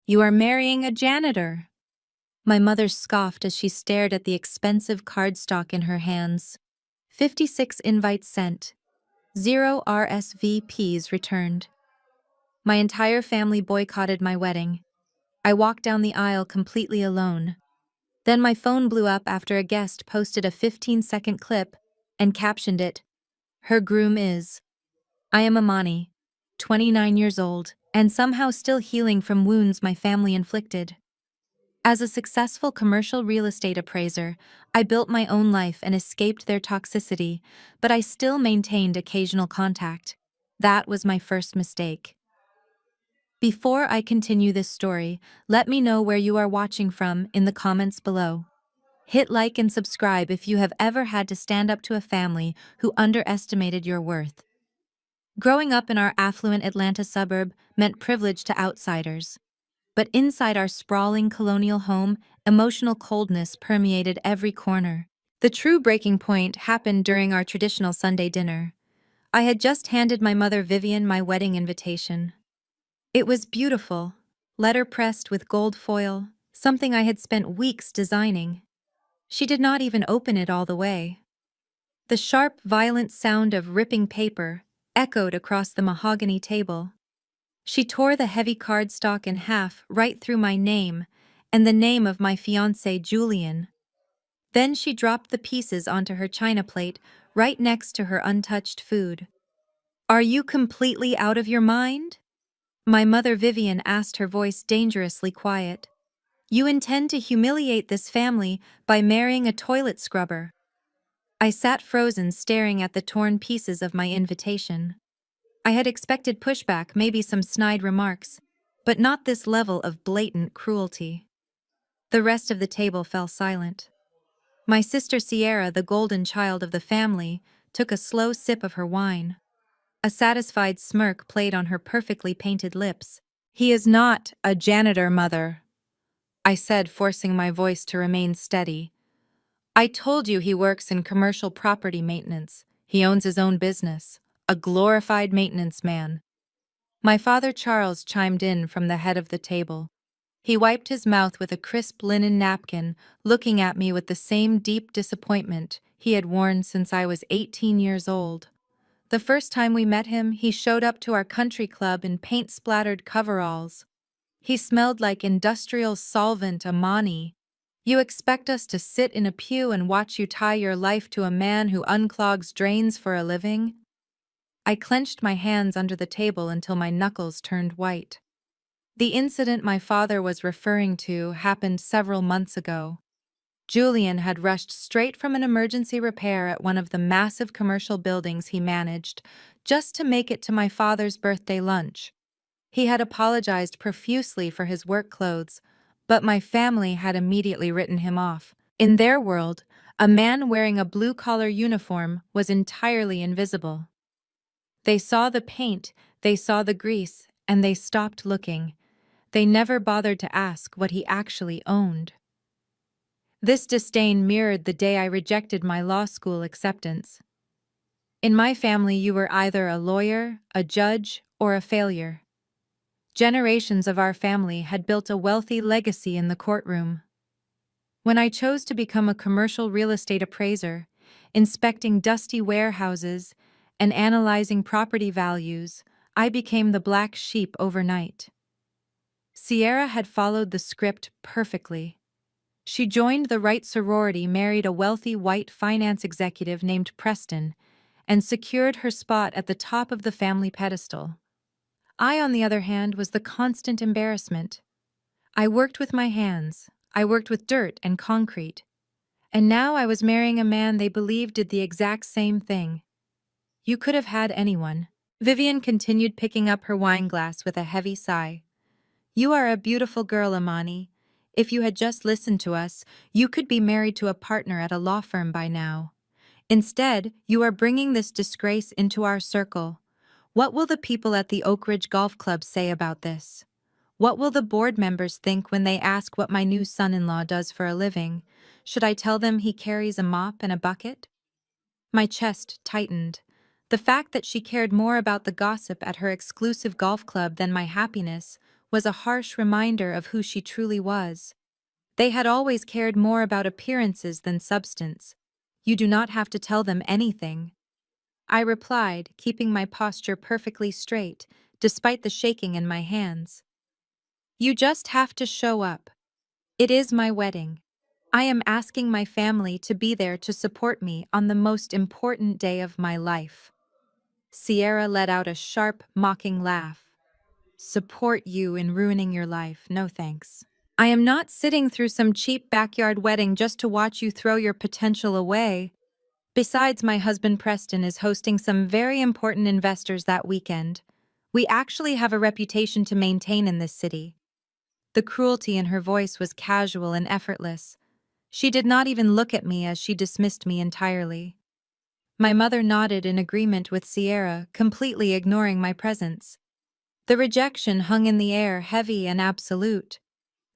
You are marrying a janitor." My mother scoffed as she stared at the expensive cardstock in her hands. 56 invites sent. 0 RSVPs returned. My entire family boycotted my wedding. I walked down the aisle completely alone. Then my phone blew up after a guest posted a 15-second clip and captioned it, "Her groom is." I am Amani, 29 years old, and somehow still healing from wounds my family inflicted. As a successful commercial real estate appraiser, I built my own life and escaped their toxicity, but I still maintained occasional contact. That was my first mistake. Before I continue this story, let me know where you are watching from in the comments below. Hit like and subscribe if you have ever had to stand up to a family who underestimated your worth. Growing up in our affluent Atlanta suburb meant privilege to outsiders. But inside our sprawling colonial home, emotional coldness permeated every corner. The true breaking point happened during our traditional Sunday dinner. I had just handed my mother Vivian my wedding invitation. It was beautiful, letter-pressed with gold foil, something I had spent weeks designing. She did not even open it all the way. The sharp, violent sound of ripping paper echoed across the mahogany table. She tore the heavy cardstock in half right through my name and the name of my fiancé, Julian. Then she dropped the pieces onto her china plate right next to her untouched food. "Are you completely out of your mind?" My mother Vivian asked, her voice dangerously quiet. "You intend to humiliate this family by marrying a toilet scrubber." I sat frozen, staring at the torn pieces of my invitation. I had expected pushback, maybe some snide remarks, but not this level of blatant cruelty. The rest of the table fell silent. My sister Sierra, the golden child of the family, took a slow sip of her wine. A satisfied smirk played on her perfectly painted lips. "He is not a janitor, Mother," I said, forcing my voice to remain steady. "I told you he works in commercial property maintenance. He owns his own business. A glorified maintenance man." My father Charles chimed in from the head of the table. He wiped his mouth with a crisp linen napkin, looking at me with the same deep disappointment he had worn since I was 18 years old. The first time we met him, he showed up to our country club in paint-splattered coveralls. He smelled like industrial solvent Amani. "You expect us to sit in a pew and watch you tie your life to a man who unclogs drains for a living?" I clenched my hands under the table until my knuckles turned white. The incident my father was referring to happened several months ago. Julian had rushed straight from an emergency repair at one of the massive commercial buildings he managed, just to make it to my father's birthday lunch. He had apologized profusely for his work clothes, but my family had immediately written him off. In their world, a man wearing a blue-collar uniform was entirely invisible. They saw the paint, they saw the grease, and they stopped looking. They never bothered to ask what he actually owned. This disdain mirrored the day I rejected my law school acceptance. In my family, you were either a lawyer, a judge, or a failure. Generations of our family had built a wealthy legacy in the courtroom. When I chose to become a commercial real estate appraiser, inspecting dusty warehouses and analyzing property values, I became the black sheep overnight. Sierra had followed the script perfectly. She joined the right sorority, married a wealthy white finance executive named Preston, and secured her spot at the top of the family pedestal. I, on the other hand, was the constant embarrassment. I worked with my hands, I worked with dirt and concrete, and now I was marrying a man they believed did the exact same thing. You could have had anyone. Vivian continued, picking up her wine glass with a heavy sigh. "You are a beautiful girl, Amani. If you had just listened to us, you could be married to a partner at a law firm by now. Instead, you are bringing this disgrace into our circle. What will the people at the Oak Ridge Golf Club say about this? What will the board members think when they ask what my new son-in-law does for a living? Should I tell them he carries a mop and a bucket?" My chest tightened. The fact that she cared more about the gossip at her exclusive golf club than my happiness was a harsh reminder of who she truly was. They had always cared more about appearances than substance. You do not have to tell them anything. I replied, keeping my posture perfectly straight, despite the shaking in my hands. You just have to show up. It is my wedding. I am asking my family to be there to support me on the most important day of my life. Sierra let out a sharp, mocking laugh. Support you in ruining your life, no thanks. I am not sitting through some cheap backyard wedding just to watch you throw your potential away. Besides, my husband Preston is hosting some very important investors that weekend. We actually have a reputation to maintain in this city. The cruelty in her voice was casual and effortless. She did not even look at me as she dismissed me entirely. My mother nodded in agreement with Sierra, completely ignoring my presence. The rejection hung in the air, heavy and absolute.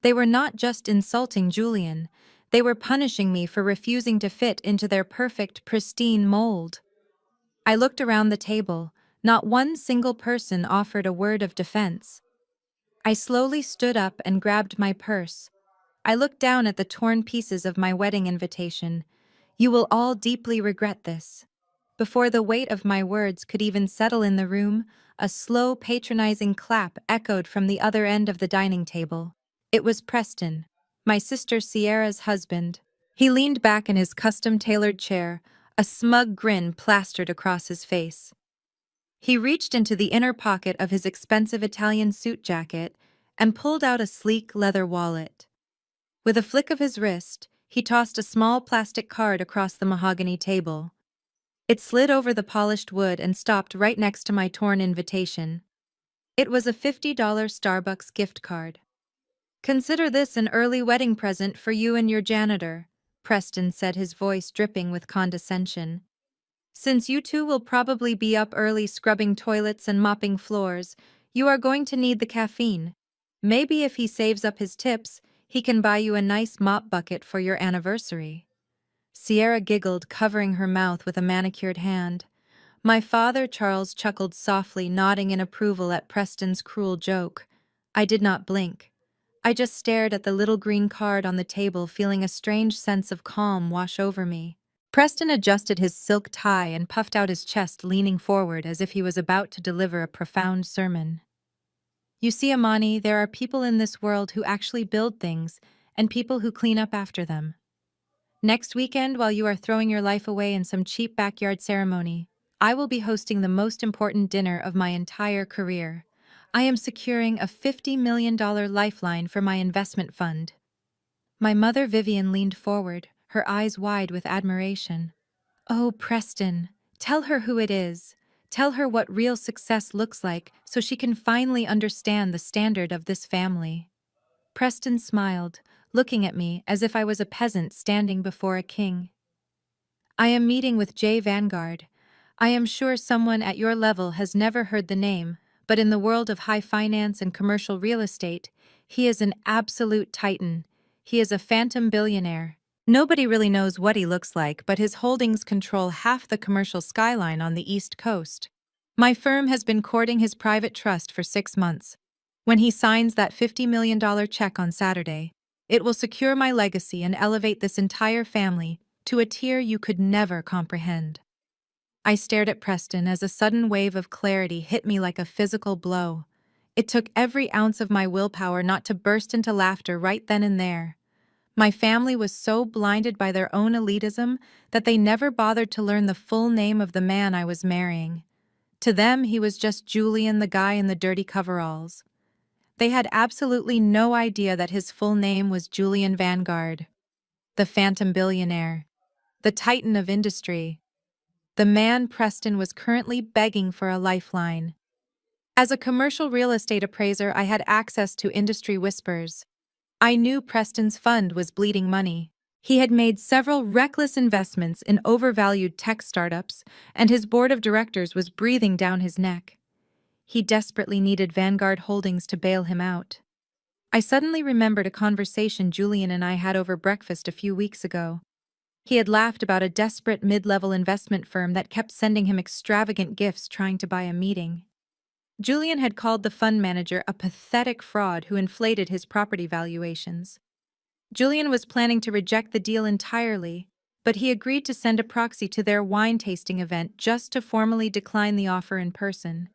They were not just insulting Julian, they were punishing me for refusing to fit into their perfect, pristine mold. I looked around the table. Not one single person offered a word of defense. I slowly stood up and grabbed my purse. I looked down at the torn pieces of my wedding invitation. You will all deeply regret this. Before the weight of my words could even settle in the room, a slow, patronizing clap echoed from the other end of the dining table. It was Preston, my sister Sierra's husband. He leaned back in his custom-tailored chair, a smug grin plastered across his face. He reached into the inner pocket of his expensive Italian suit jacket and pulled out a sleek leather wallet. With a flick of his wrist, he tossed a small plastic card across the mahogany table. It slid over the polished wood and stopped right next to my torn invitation. It was a $50 Starbucks gift card. Consider this an early wedding present for you and your janitor, Preston said, his voice dripping with condescension. Since you two will probably be up early scrubbing toilets and mopping floors, you are going to need the caffeine. Maybe if he saves up his tips, he can buy you a nice mop bucket for your anniversary. Sierra giggled, covering her mouth with a manicured hand. My father, Charles, chuckled softly, nodding in approval at Preston's cruel joke. I did not blink. I just stared at the little green card on the table, feeling a strange sense of calm wash over me. Preston adjusted his silk tie and puffed out his chest, leaning forward as if he was about to deliver a profound sermon. You see, Amani, there are people in this world who actually build things, and people who clean up after them. Next weekend, while you are throwing your life away in some cheap backyard ceremony, I will be hosting the most important dinner of my entire career. I am securing a $50 million lifeline for my investment fund. My mother Vivian leaned forward, her eyes wide with admiration. Oh, Preston, tell her who it is. Tell her what real success looks like so she can finally understand the standard of this family. Preston smiled, looking at me as if I was a peasant standing before a king. I am meeting with Jay Vanguard. I am sure someone at your level has never heard the name, but in the world of high finance and commercial real estate, he is an absolute titan. He is a phantom billionaire. Nobody really knows what he looks like, but his holdings control half the commercial skyline on the East Coast. My firm has been courting his private trust for 6 months. When he signs that $50 million check on Saturday, it will secure my legacy and elevate this entire family to a tier you could never comprehend. I stared at Preston as a sudden wave of clarity hit me like a physical blow. It took every ounce of my willpower not to burst into laughter right then and there. My family was so blinded by their own elitism that they never bothered to learn the full name of the man I was marrying. To them, he was just Julian, the guy in the dirty coveralls. They had absolutely no idea that his full name was Julian Vanguard, the phantom billionaire, the titan of industry, the man Preston was currently begging for a lifeline. As a commercial real estate appraiser, I had access to industry whispers. I knew Preston's fund was bleeding money. He had made several reckless investments in overvalued tech startups, and his board of directors was breathing down his neck. He desperately needed Vanguard Holdings to bail him out. I suddenly remembered a conversation Julian and I had over breakfast a few weeks ago. He had laughed about a desperate mid-level investment firm that kept sending him extravagant gifts trying to buy a meeting. Julian had called the fund manager a pathetic fraud who inflated his property valuations. Julian was planning to reject the deal entirely, but he agreed to send a proxy to their wine tasting event just to formally decline the offer in person.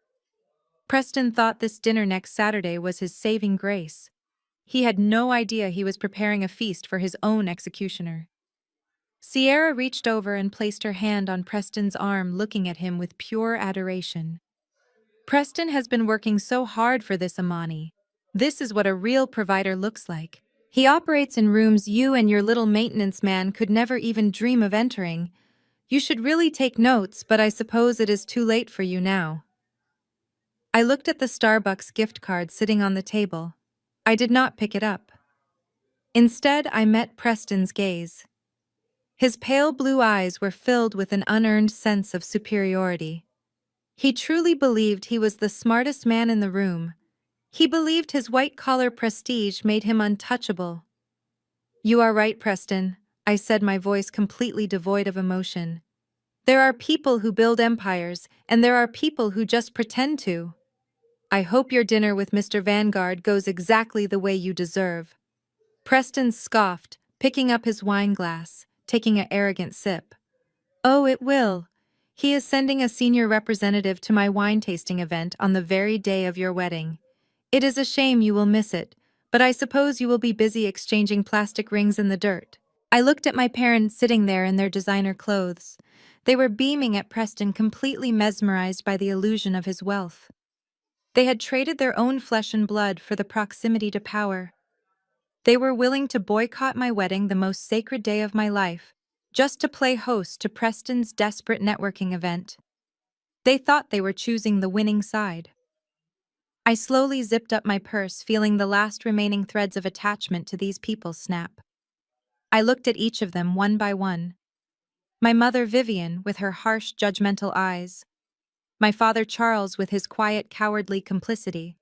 Preston thought this dinner next Saturday was his saving grace. He had no idea he was preparing a feast for his own executioner. Sierra reached over and placed her hand on Preston's arm, looking at him with pure adoration. Preston has been working so hard for this, Amani. This is what a real provider looks like. He operates in rooms you and your little maintenance man could never even dream of entering. You should really take notes, but I suppose it is too late for you now. I looked at the Starbucks gift card sitting on the table. I did not pick it up. Instead, I met Preston's gaze. His pale blue eyes were filled with an unearned sense of superiority. He truly believed he was the smartest man in the room. He believed his white-collar prestige made him untouchable. "You are right, Preston," I said, my voice completely devoid of emotion. "There are people who build empires, and there are people who just pretend to. I hope your dinner with Mr. Vanguard goes exactly the way you deserve." Preston scoffed, picking up his wine glass, taking an arrogant sip. "Oh, it will. He is sending a senior representative to my wine tasting event on the very day of your wedding. It is a shame you will miss it, but I suppose you will be busy exchanging plastic rings in the dirt." I looked at my parents sitting there in their designer clothes. They were beaming at Preston, completely mesmerized by the illusion of his wealth. They had traded their own flesh and blood for the proximity to power. They were willing to boycott my wedding, the most sacred day of my life, just to play host to Preston's desperate networking event. They thought they were choosing the winning side. I slowly zipped up my purse, feeling the last remaining threads of attachment to these people snap. I looked at each of them one by one. My mother Vivian, with her harsh, judgmental eyes. My father Charles, with his quiet, cowardly complicity.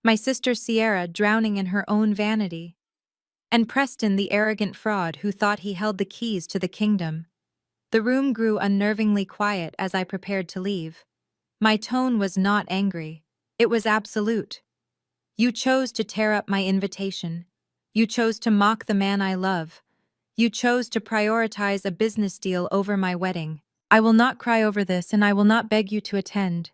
My sister Sierra, drowning in her own vanity. And Preston, the arrogant fraud who thought he held the keys to the kingdom. The room grew unnervingly quiet as I prepared to leave. My tone was not angry. It was absolute. "You chose to tear up my invitation. You chose to mock the man I love. You chose to prioritize a business deal over my wedding. I will not cry over this, and I will not beg you to attend.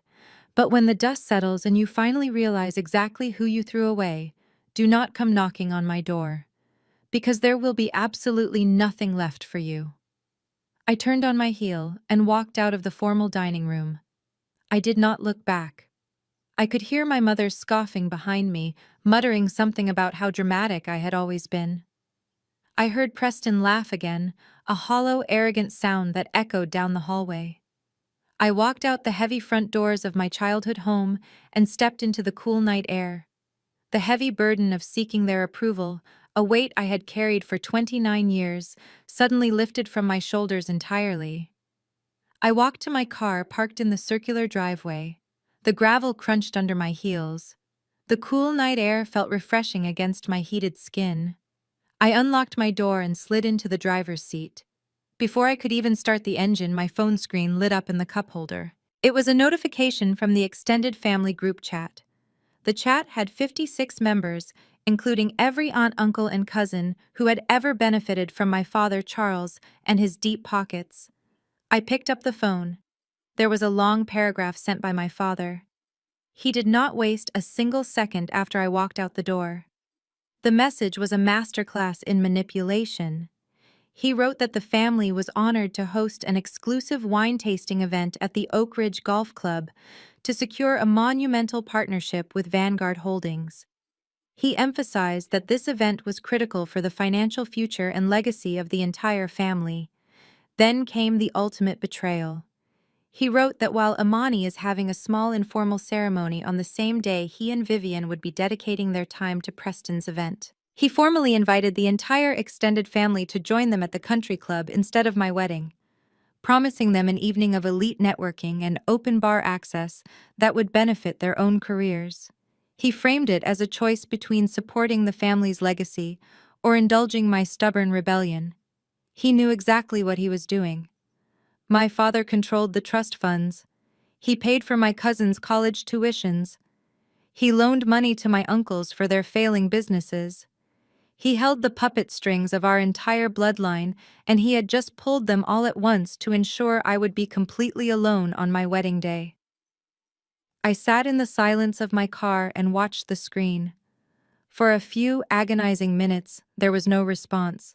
But when the dust settles and you finally realize exactly who you threw away, do not come knocking on my door. Because there will be absolutely nothing left for you." I turned on my heel and walked out of the formal dining room. I did not look back. I could hear my mother scoffing behind me, muttering something about how dramatic I had always been. I heard Preston laugh again, a hollow, arrogant sound that echoed down the hallway. I walked out the heavy front doors of my childhood home and stepped into the cool night air. The heavy burden of seeking their approval, a weight I had carried for 29 years, suddenly lifted from my shoulders entirely. I walked to my car parked in the circular driveway. The gravel crunched under my heels. The cool night air felt refreshing against my heated skin. I unlocked my door and slid into the driver's seat. Before I could even start the engine, my phone screen lit up in the cup holder. It was a notification from the extended family group chat. The chat had 56 members, including every aunt, uncle, and cousin who had ever benefited from my father Charles and his deep pockets. I picked up the phone. There was a long paragraph sent by my father. He did not waste a single second after I walked out the door. The message was a masterclass in manipulation. He wrote that the family was honored to host an exclusive wine tasting event at the Oak Ridge Golf Club to secure a monumental partnership with Vanguard Holdings. He emphasized that this event was critical for the financial future and legacy of the entire family. Then came the ultimate betrayal. He wrote that while Amani is having a small informal ceremony on the same day, he and Vivian would be dedicating their time to Preston's event. He formally invited the entire extended family to join them at the country club instead of my wedding, promising them an evening of elite networking and open bar access that would benefit their own careers. He framed it as a choice between supporting the family's legacy or indulging my stubborn rebellion. He knew exactly what he was doing. My father controlled the trust funds. He paid for my cousin's college tuitions. He loaned money to my uncles for their failing businesses. He held the puppet strings of our entire bloodline, and he had just pulled them all at once to ensure I would be completely alone on my wedding day. I sat in the silence of my car and watched the screen. For a few agonizing minutes, there was no response.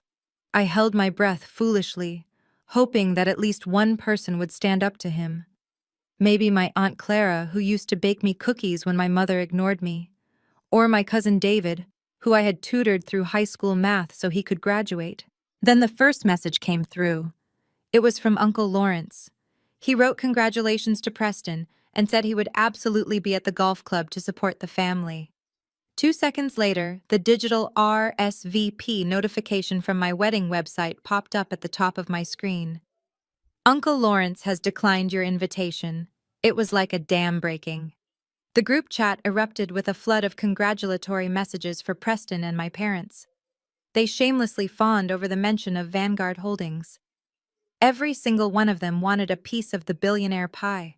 I held my breath foolishly, hoping that at least one person would stand up to him. Maybe my Aunt Clara, who used to bake me cookies when my mother ignored me. Or my cousin David, who I had tutored through high school math so he could graduate. Then the first message came through. It was from Uncle Lawrence. He wrote congratulations to Preston and said he would absolutely be at the golf club to support the family. 2 seconds later, the digital RSVP notification from my wedding website popped up at the top of my screen. Uncle Lawrence has declined your invitation. It was like a dam breaking. The group chat erupted with a flood of congratulatory messages for Preston and my parents. They shamelessly fawned over the mention of Vanguard Holdings. Every single one of them wanted a piece of the billionaire pie.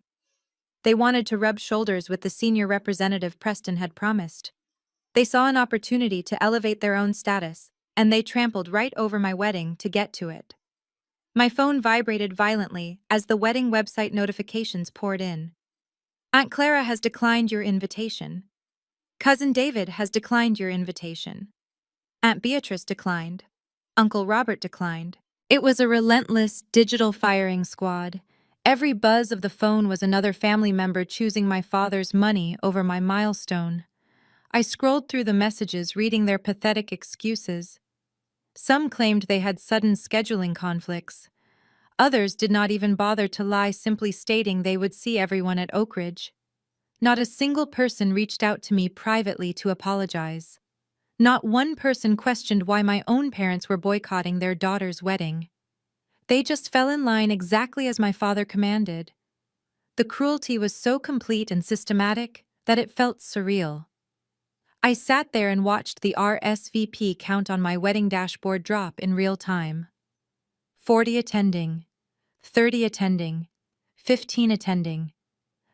They wanted to rub shoulders with the senior representative Preston had promised. They saw an opportunity to elevate their own status, and they trampled right over my wedding to get to it. My phone vibrated violently as the wedding website notifications poured in. Aunt Clara has declined your invitation. Cousin David has declined your invitation. Aunt Beatrice declined. Uncle Robert declined. It was a relentless digital firing squad. Every buzz of the phone was another family member choosing my father's money over my milestone. I scrolled through the messages, reading their pathetic excuses. Some claimed they had sudden scheduling conflicts. Others did not even bother to lie, simply stating they would see everyone at Oak Ridge. Not a single person reached out to me privately to apologize. Not one person questioned why my own parents were boycotting their daughter's wedding. They just fell in line exactly as my father commanded. The cruelty was so complete and systematic that it felt surreal. I sat there and watched the RSVP count on my wedding dashboard drop in real time. 40 attending, 30 attending, 15 attending.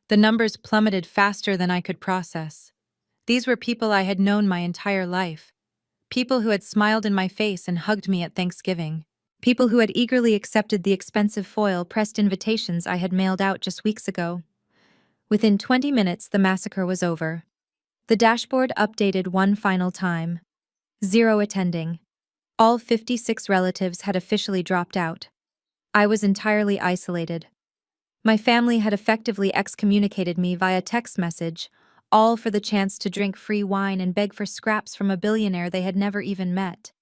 The numbers plummeted faster than I could process. These were people I had known my entire life. People who had smiled in my face and hugged me at Thanksgiving. People who had eagerly accepted the expensive foil-pressed invitations I had mailed out just weeks ago. Within 20 minutes, the massacre was over. The dashboard updated one final time. 0 attending. All 56 relatives had officially dropped out. I was entirely isolated. My family had effectively excommunicated me via text message, all for the chance to drink free wine and beg for scraps from a billionaire they had never even met.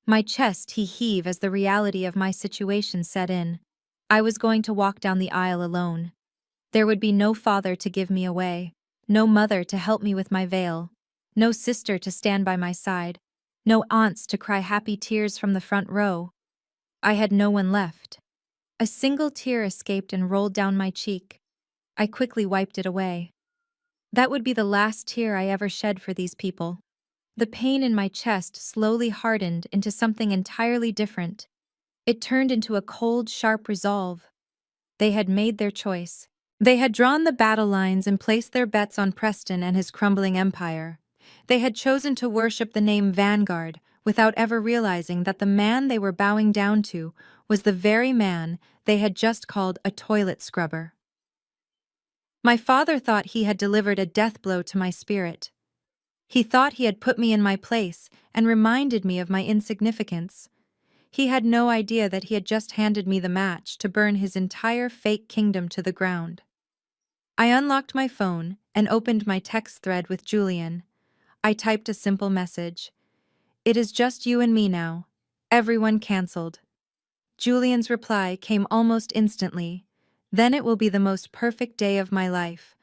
My chest heaved as the reality of my situation set in. I was going to walk down the aisle alone. There would be no father to give me away, no mother to help me with my veil, no sister to stand by my side, no aunts to cry happy tears from the front row. I had no one left. A single tear escaped and rolled down my cheek. I quickly wiped it away. That would be the last tear I ever shed for these people. The pain in my chest slowly hardened into something entirely different. It turned into a cold, sharp resolve. They had made their choice. They had drawn the battle lines and placed their bets on Preston and his crumbling empire. They had chosen to worship the name Vanguard without ever realizing that the man they were bowing down to was the very man they had just called a toilet scrubber. My father thought he had delivered a death blow to my spirit. He thought he had put me in my place and reminded me of my insignificance. He had no idea that he had just handed me the match to burn his entire fake kingdom to the ground. I unlocked my phone and opened my text thread with Julian. I typed a simple message. "It is just you and me now. Everyone cancelled." Julian's reply came almost instantly. "Then it will be the most perfect day of my life.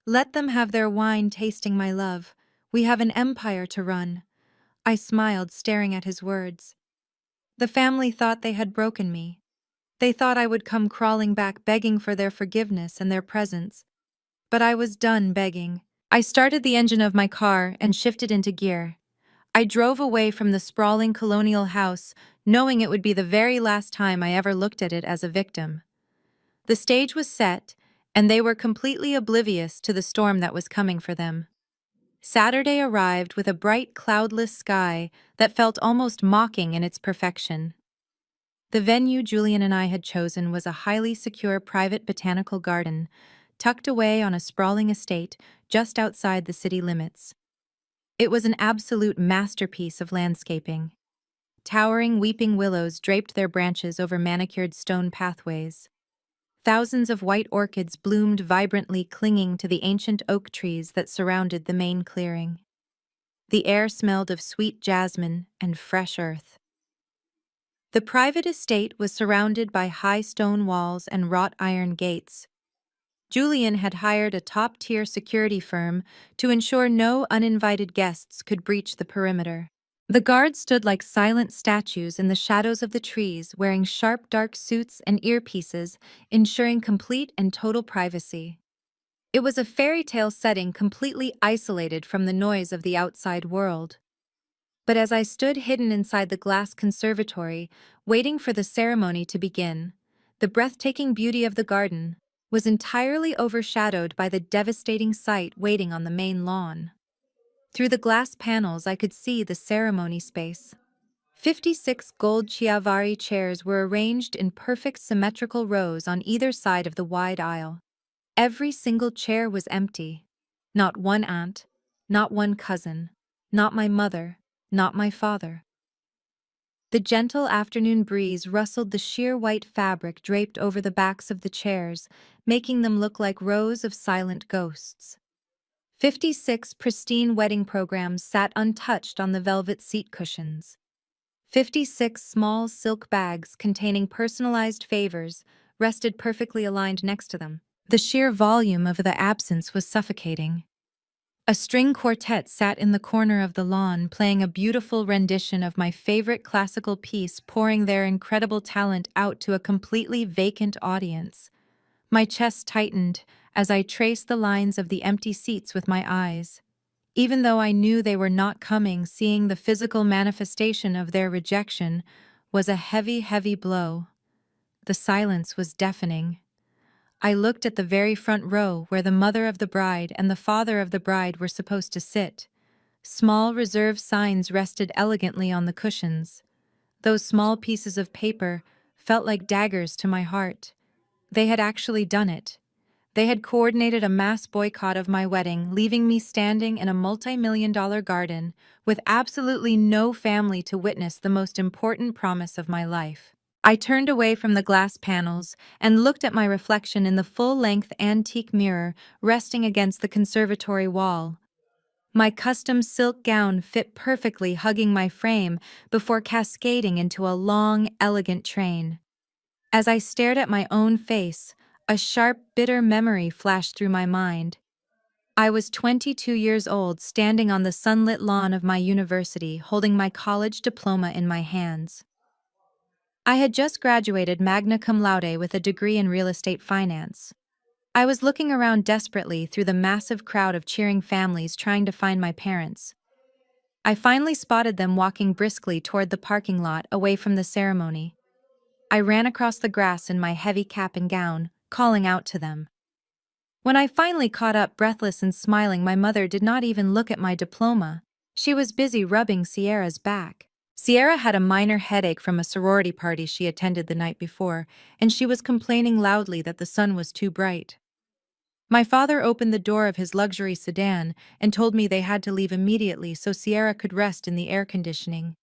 Let them have their wine tasting my love. We have an empire to run." I smiled, staring at his words. The family thought they had broken me. They thought I would come crawling back begging for their forgiveness and their presence. But I was done begging. I started the engine of my car and shifted into gear. I drove away from the sprawling colonial house, knowing it would be the very last time I ever looked at it as a victim. The stage was set, and they were completely oblivious to the storm that was coming for them. Saturday arrived with a bright, cloudless sky that felt almost mocking in its perfection. The venue Julian and I had chosen was a highly secure private botanical garden, tucked away on a sprawling estate just outside the city limits. It was an absolute masterpiece of landscaping. Towering weeping willows draped their branches over manicured stone pathways. Thousands of white orchids bloomed vibrantly, clinging to the ancient oak trees that surrounded the main clearing. The air smelled of sweet jasmine and fresh earth. The private estate was surrounded by high stone walls and wrought iron gates. Julian had hired a top-tier security firm to ensure no uninvited guests could breach the perimeter. The guards stood like silent statues in the shadows of the trees, wearing sharp, dark suits and earpieces, ensuring complete and total privacy. It was a fairy tale setting completely isolated from the noise of the outside world. But as I stood hidden inside the glass conservatory, waiting for the ceremony to begin, the breathtaking beauty of the garden was entirely overshadowed by the devastating sight waiting on the main lawn. Through the glass panels, I could see the ceremony space. 56 gold chiavari chairs were arranged in perfect symmetrical rows on either side of the wide aisle. Every single chair was empty. Not one aunt, not one cousin, not my mother, not my father. The gentle afternoon breeze rustled the sheer white fabric draped over the backs of the chairs, making them look like rows of silent ghosts. 56 pristine wedding programs sat untouched on the velvet seat cushions. 56 small silk bags containing personalized favors rested perfectly aligned next to them. The sheer volume of the absence was suffocating. A string quartet sat in the corner of the lawn, playing a beautiful rendition of my favorite classical piece, pouring their incredible talent out to a completely vacant audience. My chest tightened as I traced the lines of the empty seats with my eyes. Even though I knew they were not coming, seeing the physical manifestation of their rejection was a heavy, heavy blow. The silence was deafening. I looked at the very front row where the mother of the bride and the father of the bride were supposed to sit. Small reserve signs rested elegantly on the cushions. Those small pieces of paper felt like daggers to my heart. They had actually done it. They had coordinated a mass boycott of my wedding, leaving me standing in a multi-million-dollar garden with absolutely no family to witness the most important promise of my life. I turned away from the glass panels and looked at my reflection in the full-length antique mirror resting against the conservatory wall. My custom silk gown fit perfectly, hugging my frame before cascading into a long, elegant train. As I stared at my own face, a sharp, bitter memory flashed through my mind. I was 22 years old, standing on the sunlit lawn of my university, holding my college diploma in my hands. I had just graduated magna cum laude with a degree in real estate finance. I was looking around desperately through the massive crowd of cheering families trying to find my parents. I finally spotted them walking briskly toward the parking lot away from the ceremony. I ran across the grass in my heavy cap and gown, calling out to them. When I finally caught up, breathless and smiling, my mother did not even look at my diploma. She was busy rubbing Sierra's back. Sierra had a minor headache from a sorority party she attended the night before, and she was complaining loudly that the sun was too bright. My father opened the door of his luxury sedan and told me they had to leave immediately so Sierra could rest in the air conditioning.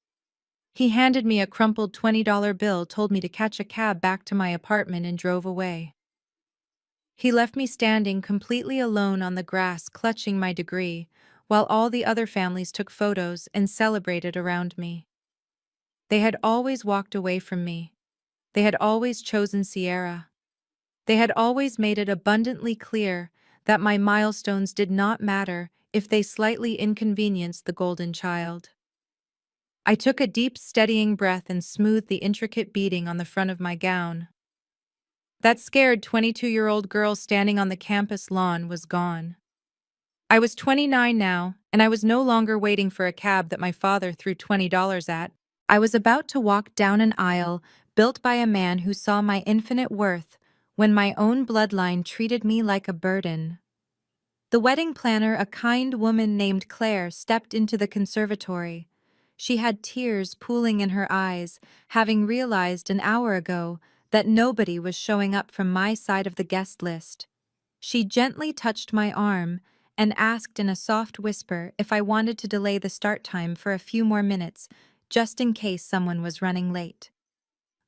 He handed me a crumpled $20 bill, told me to catch a cab back to my apartment, and drove away. He left me standing completely alone on the grass, clutching my degree, while all the other families took photos and celebrated around me. They had always walked away from me. They had always chosen Sierra. They had always made it abundantly clear that my milestones did not matter if they slightly inconvenienced the golden child. I took a deep, steadying breath and smoothed the intricate beading on the front of my gown. That scared 22-year-old girl standing on the campus lawn was gone. I was 29 now, and I was no longer waiting for a cab that my father threw $20 at. I was about to walk down an aisle built by a man who saw my infinite worth when my own bloodline treated me like a burden. The wedding planner, a kind woman named Claire, stepped into the conservatory. She had tears pooling in her eyes, having realized an hour ago that nobody was showing up from my side of the guest list. She gently touched my arm and asked in a soft whisper if I wanted to delay the start time for a few more minutes, just in case someone was running late.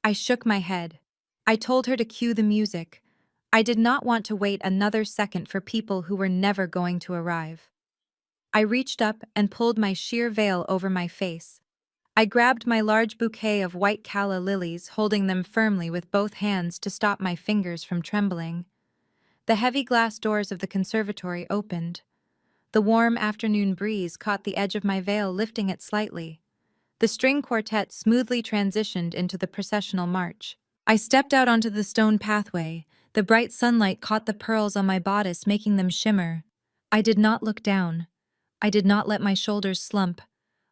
I shook my head. I told her to cue the music. I did not want to wait another second for people who were never going to arrive. I reached up and pulled my sheer veil over my face. I grabbed my large bouquet of white calla lilies, holding them firmly with both hands to stop my fingers from trembling. The heavy glass doors of the conservatory opened. The warm afternoon breeze caught the edge of my veil, lifting it slightly. The string quartet smoothly transitioned into the processional march. I stepped out onto the stone pathway. The bright sunlight caught the pearls on my bodice, making them shimmer. I did not look down. I did not let my shoulders slump.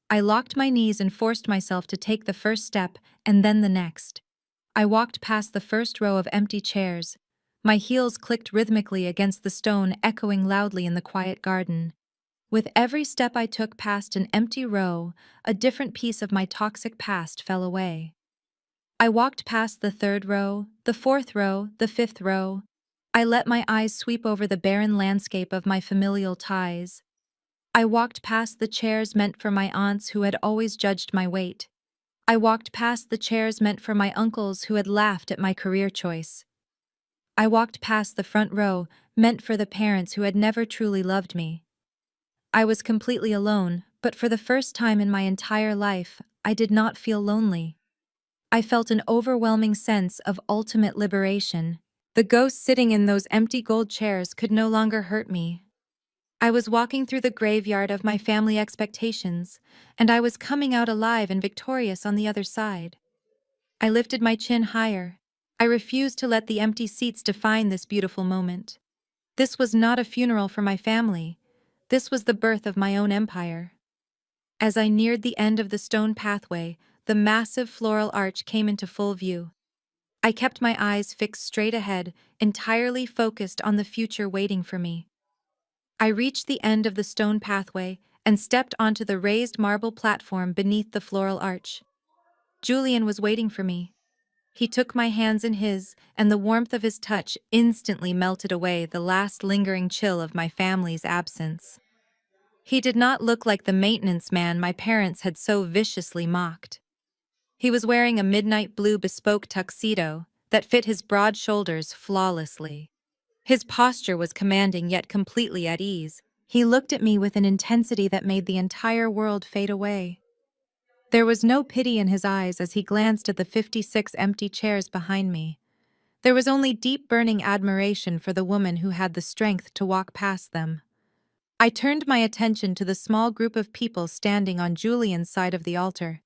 I locked my knees and forced myself to take the first step and then the next. I walked past the first row of empty chairs. My heels clicked rhythmically against the stone, echoing loudly in the quiet garden. With every step I took past an empty row, a different piece of my toxic past fell away. I walked past the third row, the fourth row, the fifth row. I let my eyes sweep over the barren landscape of my familial ties. I walked past the chairs meant for my aunts who had always judged my weight. I walked past the chairs meant for my uncles who had laughed at my career choice. I walked past the front row, meant for the parents who had never truly loved me. I was completely alone, but for the first time in my entire life, I did not feel lonely. I felt an overwhelming sense of ultimate liberation. The ghost sitting in those empty gold chairs could no longer hurt me. I was walking through the graveyard of my family expectations, and I was coming out alive and victorious on the other side. I lifted my chin higher. I refused to let the empty seats define this beautiful moment. This was not a funeral for my family. This was the birth of my own empire. As I neared the end of the stone pathway, the massive floral arch came into full view. I kept my eyes fixed straight ahead, entirely focused on the future waiting for me. I reached the end of the stone pathway and stepped onto the raised marble platform beneath the floral arch. Julian was waiting for me. He took my hands in his, and the warmth of his touch instantly melted away the last lingering chill of my family's absence. He did not look like the maintenance man my parents had so viciously mocked. He was wearing a midnight blue bespoke tuxedo that fit his broad shoulders flawlessly. His posture was commanding yet completely at ease. He looked at me with an intensity that made the entire world fade away. There was no pity in his eyes as he glanced at the 56 empty chairs behind me. There was only deep burning admiration for the woman who had the strength to walk past them. I turned my attention to the small group of people standing on Julian's side of the altar.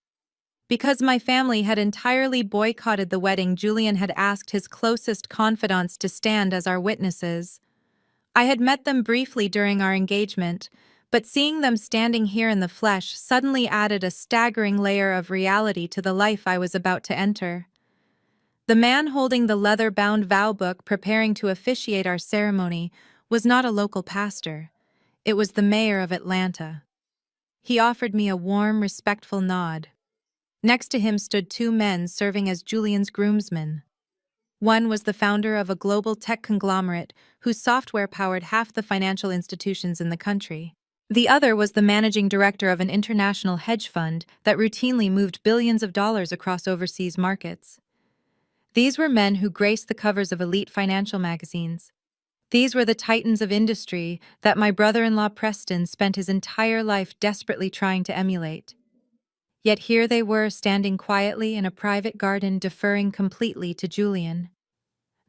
Because my family had entirely boycotted the wedding, Julian had asked his closest confidants to stand as our witnesses. I had met them briefly during our engagement, but seeing them standing here in the flesh suddenly added a staggering layer of reality to the life I was about to enter. The man holding the leather-bound vow book preparing to officiate our ceremony was not a local pastor. It was the mayor of Atlanta. He offered me a warm, respectful nod. Next to him stood two men serving as Julian's groomsmen. One was the founder of a global tech conglomerate whose software powered half the financial institutions in the country. The other was the managing director of an international hedge fund that routinely moved billions of dollars across overseas markets. These were men who graced the covers of elite financial magazines. These were the titans of industry that my brother-in-law Preston spent his entire life desperately trying to emulate. Yet here they were, standing quietly in a private garden, deferring completely to Julian.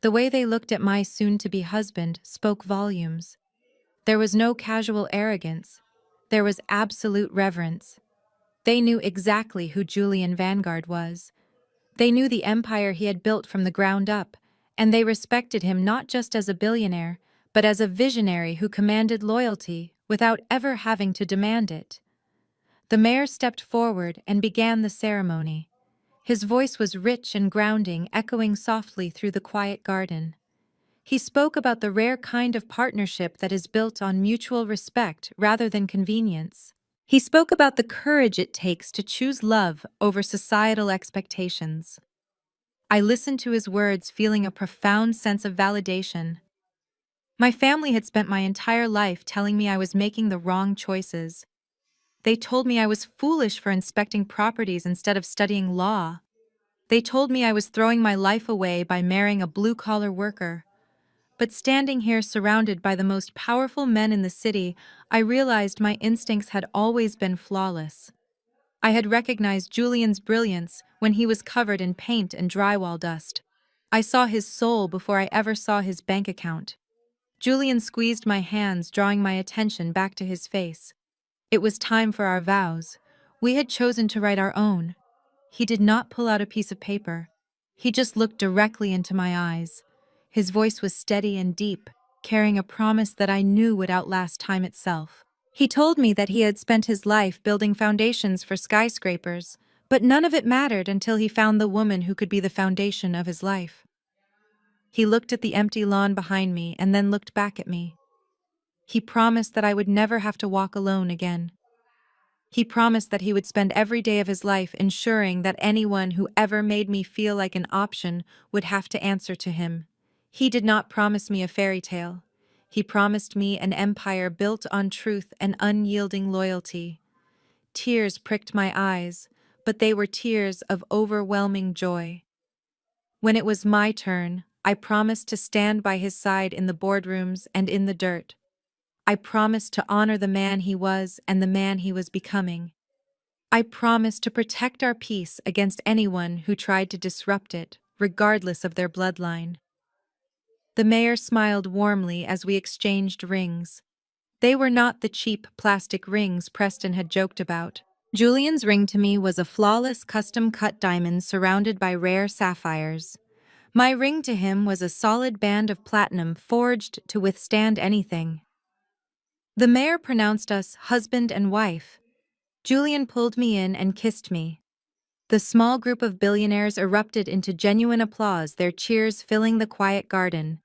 The way they looked at my soon-to-be husband spoke volumes. There was no casual arrogance. There was absolute reverence. They knew exactly who Julian Vanguard was. They knew the empire he had built from the ground up, and they respected him not just as a billionaire, but as a visionary who commanded loyalty without ever having to demand it. The mayor stepped forward and began the ceremony. His voice was rich and grounding, echoing softly through the quiet garden. He spoke about the rare kind of partnership that is built on mutual respect rather than convenience. He spoke about the courage it takes to choose love over societal expectations. I listened to his words feeling a profound sense of validation. My family had spent my entire life telling me I was making the wrong choices. They told me I was foolish for inspecting properties instead of studying law. They told me I was throwing my life away by marrying a blue-collar worker. But standing here surrounded by the most powerful men in the city, I realized my instincts had always been flawless. I had recognized Julian's brilliance when he was covered in paint and drywall dust. I saw his soul before I ever saw his bank account. Julian squeezed my hands, drawing my attention back to his face. It was time for our vows. We had chosen to write our own. He did not pull out a piece of paper. He just looked directly into my eyes. His voice was steady and deep, carrying a promise that I knew would outlast time itself. He told me that he had spent his life building foundations for skyscrapers, but none of it mattered until he found the woman who could be the foundation of his life. He looked at the empty lawn behind me and then looked back at me. He promised that I would never have to walk alone again. He promised that he would spend every day of his life ensuring that anyone who ever made me feel like an option would have to answer to him. He did not promise me a fairy tale. He promised me an empire built on truth and unyielding loyalty. Tears pricked my eyes, but they were tears of overwhelming joy. When it was my turn, I promised to stand by his side in the boardrooms and in the dirt. I promised to honor the man he was and the man he was becoming. I promised to protect our peace against anyone who tried to disrupt it, regardless of their bloodline. The mayor smiled warmly as we exchanged rings. They were not the cheap plastic rings Preston had joked about. Julian's ring to me was a flawless custom-cut diamond surrounded by rare sapphires. My ring to him was a solid band of platinum forged to withstand anything. The mayor pronounced us husband and wife. Julian pulled me in and kissed me. The small group of billionaires erupted into genuine applause, their cheers filling the quiet garden.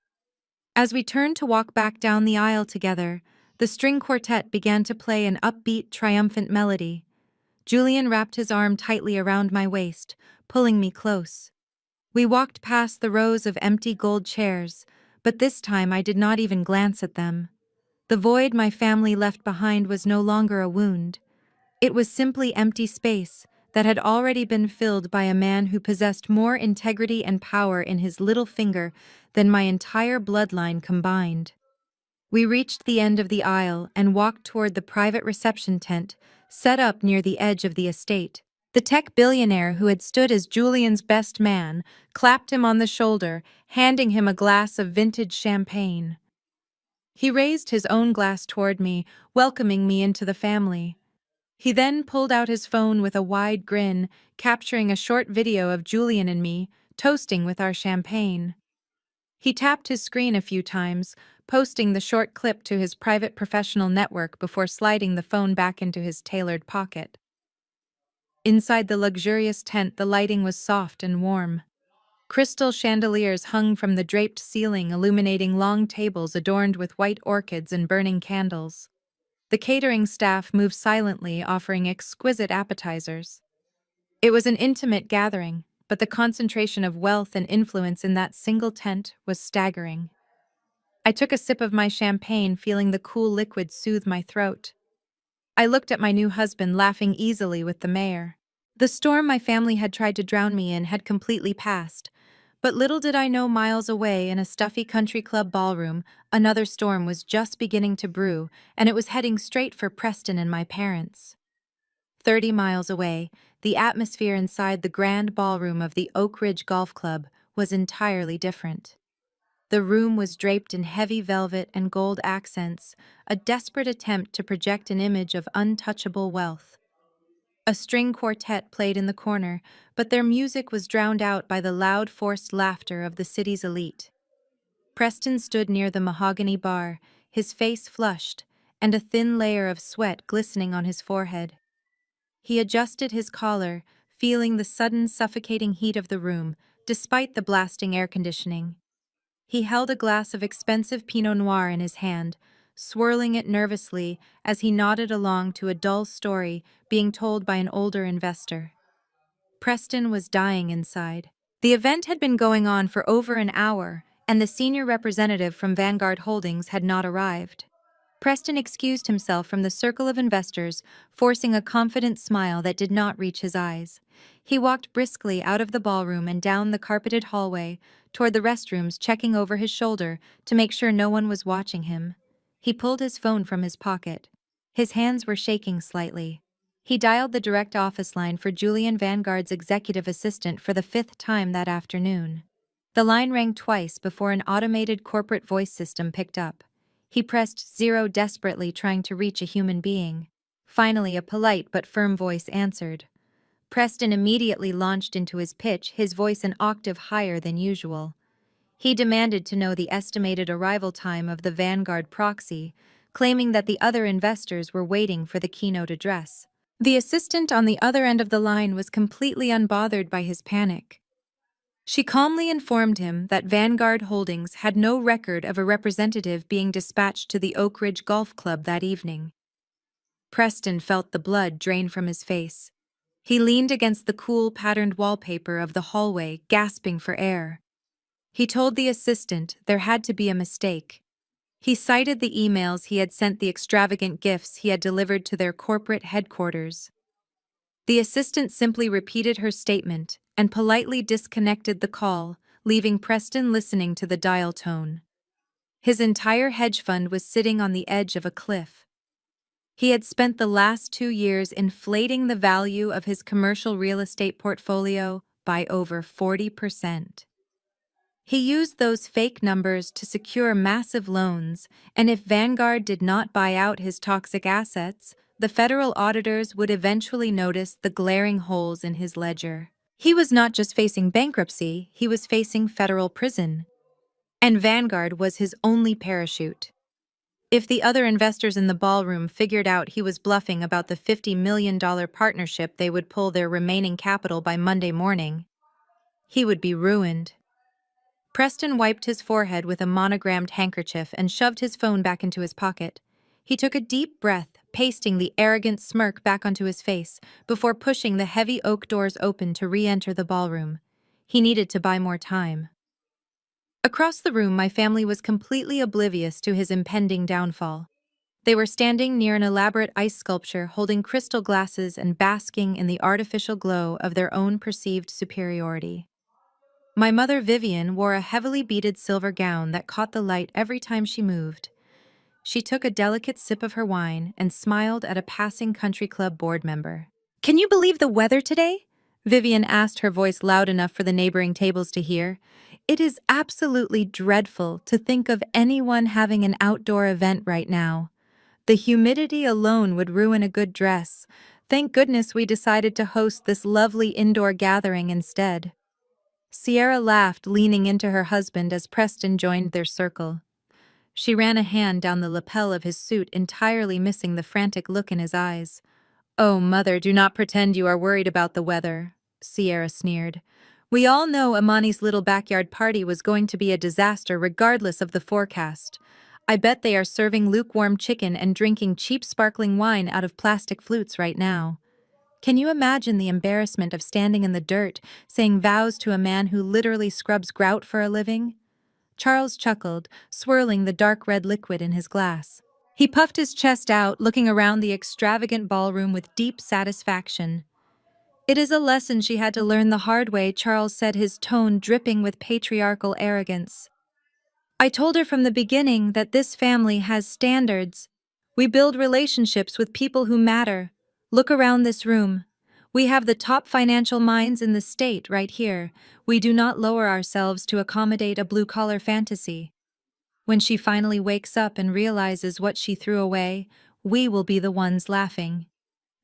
As we turned to walk back down the aisle together, the string quartet began to play an upbeat, triumphant melody. Julian wrapped his arm tightly around my waist, pulling me close. We walked past the rows of empty gold chairs, but this time I did not even glance at them. The void my family left behind was no longer a wound. It was simply empty space that had already been filled by a man who possessed more integrity and power in his little finger than my entire bloodline combined. We reached the end of the aisle and walked toward the private reception tent set up near the edge of the estate. The tech billionaire who had stood as Julian's best man clapped him on the shoulder, handing him a glass of vintage champagne. He raised his own glass toward me, welcoming me into the family. He then pulled out his phone with a wide grin, capturing a short video of Julian and me toasting with our champagne. He tapped his screen a few times, posting the short clip to his private professional network before sliding the phone back into his tailored pocket. Inside the luxurious tent, the lighting was soft and warm. Crystal chandeliers hung from the draped ceiling, illuminating long tables adorned with white orchids and burning candles. The catering staff moved silently, offering exquisite appetizers. It was an intimate gathering, but the concentration of wealth and influence in that single tent was staggering. I took a sip of my champagne, feeling the cool liquid soothe my throat. I looked at my new husband, laughing easily with the mayor. The storm my family had tried to drown me in had completely passed, but little did I know miles away in a stuffy country club ballroom, another storm was just beginning to brew, and it was heading straight for Preston and my parents. 30 miles away, the atmosphere inside the grand ballroom of the Oak Ridge Golf Club was entirely different. The room was draped in heavy velvet and gold accents, a desperate attempt to project an image of untouchable wealth. A string quartet played in the corner, but their music was drowned out by the loud, forced laughter of the city's elite. Preston stood near the mahogany bar, his face flushed, and a thin layer of sweat glistening on his forehead. He adjusted his collar, feeling the sudden suffocating heat of the room, despite the blasting air conditioning. He held a glass of expensive Pinot Noir in his hand, swirling it nervously as he nodded along to a dull story being told by an older investor. Preston was dying inside. The event had been going on for over an hour, and the senior representative from Vanguard Holdings had not arrived. Preston excused himself from the circle of investors, forcing a confident smile that did not reach his eyes. He walked briskly out of the ballroom and down the carpeted hallway toward the restrooms, checking over his shoulder to make sure no one was watching him. He pulled his phone from his pocket. His hands were shaking slightly. He dialed the direct office line for Julian Vanguard's executive assistant for the 5th time that afternoon. The line rang twice before an automated corporate voice system picked up. He pressed 0 desperately, trying to reach a human being. Finally, a polite but firm voice answered. Preston immediately launched into his pitch, his voice an octave higher than usual. He demanded to know the estimated arrival time of the Vanguard proxy, claiming that the other investors were waiting for the keynote address. The assistant on the other end of the line was completely unbothered by his panic. She calmly informed him that Vanguard Holdings had no record of a representative being dispatched to the Oak Ridge Golf Club that evening. Preston felt the blood drain from his face. He leaned against the cool, patterned wallpaper of the hallway, gasping for air. He told the assistant there had to be a mistake. He cited the emails he had sent, the extravagant gifts he had delivered to their corporate headquarters. The assistant simply repeated her statement and politely disconnected the call, leaving Preston listening to the dial tone. His entire hedge fund was sitting on the edge of a cliff. He had spent the last 2 years inflating the value of his commercial real estate portfolio by over 40%. He used those fake numbers to secure massive loans, and if Vanguard did not buy out his toxic assets, the federal auditors would eventually notice the glaring holes in his ledger. He was not just facing bankruptcy, he was facing federal prison. And Vanguard was his only parachute. If the other investors in the ballroom figured out he was bluffing about the $50 million partnership, they would pull their remaining capital by Monday morning. He would be ruined. Preston wiped his forehead with a monogrammed handkerchief and shoved his phone back into his pocket. He took a deep breath, pasting the arrogant smirk back onto his face before pushing the heavy oak doors open to re-enter the ballroom. He needed to buy more time. Across the room, my family was completely oblivious to his impending downfall. They were standing near an elaborate ice sculpture, holding crystal glasses and basking in the artificial glow of their own perceived superiority. My mother, Vivian, wore a heavily beaded silver gown that caught the light every time she moved. She took a delicate sip of her wine and smiled at a passing country club board member. "Can you believe the weather today?" Vivian asked, her voice loud enough for the neighboring tables to hear. "It is absolutely dreadful to think of anyone having an outdoor event right now. The humidity alone would ruin a good dress. Thank goodness we decided to host this lovely indoor gathering instead." Sierra laughed, leaning into her husband as Preston joined their circle. She ran a hand down the lapel of his suit, entirely missing the frantic look in his eyes. "Oh, Mother, do not pretend you are worried about the weather," Sierra sneered. "We all know Amani's little backyard party was going to be a disaster regardless of the forecast. I bet they are serving lukewarm chicken and drinking cheap sparkling wine out of plastic flutes right now. Can you imagine the embarrassment of standing in the dirt, saying vows to a man who literally scrubs grout for a living?" Charles chuckled, swirling the dark red liquid in his glass. He puffed his chest out, looking around the extravagant ballroom with deep satisfaction. "It is a lesson she had to learn the hard way," Charles said, his tone dripping with patriarchal arrogance. "I told her from the beginning that this family has standards. We build relationships with people who matter. Look around this room. We have the top financial minds in the state right here. We do not lower ourselves to accommodate a blue-collar fantasy. When she finally wakes up and realizes what she threw away, we will be the ones laughing."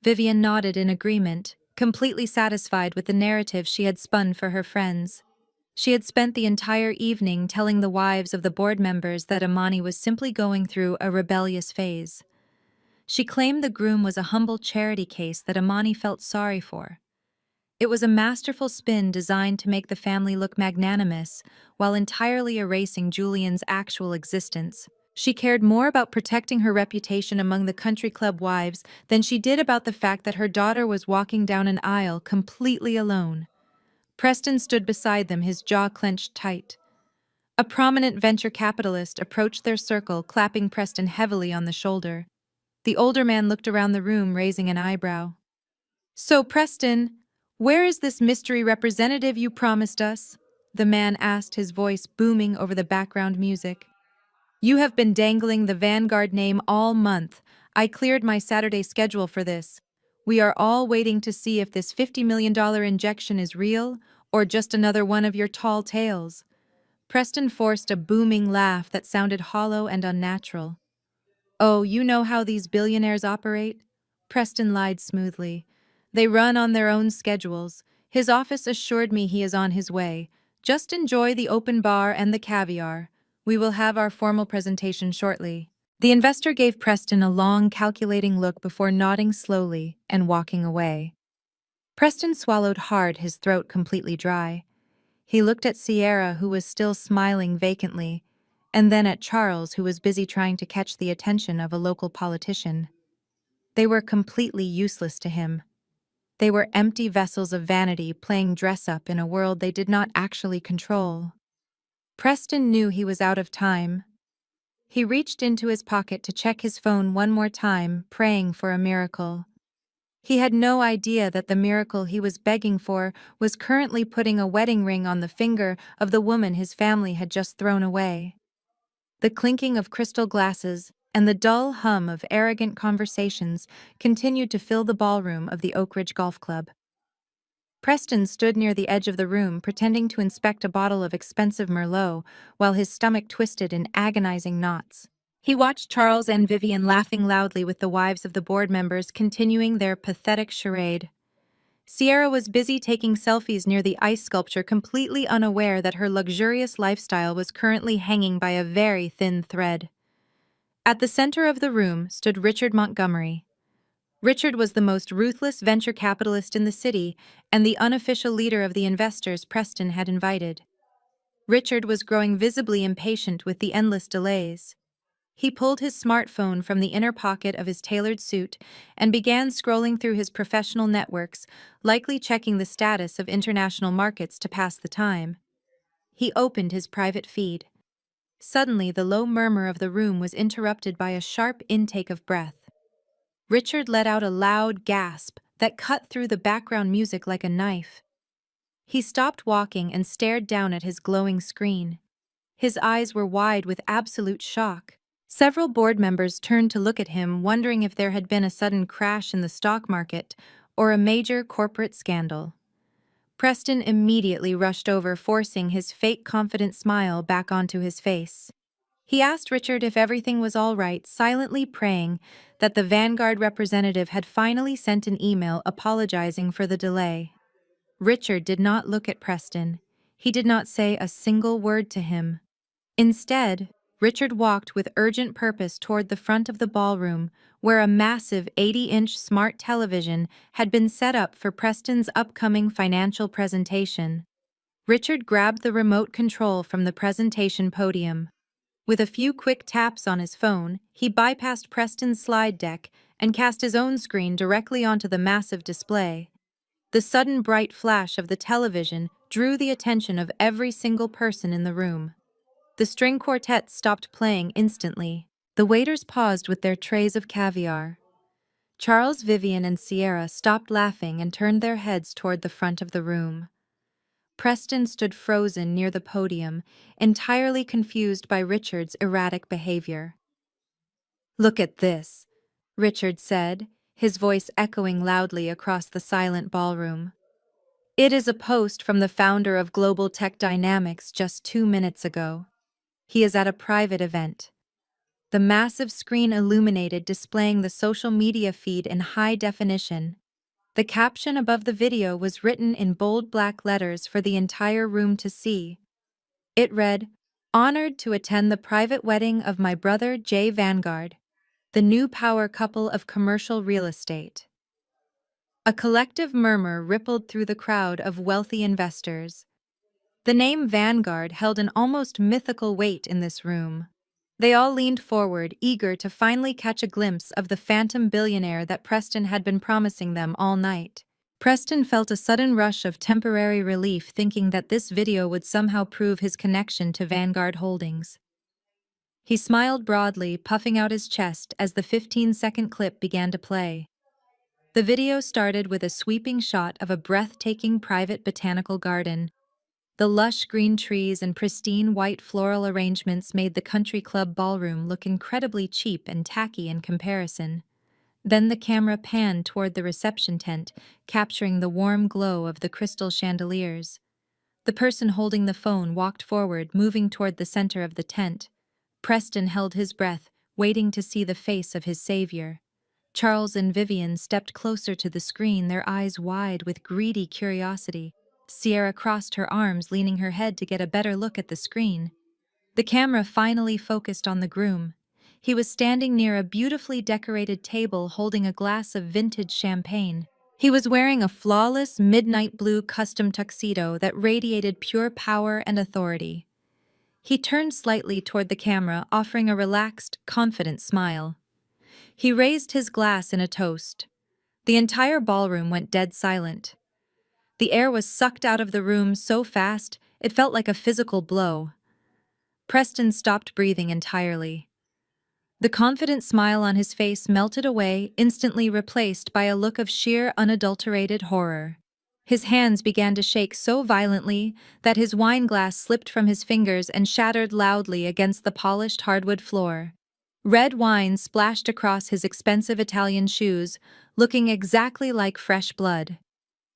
Vivian nodded in agreement, completely satisfied with the narrative she had spun for her friends. She had spent the entire evening telling the wives of the board members that Amani was simply going through a rebellious phase. She claimed the groom was a humble charity case that Amani felt sorry for. It was a masterful spin designed to make the family look magnanimous, while entirely erasing Julian's actual existence. She cared more about protecting her reputation among the country club wives than she did about the fact that her daughter was walking down an aisle completely alone. Preston stood beside them, his jaw clenched tight. A prominent venture capitalist approached their circle, clapping Preston heavily on the shoulder. The older man looked around the room, raising an eyebrow. "So, Preston, where is this mystery representative you promised us?" the man asked, his voice booming over the background music. "You have been dangling the Vanguard name all month. I cleared my Saturday schedule for this. We are all waiting to see if this $50 million injection is real or just another one of your tall tales." Preston forced a booming laugh that sounded hollow and unnatural. "Oh, you know how these billionaires operate?" Preston lied smoothly. "They run on their own schedules. His office assured me he is on his way. Just enjoy the open bar and the caviar. We will have our formal presentation shortly." The investor gave Preston a long, calculating look before nodding slowly and walking away. Preston swallowed hard, his throat completely dry. He looked at Sierra, who was still smiling vacantly, and then at Charles, who was busy trying to catch the attention of a local politician. They were completely useless to him. They were empty vessels of vanity playing dress-up in a world they did not actually control. Preston knew he was out of time. He reached into his pocket to check his phone one more time, praying for a miracle. He had no idea that the miracle he was begging for was currently putting a wedding ring on the finger of the woman his family had just thrown away. The clinking of crystal glasses and the dull hum of arrogant conversations continued to fill the ballroom of the Oak Ridge Golf Club. Preston stood near the edge of the room, pretending to inspect a bottle of expensive Merlot while his stomach twisted in agonizing knots. He watched Charles and Vivian laughing loudly with the wives of the board members continuing their pathetic charade. Sierra was busy taking selfies near the ice sculpture, completely unaware that her luxurious lifestyle was currently hanging by a very thin thread. At the center of the room stood Richard Montgomery. Richard was the most ruthless venture capitalist in the city and the unofficial leader of the investors Preston had invited. Richard was growing visibly impatient with the endless delays. He pulled his smartphone from the inner pocket of his tailored suit and began scrolling through his professional networks, likely checking the status of international markets to pass the time. He opened his private feed. Suddenly, the low murmur of the room was interrupted by a sharp intake of breath. Richard let out a loud gasp that cut through the background music like a knife. He stopped walking and stared down at his glowing screen. His eyes were wide with absolute shock. Several board members turned to look at him, wondering if there had been a sudden crash in the stock market or a major corporate scandal. Preston immediately rushed over, forcing his fake confident smile back onto his face. He asked Richard if everything was all right, silently praying that the Vanguard representative had finally sent an email apologizing for the delay. Richard did not look at Preston. He did not say a single word to him. Instead, Richard walked with urgent purpose toward the front of the ballroom, where a massive 80-inch smart television had been set up for Preston's upcoming financial presentation. Richard grabbed the remote control from the presentation podium. With a few quick taps on his phone, he bypassed Preston's slide deck and cast his own screen directly onto the massive display. The sudden bright flash of the television drew the attention of every single person in the room. The string quartet stopped playing instantly. The waiters paused with their trays of caviar. Charles, Vivian, and Sierra stopped laughing and turned their heads toward the front of the room. Preston stood frozen near the podium, entirely confused by Richard's erratic behavior. "Look at this," Richard said, his voice echoing loudly across the silent ballroom. "It is a post from the founder of Global Tech Dynamics just 2 minutes ago. He is at a private event." The massive screen illuminated, displaying the social media feed in high definition. The caption above the video was written in bold black letters for the entire room to see. It read, "Honored to attend the private wedding of my brother Jay Vanguard, the new power couple of commercial real estate." A collective murmur rippled through the crowd of wealthy investors. The name Vanguard held an almost mythical weight in this room. They all leaned forward, eager to finally catch a glimpse of the phantom billionaire that Preston had been promising them all night. Preston felt a sudden rush of temporary relief, thinking that this video would somehow prove his connection to Vanguard Holdings. He smiled broadly, puffing out his chest as the 15-second clip began to play. The video started with a sweeping shot of a breathtaking private botanical garden. The lush green trees and pristine white floral arrangements made the country club ballroom look incredibly cheap and tacky in comparison. Then the camera panned toward the reception tent, capturing the warm glow of the crystal chandeliers. The person holding the phone walked forward, moving toward the center of the tent. Preston held his breath, waiting to see the face of his savior. Charles and Vivian stepped closer to the screen, their eyes wide with greedy curiosity. Sierra crossed her arms, leaning her head to get a better look at the screen. The camera finally focused on the groom. He was standing near a beautifully decorated table holding a glass of vintage champagne. He was wearing a flawless midnight blue custom tuxedo that radiated pure power and authority. He turned slightly toward the camera, offering a relaxed, confident smile. He raised his glass in a toast. The entire ballroom went dead silent. The air was sucked out of the room so fast, it felt like a physical blow. Preston stopped breathing entirely. The confident smile on his face melted away, instantly replaced by a look of sheer, unadulterated horror. His hands began to shake so violently that his wine glass slipped from his fingers and shattered loudly against the polished hardwood floor. Red wine splashed across his expensive Italian shoes, looking exactly like fresh blood.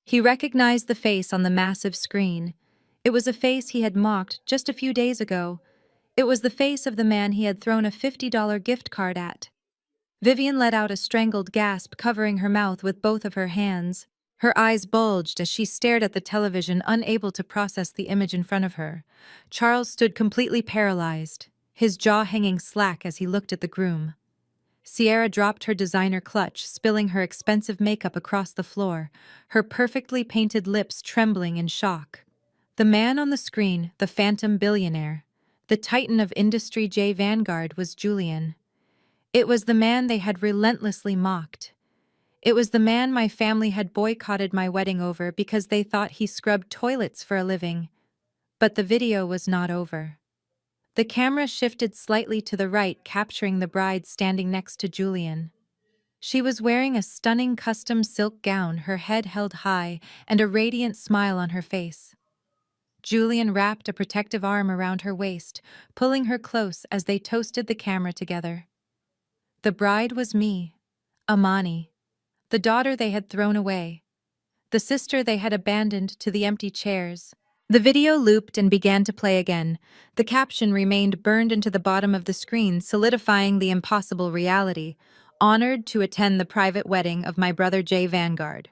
He recognized the face on the massive screen. It was a face he had mocked just a few days ago. It was the face of the man he had thrown a $50 gift card at. Vivian let out a strangled gasp, covering her mouth with both of her hands. Her eyes bulged as she stared at the television, unable to process the image in front of her. Charles stood completely paralyzed, his jaw hanging slack as he looked at the groom. Sierra dropped her designer clutch, spilling her expensive makeup across the floor, her perfectly painted lips trembling in shock. The man on the screen, the phantom billionaire, the titan of industry J. Vanguard, was Julian. It was the man they had relentlessly mocked. It was the man my family had boycotted my wedding over because they thought he scrubbed toilets for a living. But the video was not over. The camera shifted slightly to the right, capturing the bride standing next to Julian. She was wearing a stunning custom silk gown, her head held high, and a radiant smile on her face. Julian wrapped a protective arm around her waist, pulling her close as they toasted the camera together. The bride was me, Amani, the daughter they had thrown away, the sister they had abandoned to the empty chairs. The video looped and began to play again. The caption remained burned into the bottom of the screen, solidifying the impossible reality. Honored to attend the private wedding of my brother J. Vanguard.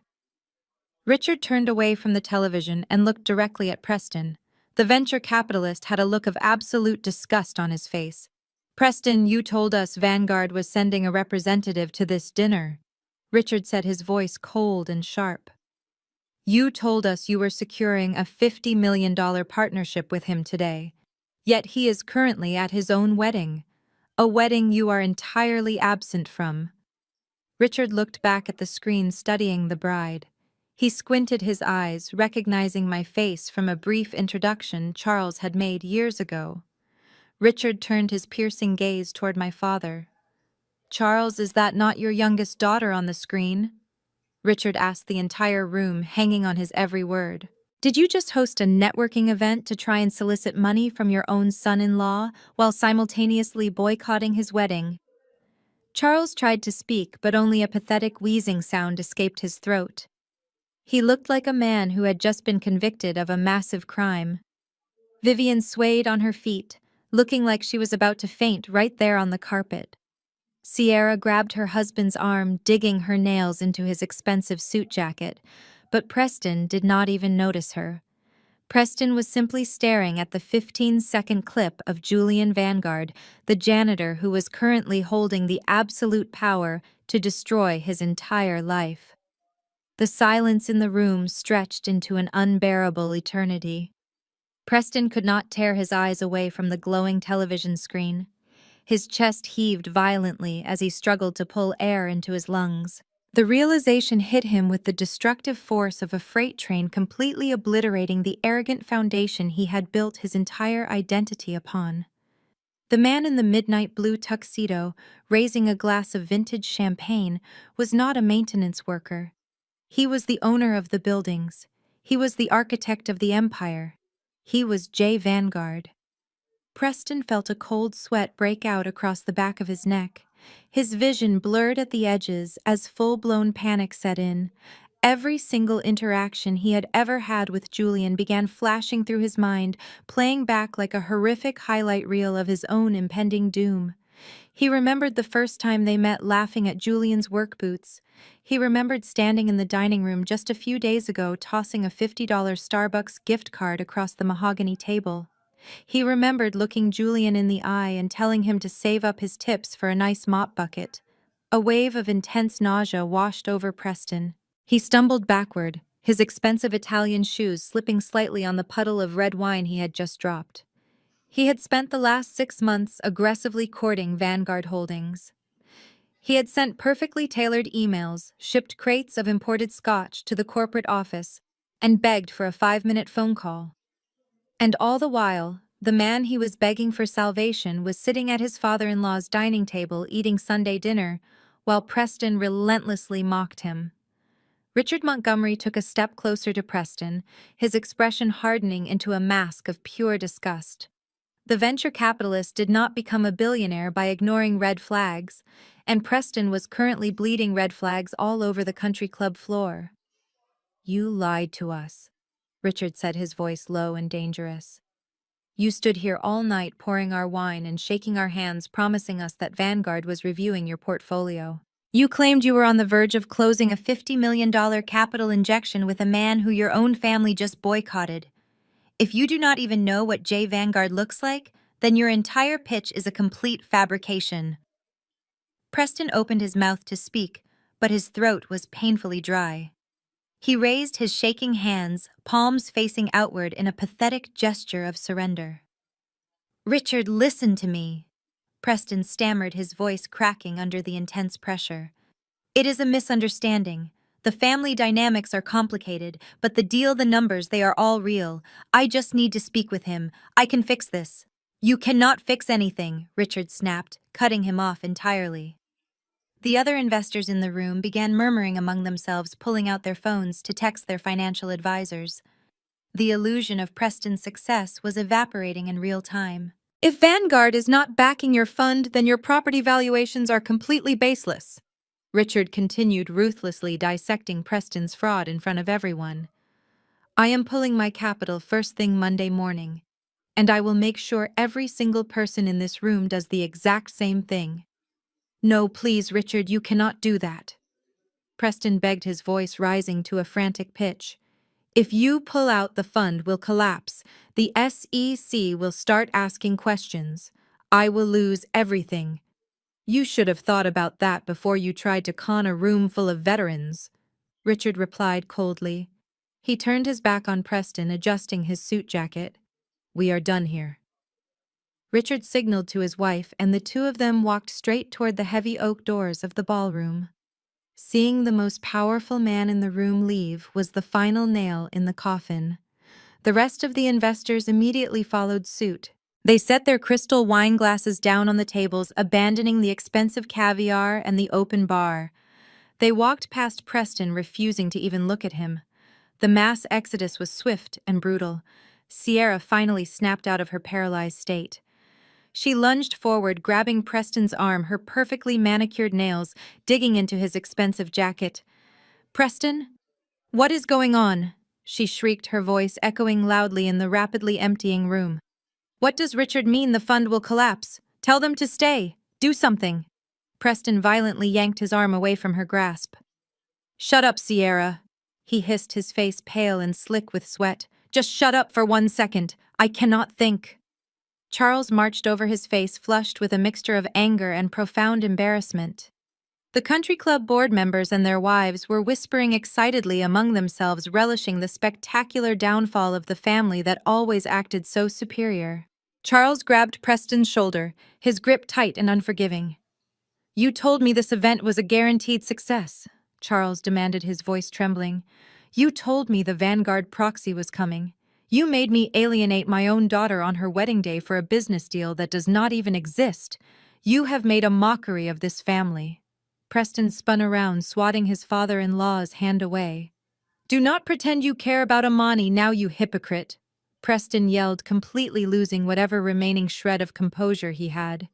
Richard turned away from the television and looked directly at Preston. The venture capitalist had a look of absolute disgust on his face. Preston, you told us Vanguard was sending a representative to this dinner. Richard said, his voice cold and sharp. You told us you were securing a $50 million partnership with him today. Yet he is currently at his own wedding. A wedding you are entirely absent from. Richard looked back at the screen, studying the bride. He squinted his eyes, recognizing my face from a brief introduction Charles had made years ago. Richard turned his piercing gaze toward my father. Charles, is that not your youngest daughter on the screen? Richard asked the entire room, hanging on his every word. Did you just host a networking event to try and solicit money from your own son-in-law while simultaneously boycotting his wedding? Charles tried to speak, but only a pathetic wheezing sound escaped his throat. He looked like a man who had just been convicted of a massive crime. Vivian swayed on her feet, looking like she was about to faint right there on the carpet. Sierra grabbed her husband's arm, digging her nails into his expensive suit jacket, but Preston did not even notice her. Preston was simply staring at the 15-second clip of Julian Vanguard, the janitor who was currently holding the absolute power to destroy his entire life. The silence in the room stretched into an unbearable eternity. Preston could not tear his eyes away from the glowing television screen. His chest heaved violently as he struggled to pull air into his lungs. The realization hit him with the destructive force of a freight train completely obliterating the arrogant foundation he had built his entire identity upon. The man in the midnight blue tuxedo, raising a glass of vintage champagne, was not a maintenance worker. He was the owner of the buildings. He was the architect of the empire. He was Jay Vanguard. Preston felt a cold sweat break out across the back of his neck. His vision blurred at the edges as full-blown panic set in. Every single interaction he had ever had with Julian began flashing through his mind, playing back like a horrific highlight reel of his own impending doom. He remembered the first time they met laughing at Julian's work boots. He remembered standing in the dining room just a few days ago tossing a $50 Starbucks gift card across the mahogany table. He remembered looking Julian in the eye and telling him to save up his tips for a nice mop bucket. A wave of intense nausea washed over Preston. He stumbled backward, his expensive Italian shoes slipping slightly on the puddle of red wine he had just dropped. He had spent the last 6 months aggressively courting Vanguard Holdings. He had sent perfectly tailored emails, shipped crates of imported scotch to the corporate office, and begged for a 5-minute phone call. And all the while, the man he was begging for salvation was sitting at his father-in-law's dining table eating Sunday dinner, while Preston relentlessly mocked him. Richard Montgomery took a step closer to Preston, his expression hardening into a mask of pure disgust. The venture capitalist did not become a billionaire by ignoring red flags, and Preston was currently bleeding red flags all over the country club floor. "You lied to us," Richard said, his voice low and dangerous. "You stood here all night pouring our wine and shaking our hands, promising us that Vanguard was reviewing your portfolio. You claimed you were on the verge of closing a $50 million capital injection with a man who your own family just boycotted. If you do not even know what Jay Vanguard looks like, then your entire pitch is a complete fabrication." Preston opened his mouth to speak, but his throat was painfully dry. He raised his shaking hands, palms facing outward in a pathetic gesture of surrender. "Richard, listen to me," Preston stammered, his voice cracking under the intense pressure. "It is a misunderstanding. The family dynamics are complicated, but the deal, the numbers, they are all real. I just need to speak with him. I can fix this." "You cannot fix anything," Richard snapped, cutting him off entirely. The other investors in the room began murmuring among themselves, pulling out their phones to text their financial advisors. The illusion of Preston's success was evaporating in real time. "If Vanguard is not backing your fund, then your property valuations are completely baseless," Richard continued, ruthlessly dissecting Preston's fraud in front of everyone. "I am pulling my capital first thing Monday morning, and I will make sure every single person in this room does the exact same thing." "No, please, Richard, you cannot do that," Preston begged, his voice rising to a frantic pitch. "If you pull out, the fund will collapse. The SEC will start asking questions. I will lose everything. You should have thought about that before you tried to con a room full of veterans," Richard replied coldly. He turned his back on Preston, adjusting his suit jacket. "We are done here." Richard signaled to his wife, and the two of them walked straight toward the heavy oak doors of the ballroom. Seeing the most powerful man in the room leave was the final nail in the coffin. The rest of the investors immediately followed suit. They set their crystal wine glasses down on the tables, abandoning the expensive caviar and the open bar. They walked past Preston, refusing to even look at him. The mass exodus was swift and brutal. Sierra finally snapped out of her paralyzed state. She lunged forward, grabbing Preston's arm, her perfectly manicured nails digging into his expensive jacket. "Preston? What is going on?" she shrieked, her voice echoing loudly in the rapidly emptying room. "What does Richard mean the fund will collapse? Tell them to stay. Do something." Preston violently yanked his arm away from her grasp. "Shut up, Sierra," he hissed, his face pale and slick with sweat. "Just shut up for 1 second. I cannot think." Charles marched over, his face flushed with a mixture of anger and profound embarrassment. The country club board members and their wives were whispering excitedly among themselves, relishing the spectacular downfall of the family that always acted so superior. Charles grabbed Preston's shoulder, his grip tight and unforgiving. "You told me this event was a guaranteed success," Charles demanded, his voice trembling. "You told me the Vanguard proxy was coming. You made me alienate my own daughter on her wedding day for a business deal that does not even exist. You have made a mockery of this family." Preston spun around, swatting his father-in-law's hand away. "Do not pretend you care about Amani now, you hypocrite," Preston yelled, completely losing whatever remaining shred of composure he had.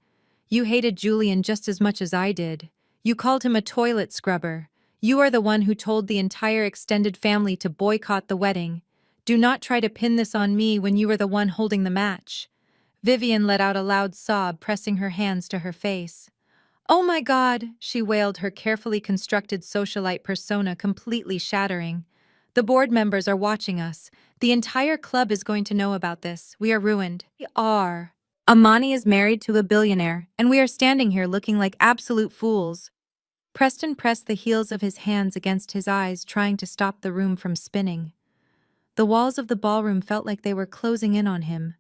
"You hated Julian just as much as I did. You called him a toilet scrubber. You are the one who told the entire extended family to boycott the wedding. Do not try to pin this on me when you were the one holding the match." Vivian let out a loud sob, pressing her hands to her face. "Oh my God," she wailed, her carefully constructed socialite persona completely shattering. "The board members are watching us. The entire club is going to know about this. We are ruined." "We are. Amani is married to a billionaire, and we are standing here looking like absolute fools." Preston pressed the heels of his hands against his eyes, trying to stop the room from spinning. The walls of the ballroom felt like they were closing in on him.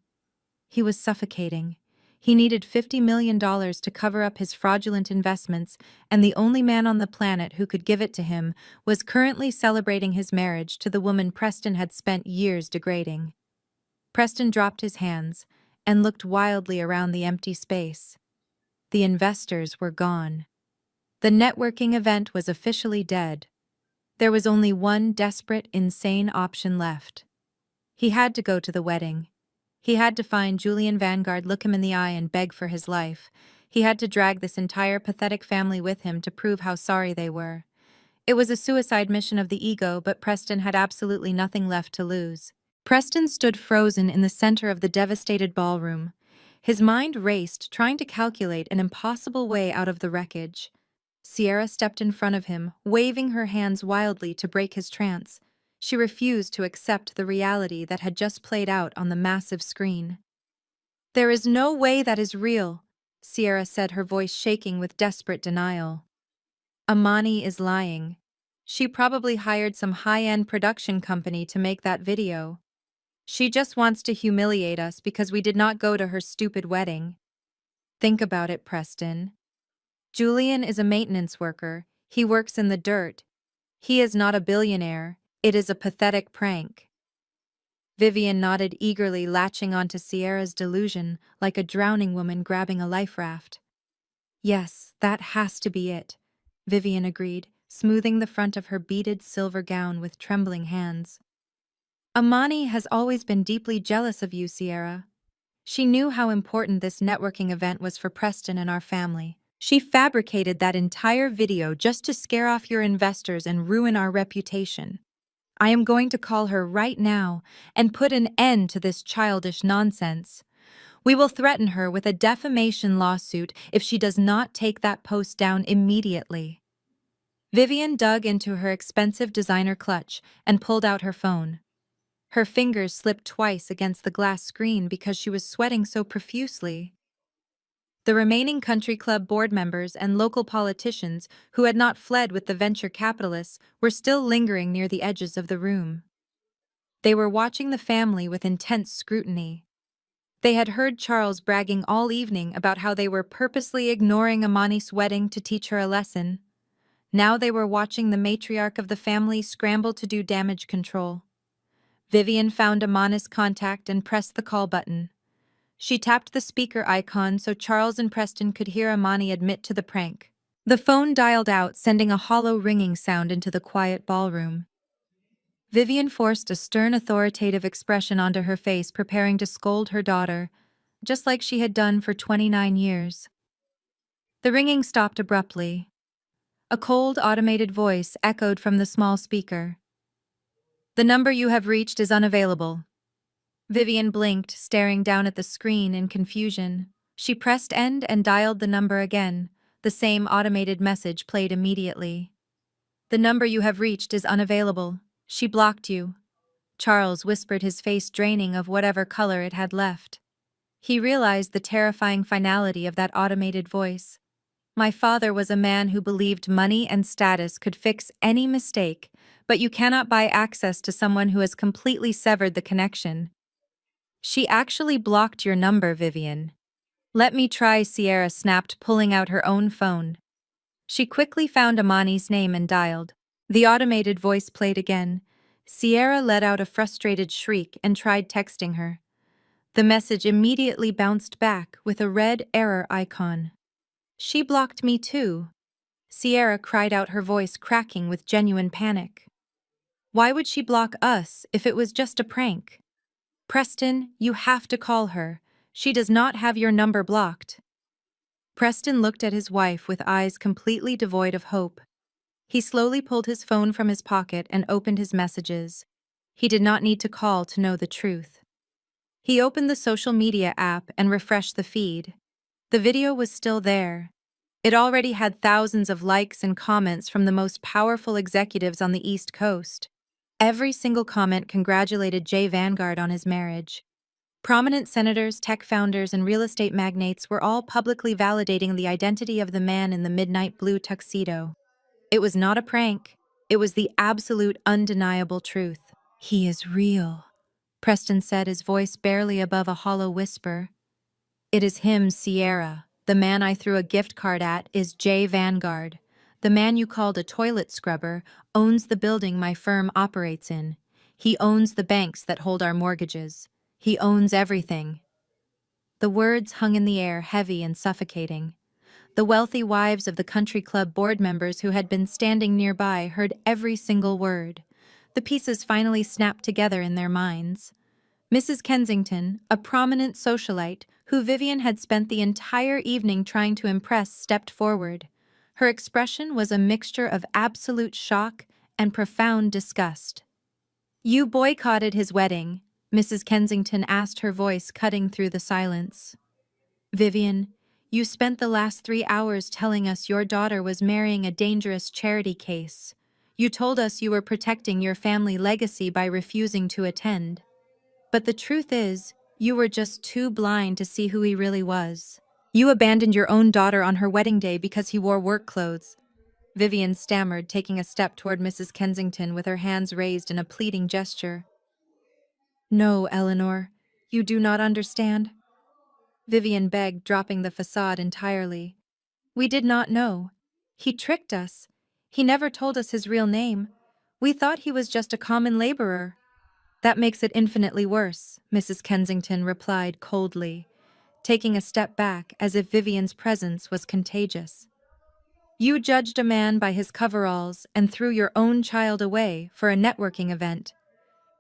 He was suffocating. He needed $50 million to cover up his fraudulent investments, and the only man on the planet who could give it to him was currently celebrating his marriage to the woman Preston had spent years degrading. Preston dropped his hands and looked wildly around the empty space. The investors were gone. The networking event was officially dead. There was only one desperate, insane option left. He had to go to the wedding. He had to find Julian Vanguard, look him in the eye, and beg for his life. He had to drag this entire pathetic family with him to prove how sorry they were. It was a suicide mission of the ego, but Preston had absolutely nothing left to lose. Preston stood frozen in the center of the devastated ballroom. His mind raced, trying to calculate an impossible way out of the wreckage. Sierra stepped in front of him, waving her hands wildly to break his trance. She refused to accept the reality that had just played out on the massive screen. "There is no way that is real," Sierra said, her voice shaking with desperate denial. "Amani is lying. She probably hired some high-end production company to make that video. She just wants to humiliate us because we did not go to her stupid wedding." "Think about it, Preston. Julian is a maintenance worker. He works in the dirt. He is not a billionaire. It is a pathetic prank." Vivian nodded eagerly, latching onto Sierra's delusion like a drowning woman grabbing a life raft. "Yes, that has to be it," Vivian agreed, smoothing the front of her beaded silver gown with trembling hands. "Amani has always been deeply jealous of you, Sierra. She knew how important this networking event was for Preston and our family. She fabricated that entire video just to scare off your investors and ruin our reputation. I am going to call her right now and put an end to this childish nonsense. We will threaten her with a defamation lawsuit if she does not take that post down immediately." Vivian dug into her expensive designer clutch and pulled out her phone. Her fingers slipped twice against the glass screen because she was sweating so profusely. The remaining country club board members and local politicians who had not fled with the venture capitalists were still lingering near the edges of the room. They were watching the family with intense scrutiny. They had heard Charles bragging all evening about how they were purposely ignoring Amani's wedding to teach her a lesson. Now they were watching the matriarch of the family scramble to do damage control. Vivian found Amani's contact and pressed the call button. She tapped the speaker icon so Charles and Preston could hear Amani admit to the prank. The phone dialed out, sending a hollow ringing sound into the quiet ballroom. Vivian forced a stern, authoritative expression onto her face, preparing to scold her daughter, just like she had done for 29 years. The ringing stopped abruptly. A cold, automated voice echoed from the small speaker. "The number you have reached is unavailable." Vivian blinked, staring down at the screen in confusion. She pressed end and dialed the number again. The same automated message played immediately. "The number you have reached is unavailable. She blocked you." Charles whispered, his face draining of whatever color it had left. He realized the terrifying finality of that automated voice. My father was a man who believed money and status could fix any mistake, but you cannot buy access to someone who has completely severed the connection. She actually blocked your number, Vivian. Let me try, Sierra snapped, pulling out her own phone. She quickly found Amani's name and dialed. The automated voice played again. Sierra let out a frustrated shriek and tried texting her. The message immediately bounced back with a red error icon. She blocked me too. Sierra cried out, her voice cracking with genuine panic. Why would she block us if it was just a prank? Preston, you have to call her. She does not have your number blocked. Preston looked at his wife with eyes completely devoid of hope. He slowly pulled his phone from his pocket and opened his messages. He did not need to call to know the truth. He opened the social media app and refreshed the feed. The video was still there. It already had thousands of likes and comments from the most powerful executives on the East Coast. Every single comment congratulated Jay Vanguard on his marriage. Prominent senators, tech founders, and real estate magnates were all publicly validating the identity of the man in the midnight blue tuxedo. It was not a prank. It was the absolute, undeniable truth. He is real, Preston said, his voice barely above a hollow whisper. It is him, Sierra. The man I threw a gift card at is Jay Vanguard. The man you called a toilet scrubber owns the building my firm operates in. He owns the banks that hold our mortgages. He owns everything. The words hung in the air, heavy and suffocating. The wealthy wives of the country club board members who had been standing nearby heard every single word. The pieces finally snapped together in their minds. Mrs. Kensington, a prominent socialite who Vivian had spent the entire evening trying to impress, stepped forward. Her expression was a mixture of absolute shock and profound disgust. "You boycotted his wedding," Mrs. Kensington asked, her voice cutting through the silence. "Vivian, you spent the last 3 hours telling us your daughter was marrying a dangerous charity case. You told us you were protecting your family legacy by refusing to attend. But the truth is, you were just too blind to see who he really was. You abandoned your own daughter on her wedding day because he wore work clothes." Vivian stammered, taking a step toward Mrs. Kensington with her hands raised in a pleading gesture. "No, Eleanor, you do not understand," Vivian begged, dropping the facade entirely. "We did not know. He tricked us. He never told us his real name. We thought he was just a common laborer." "That makes it infinitely worse," Mrs. Kensington replied coldly, taking a step back as if Vivian's presence was contagious. "You judged a man by his coveralls and threw your own child away for a networking event.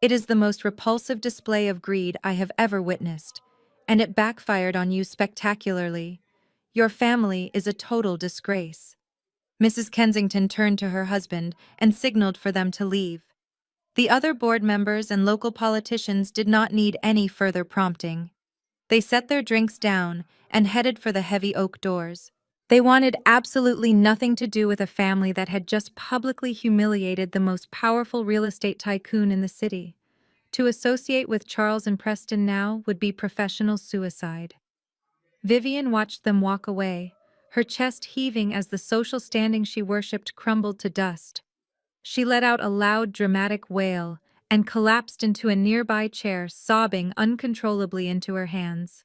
It is the most repulsive display of greed I have ever witnessed, and it backfired on you spectacularly. Your family is a total disgrace." Mrs. Kensington turned to her husband and signaled for them to leave. The other board members and local politicians did not need any further prompting. They set their drinks down and headed for the heavy oak doors. They wanted absolutely nothing to do with a family that had just publicly humiliated the most powerful real estate tycoon in the city. To associate with Charles and Preston now would be professional suicide. Vivian watched them walk away, her chest heaving as the social standing she worshipped crumbled to dust. She let out a loud, dramatic wail and collapsed into a nearby chair, sobbing uncontrollably into her hands.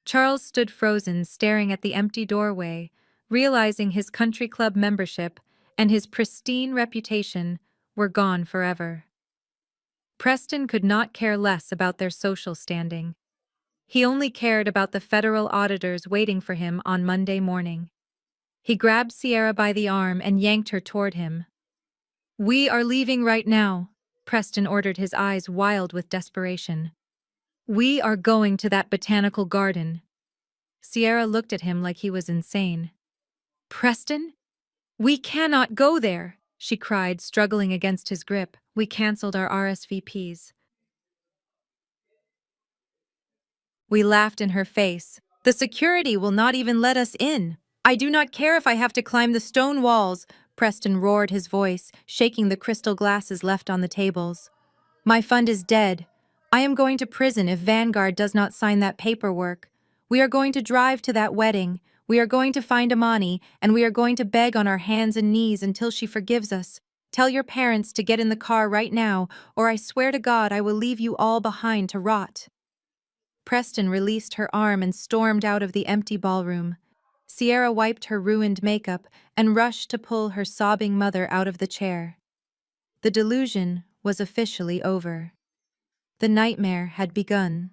Charles stood frozen, staring at the empty doorway, realizing his country club membership and his pristine reputation were gone forever. Preston could not care less about their social standing. He only cared about the federal auditors waiting for him on Monday morning. He grabbed Sierra by the arm and yanked her toward him. "We are leaving right now," Preston ordered, his eyes wild with desperation. "We are going to that botanical garden." Sierra looked at him like he was insane. "Preston? We cannot go there," she cried, struggling against his grip. "We canceled our RSVPs." We laughed in her face. "The security will not even let us in. I do not care if I have to climb the stone walls," Preston roared, his voice shaking the crystal glasses left on the tables. "My fund is dead. I am going to prison if Vanguard does not sign that paperwork. We are going to drive to that wedding. We are going to find Amani, and we are going to beg on our hands and knees until she forgives us. Tell your parents to get in the car right now, or I swear to God I will leave you all behind to rot." Preston released her arm and stormed out of the empty ballroom. Sierra wiped her ruined makeup and rushed to pull her sobbing mother out of the chair. The delusion was officially over. The nightmare had begun.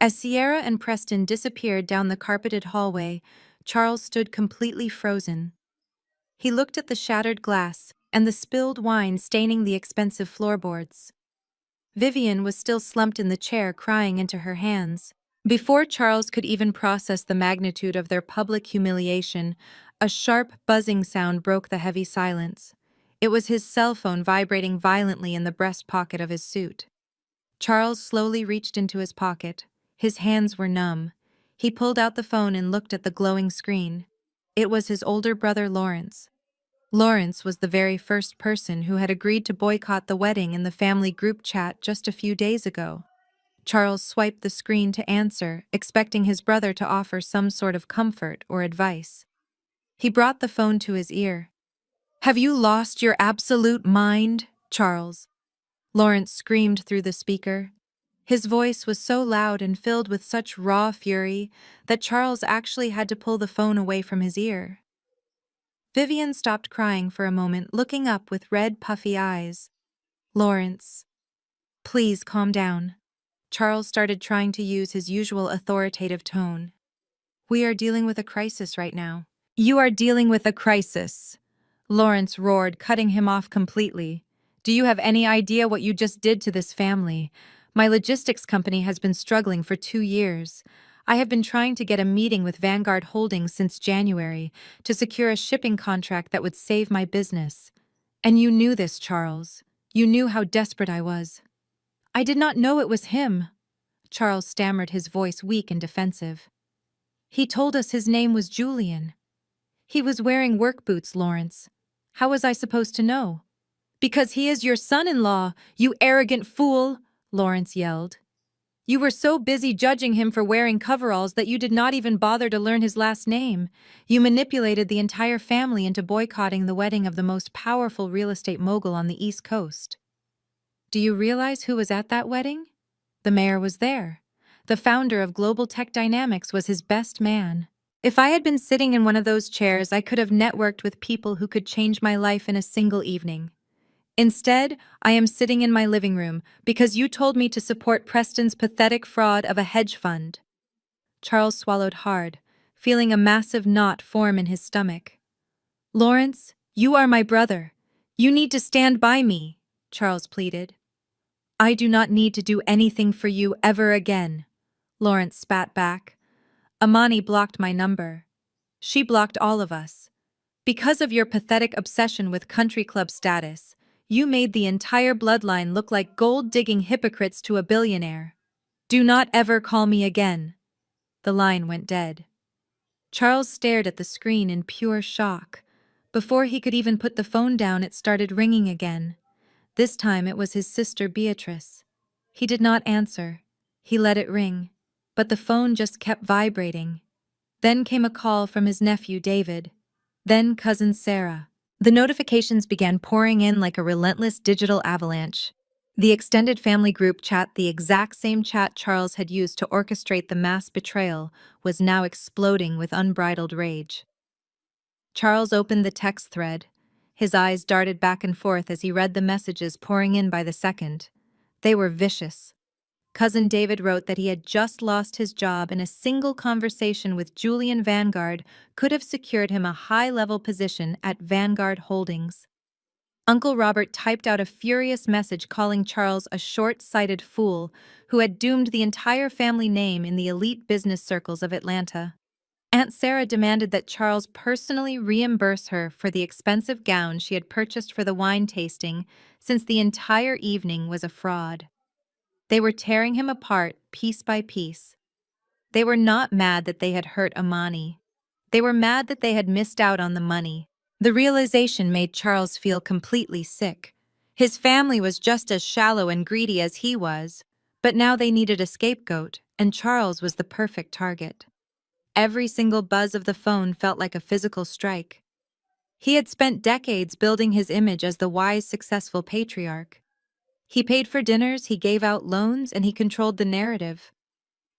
As Sierra and Preston disappeared down the carpeted hallway, Charles stood completely frozen. He looked at the shattered glass and the spilled wine staining the expensive floorboards. Vivian was still slumped in the chair, crying into her hands. Before Charles could even process the magnitude of their public humiliation, a sharp, buzzing sound broke the heavy silence. It was his cell phone vibrating violently in the breast pocket of his suit. Charles slowly reached into his pocket. His hands were numb. He pulled out the phone and looked at the glowing screen. It was his older brother, Lawrence. Lawrence was the very first person who had agreed to boycott the wedding in the family group chat just a few days ago. Charles swiped the screen to answer, expecting his brother to offer some sort of comfort or advice. He brought the phone to his ear. "Have you lost your absolute mind, Charles?" Lawrence screamed through the speaker. His voice was so loud and filled with such raw fury that Charles actually had to pull the phone away from his ear. Vivian stopped crying for a moment, looking up with red, puffy eyes. "Lawrence, please calm down." Charles started trying to use his usual authoritative tone. "We are dealing with a crisis right now." "You are dealing with a crisis," Lawrence roared, cutting him off completely. "Do you have any idea what you just did to this family? My logistics company has been struggling for 2 years. I have been trying to get a meeting with Vanguard Holdings since January to secure a shipping contract that would save my business. And you knew this, Charles. You knew how desperate I was." "I did not know it was him," Charles stammered, his voice weak and defensive. "He told us his name was Julian. He was wearing work boots, Lawrence. How was I supposed to know?" "Because he is your son-in-law, you arrogant fool," Lawrence yelled. "You were so busy judging him for wearing coveralls that you did not even bother to learn his last name. You manipulated the entire family into boycotting the wedding of the most powerful real estate mogul on the East Coast. Do you realize who was at that wedding? The mayor was there. The founder of Global Tech Dynamics was his best man. If I had been sitting in one of those chairs, I could have networked with people who could change my life in a single evening. Instead, I am sitting in my living room because you told me to support Preston's pathetic fraud of a hedge fund." Charles swallowed hard, feeling a massive knot form in his stomach. "Lawrence, you are my brother. You need to stand by me," Charles pleaded. "I do not need to do anything for you ever again," Lawrence spat back. "Amani blocked my number. She blocked all of us. Because of your pathetic obsession with country club status, you made the entire bloodline look like gold-digging hypocrites to a billionaire. Do not ever call me again." The line went dead. Charles stared at the screen in pure shock. Before he could even put the phone down, it started ringing again. This time it was his sister Beatrice. He did not answer. He let it ring, but the phone just kept vibrating. Then came a call from his nephew David, then cousin Sarah. The notifications began pouring in like a relentless digital avalanche. The extended family group chat, the exact same chat Charles had used to orchestrate the mass betrayal, was now exploding with unbridled rage. Charles opened the text thread. His eyes darted back and forth as he read the messages pouring in by the second. They were vicious. Cousin David wrote that he had just lost his job and a single conversation with Julian Vanguard could have secured him a high-level position at Vanguard Holdings. Uncle Robert typed out a furious message calling Charles a short-sighted fool who had doomed the entire family name in the elite business circles of Atlanta. Aunt Sarah demanded that Charles personally reimburse her for the expensive gown she had purchased for the wine tasting, since the entire evening was a fraud. They were tearing him apart piece by piece. They were not mad that they had hurt Amani. They were mad that they had missed out on the money. The realization made Charles feel completely sick. His family was just as shallow and greedy as he was, but now they needed a scapegoat, and Charles was the perfect target. Every single buzz of the phone felt like a physical strike. He had spent decades building his image as the wise, successful patriarch. He paid for dinners, he gave out loans, and he controlled the narrative.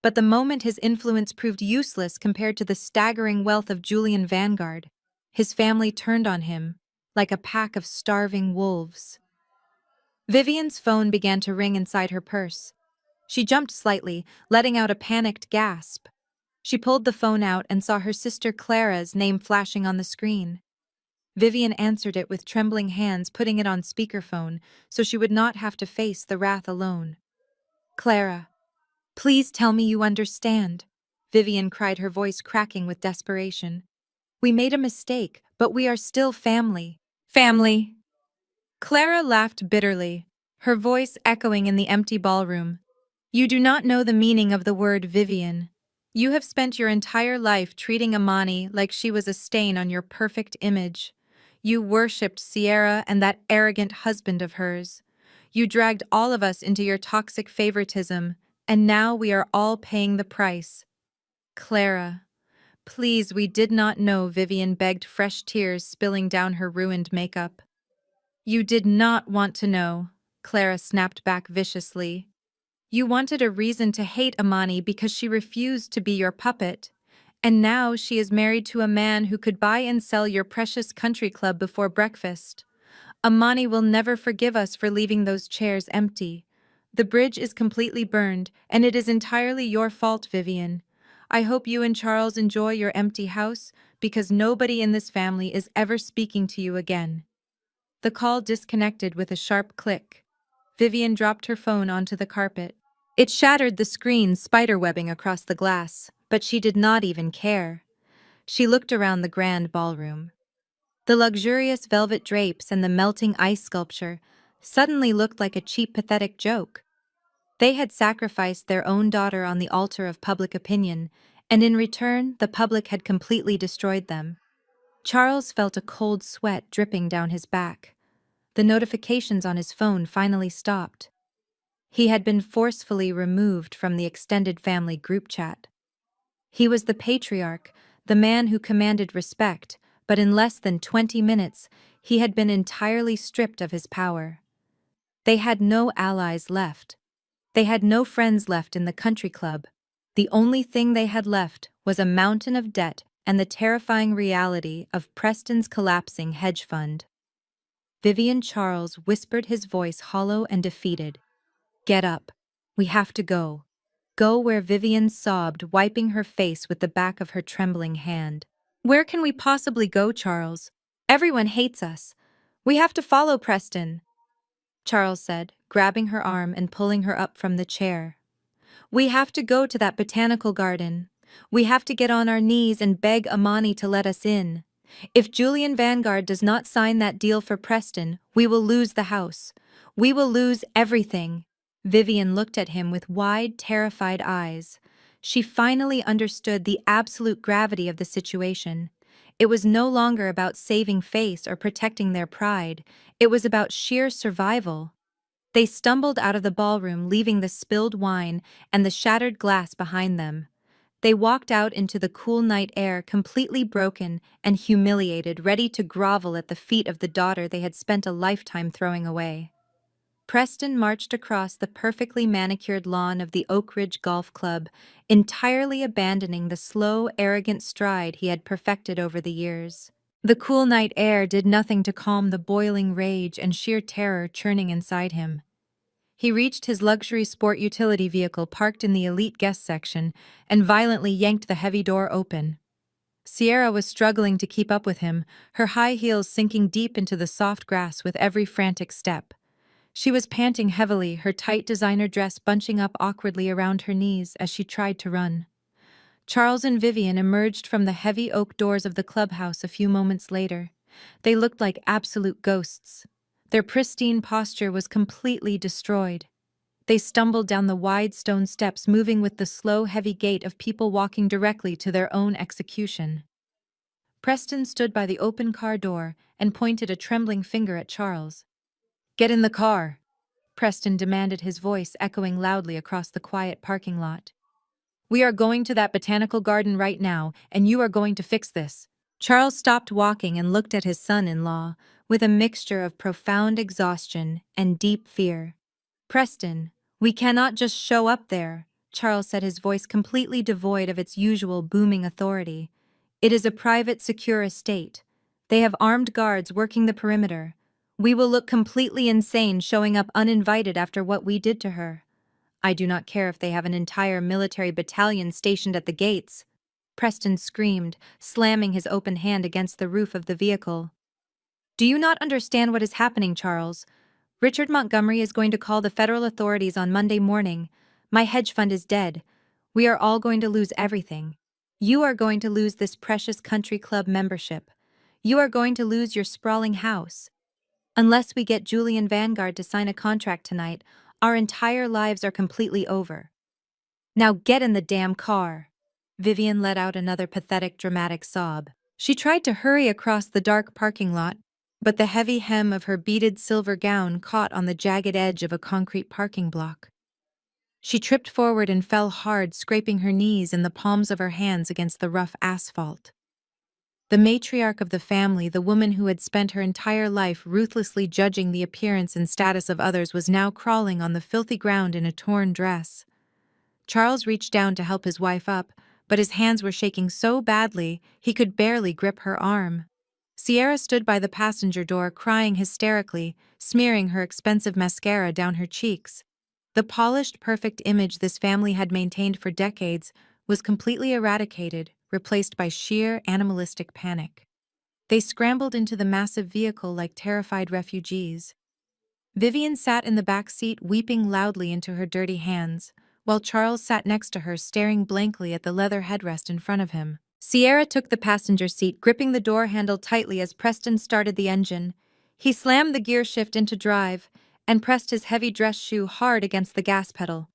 But the moment his influence proved useless compared to the staggering wealth of Julian Vanguard, his family turned on him, like a pack of starving wolves. Vivian's phone began to ring inside her purse. She jumped slightly, letting out a panicked gasp. She pulled the phone out and saw her sister Clara's name flashing on the screen. Vivian answered it with trembling hands, putting it on speakerphone so she would not have to face the wrath alone. "Clara, please tell me you understand," Vivian cried, her voice cracking with desperation. "We made a mistake, but we are still family." "Family?" Clara laughed bitterly, her voice echoing in the empty ballroom. "You do not know the meaning of the word, Vivian. You have spent your entire life treating Amani like she was a stain on your perfect image. You worshipped Sierra and that arrogant husband of hers. You dragged all of us into your toxic favoritism, and now we are all paying the price." "Clara, please, we did not know," Vivian begged, fresh tears spilling down her ruined makeup. "You did not want to know," Clara snapped back viciously. "You wanted a reason to hate Amani because she refused to be your puppet. And now she is married to a man who could buy and sell your precious country club before breakfast. Amani will never forgive us for leaving those chairs empty. The bridge is completely burned, and it is entirely your fault, Vivian. I hope you and Charles enjoy your empty house, because nobody in this family is ever speaking to you again." The call disconnected with a sharp click. Vivian dropped her phone onto the carpet. It shattered the screen, spiderwebbing across the glass, but she did not even care. She looked around the grand ballroom. The luxurious velvet drapes and the melting ice sculpture suddenly looked like a cheap, pathetic joke. They had sacrificed their own daughter on the altar of public opinion, and in return, the public had completely destroyed them. Charles felt a cold sweat dripping down his back. The notifications on his phone finally stopped. He had been forcefully removed from the extended family group chat. He was the patriarch, the man who commanded respect, but in less than 20 minutes, he had been entirely stripped of his power. They had no allies left. They had no friends left in the country club. The only thing they had left was a mountain of debt and the terrifying reality of Preston's collapsing hedge fund. Vivian Charles whispered, his voice hollow and defeated. "Get up. We have to go." Go where? Vivian sobbed, wiping her face with the back of her trembling hand. "Where can we possibly go, Charles? Everyone hates us. We have to follow Preston," Charles said, grabbing her arm and pulling her up from the chair. "We have to go to that botanical garden. We have to get on our knees and beg Amani to let us in. If Julian Vanguard does not sign that deal for Preston, we will lose the house. We will lose everything." Vivian looked at him with wide, terrified eyes. She finally understood the absolute gravity of the situation. It was no longer about saving face or protecting their pride. It was about sheer survival. They stumbled out of the ballroom, leaving the spilled wine and the shattered glass behind them. They walked out into the cool night air, completely broken and humiliated, ready to grovel at the feet of the daughter they had spent a lifetime throwing away. Preston marched across the perfectly manicured lawn of the Oak Ridge Golf Club, entirely abandoning the slow, arrogant stride he had perfected over the years. The cool night air did nothing to calm the boiling rage and sheer terror churning inside him. He reached his luxury sport utility vehicle parked in the elite guest section and violently yanked the heavy door open. Sierra was struggling to keep up with him, her high heels sinking deep into the soft grass with every frantic step. She was panting heavily, her tight designer dress bunching up awkwardly around her knees as she tried to run. Charles and Vivian emerged from the heavy oak doors of the clubhouse a few moments later. They looked like absolute ghosts. Their pristine posture was completely destroyed. They stumbled down the wide stone steps, moving with the slow, heavy gait of people walking directly to their own execution. Preston stood by the open car door and pointed a trembling finger at Charles. "Get in the car," Preston demanded, his voice echoing loudly across the quiet parking lot. We are going to that botanical garden right now, and you are going to fix this. Charles stopped walking and looked at his son-in-law with a mixture of profound exhaustion and deep fear. Preston, we cannot just show up there, Charles said, his voice completely devoid of its usual booming authority. It is a private, secure estate. They have armed guards working the perimeter. We will look completely insane showing up uninvited after what we did to her. I do not care if they have an entire military battalion stationed at the gates. Preston screamed, slamming his open hand against the roof of the vehicle. Do you not understand what is happening, Charles? Richard Montgomery is going to call the federal authorities on Monday morning. My hedge fund is dead. We are all going to lose everything. You are going to lose this precious country club membership. You are going to lose your sprawling house. Unless we get Julian Vanguard to sign a contract tonight, our entire lives are completely over. Now get in the damn car. Vivian let out another pathetic, dramatic sob. She tried to hurry across the dark parking lot, but the heavy hem of her beaded silver gown caught on the jagged edge of a concrete parking block. She tripped forward and fell hard, scraping her knees and the palms of her hands against the rough asphalt. The matriarch of the family, the woman who had spent her entire life ruthlessly judging the appearance and status of others, was now crawling on the filthy ground in a torn dress. Charles reached down to help his wife up, but his hands were shaking so badly he could barely grip her arm. Sierra stood by the passenger door, crying hysterically, smearing her expensive mascara down her cheeks. The polished, perfect image this family had maintained for decades was completely eradicated, replaced by sheer, animalistic panic. They scrambled into the massive vehicle like terrified refugees. Vivian sat in the back seat, weeping loudly into her dirty hands, while Charles sat next to her, staring blankly at the leather headrest in front of him. Sierra took the passenger seat, gripping the door handle tightly as Preston started the engine. He slammed the gear shift into drive and pressed his heavy dress shoe hard against the gas pedal.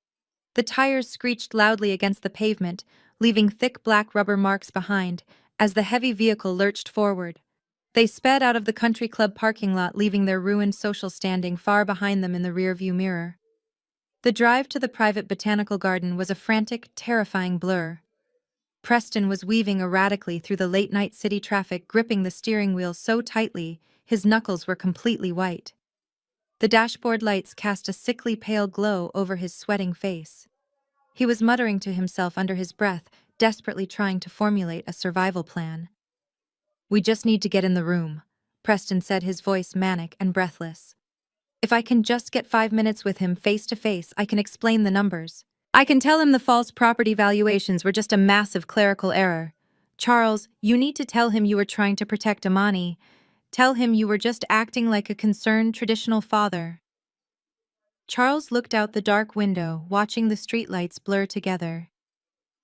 The tires screeched loudly against the pavement, leaving thick black rubber marks behind as the heavy vehicle lurched forward. They sped out of the country club parking lot, leaving their ruined social standing far behind them in the rearview mirror. The drive to the private botanical garden was a frantic, terrifying blur. Preston was weaving erratically through the late-night city traffic, gripping the steering wheel so tightly his knuckles were completely white. The dashboard lights cast a sickly pale glow over his sweating face. He was muttering to himself under his breath, desperately trying to formulate a survival plan. "We just need to get in the room," Preston said, his voice manic and breathless. "If I can just get 5 minutes with him face to face, I can explain the numbers. I can tell him the false property valuations were just a massive clerical error. Charles, you need to tell him you were trying to protect Amani. Tell him you were just acting like a concerned traditional father." Charles looked out the dark window, watching the streetlights blur together.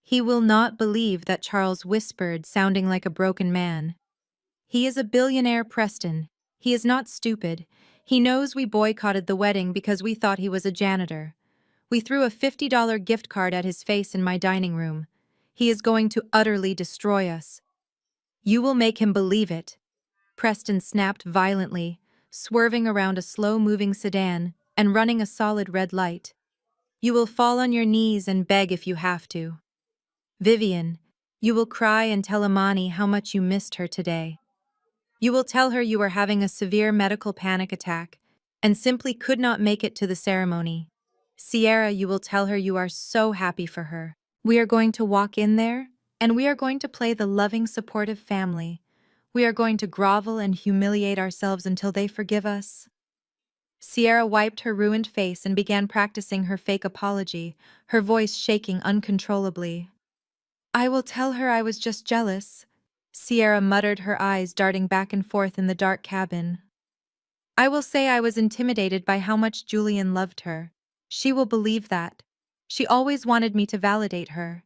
He will not believe that Charles whispered, sounding like a broken man. "He is a billionaire, Preston. He is not stupid. He knows we boycotted the wedding because we thought he was a janitor. We threw a $50 gift card at his face in my dining room. He is going to utterly destroy us. You will make him believe it." Preston snapped violently, swerving around a slow-moving sedan and running a solid red light. "You will fall on your knees and beg if you have to. Vivian, you will cry and tell Amani how much you missed her today. You will tell her you were having a severe medical panic attack and simply could not make it to the ceremony. Sierra, you will tell her you are so happy for her. We are going to walk in there, and we are going to play the loving, supportive family. We are going to grovel and humiliate ourselves until they forgive us." Sierra wiped her ruined face and began practicing her fake apology, her voice shaking uncontrollably. "I will tell her I was just jealous," Sierra muttered, her eyes darting back and forth in the dark cabin. "I will say I was intimidated by how much Julian loved her. She will believe that. She always wanted me to validate her.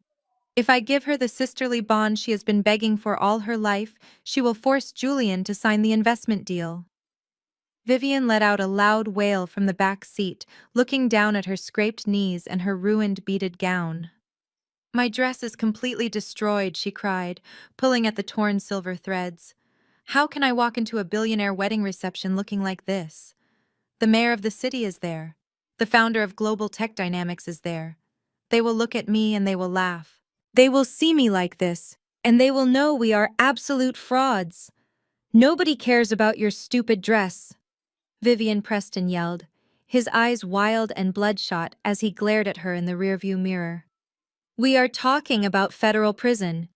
If I give her the sisterly bond she has been begging for all her life, she will force Julian to sign the investment deal." Vivian let out a loud wail from the back seat, looking down at her scraped knees and her ruined beaded gown. "My dress is completely destroyed," she cried, pulling at the torn silver threads. "How can I walk into a billionaire wedding reception looking like this? The mayor of the city is there. The founder of Global Tech Dynamics is there. They will look at me and they will laugh. They will see me like this, and they will know we are absolute frauds. Nobody cares about your stupid dress, Vivian Preston yelled, his eyes wild and bloodshot as he glared at her in the rearview mirror. We are talking about federal prison.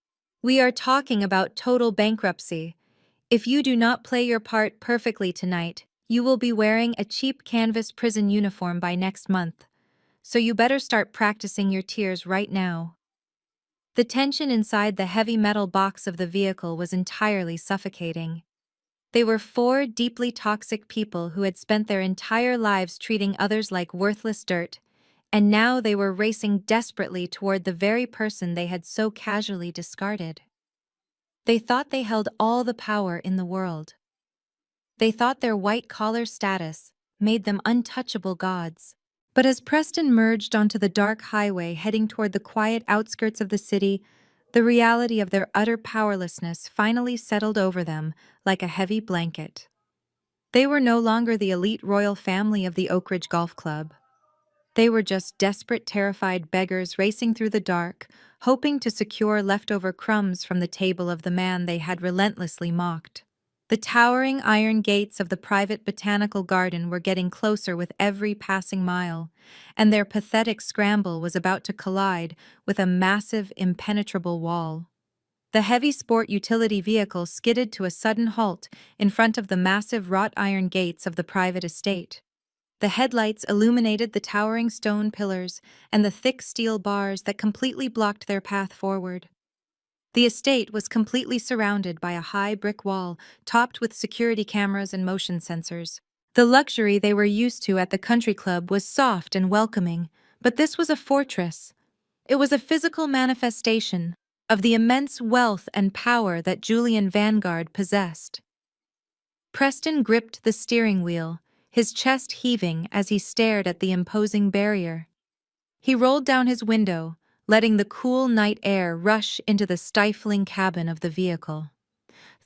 We are talking about total bankruptcy. If you do not play your part perfectly tonight, you will be wearing a cheap canvas prison uniform by next month. So you better start practicing your tears right now. The tension inside the heavy metal box of the vehicle was entirely suffocating. They were four deeply toxic people who had spent their entire lives treating others like worthless dirt, and now they were racing desperately toward the very person they had so casually discarded. They thought they held all the power in the world. They thought their white-collar status made them untouchable gods. But as Preston merged onto the dark highway heading toward the quiet outskirts of the city, the reality of their utter powerlessness finally settled over them like a heavy blanket. They were no longer the elite royal family of the Oak Ridge Golf Club. They were just desperate, terrified beggars racing through the dark, hoping to secure leftover crumbs from the table of the man they had relentlessly mocked. The towering iron gates of the private botanical garden were getting closer with every passing mile, and their pathetic scramble was about to collide with a massive, impenetrable wall. The heavy sport utility vehicle skidded to a sudden halt in front of the massive wrought iron gates of the private estate. The headlights illuminated the towering stone pillars and the thick steel bars that completely blocked their path forward. The estate was completely surrounded by a high brick wall topped with security cameras and motion sensors. The luxury they were used to at the country club was soft and welcoming, but this was a fortress. It was a physical manifestation of the immense wealth and power that Julian Vanguard possessed. Preston gripped the steering wheel, his chest heaving as he stared at the imposing barrier. He rolled down his window, letting the cool night air rush into the stifling cabin of the vehicle.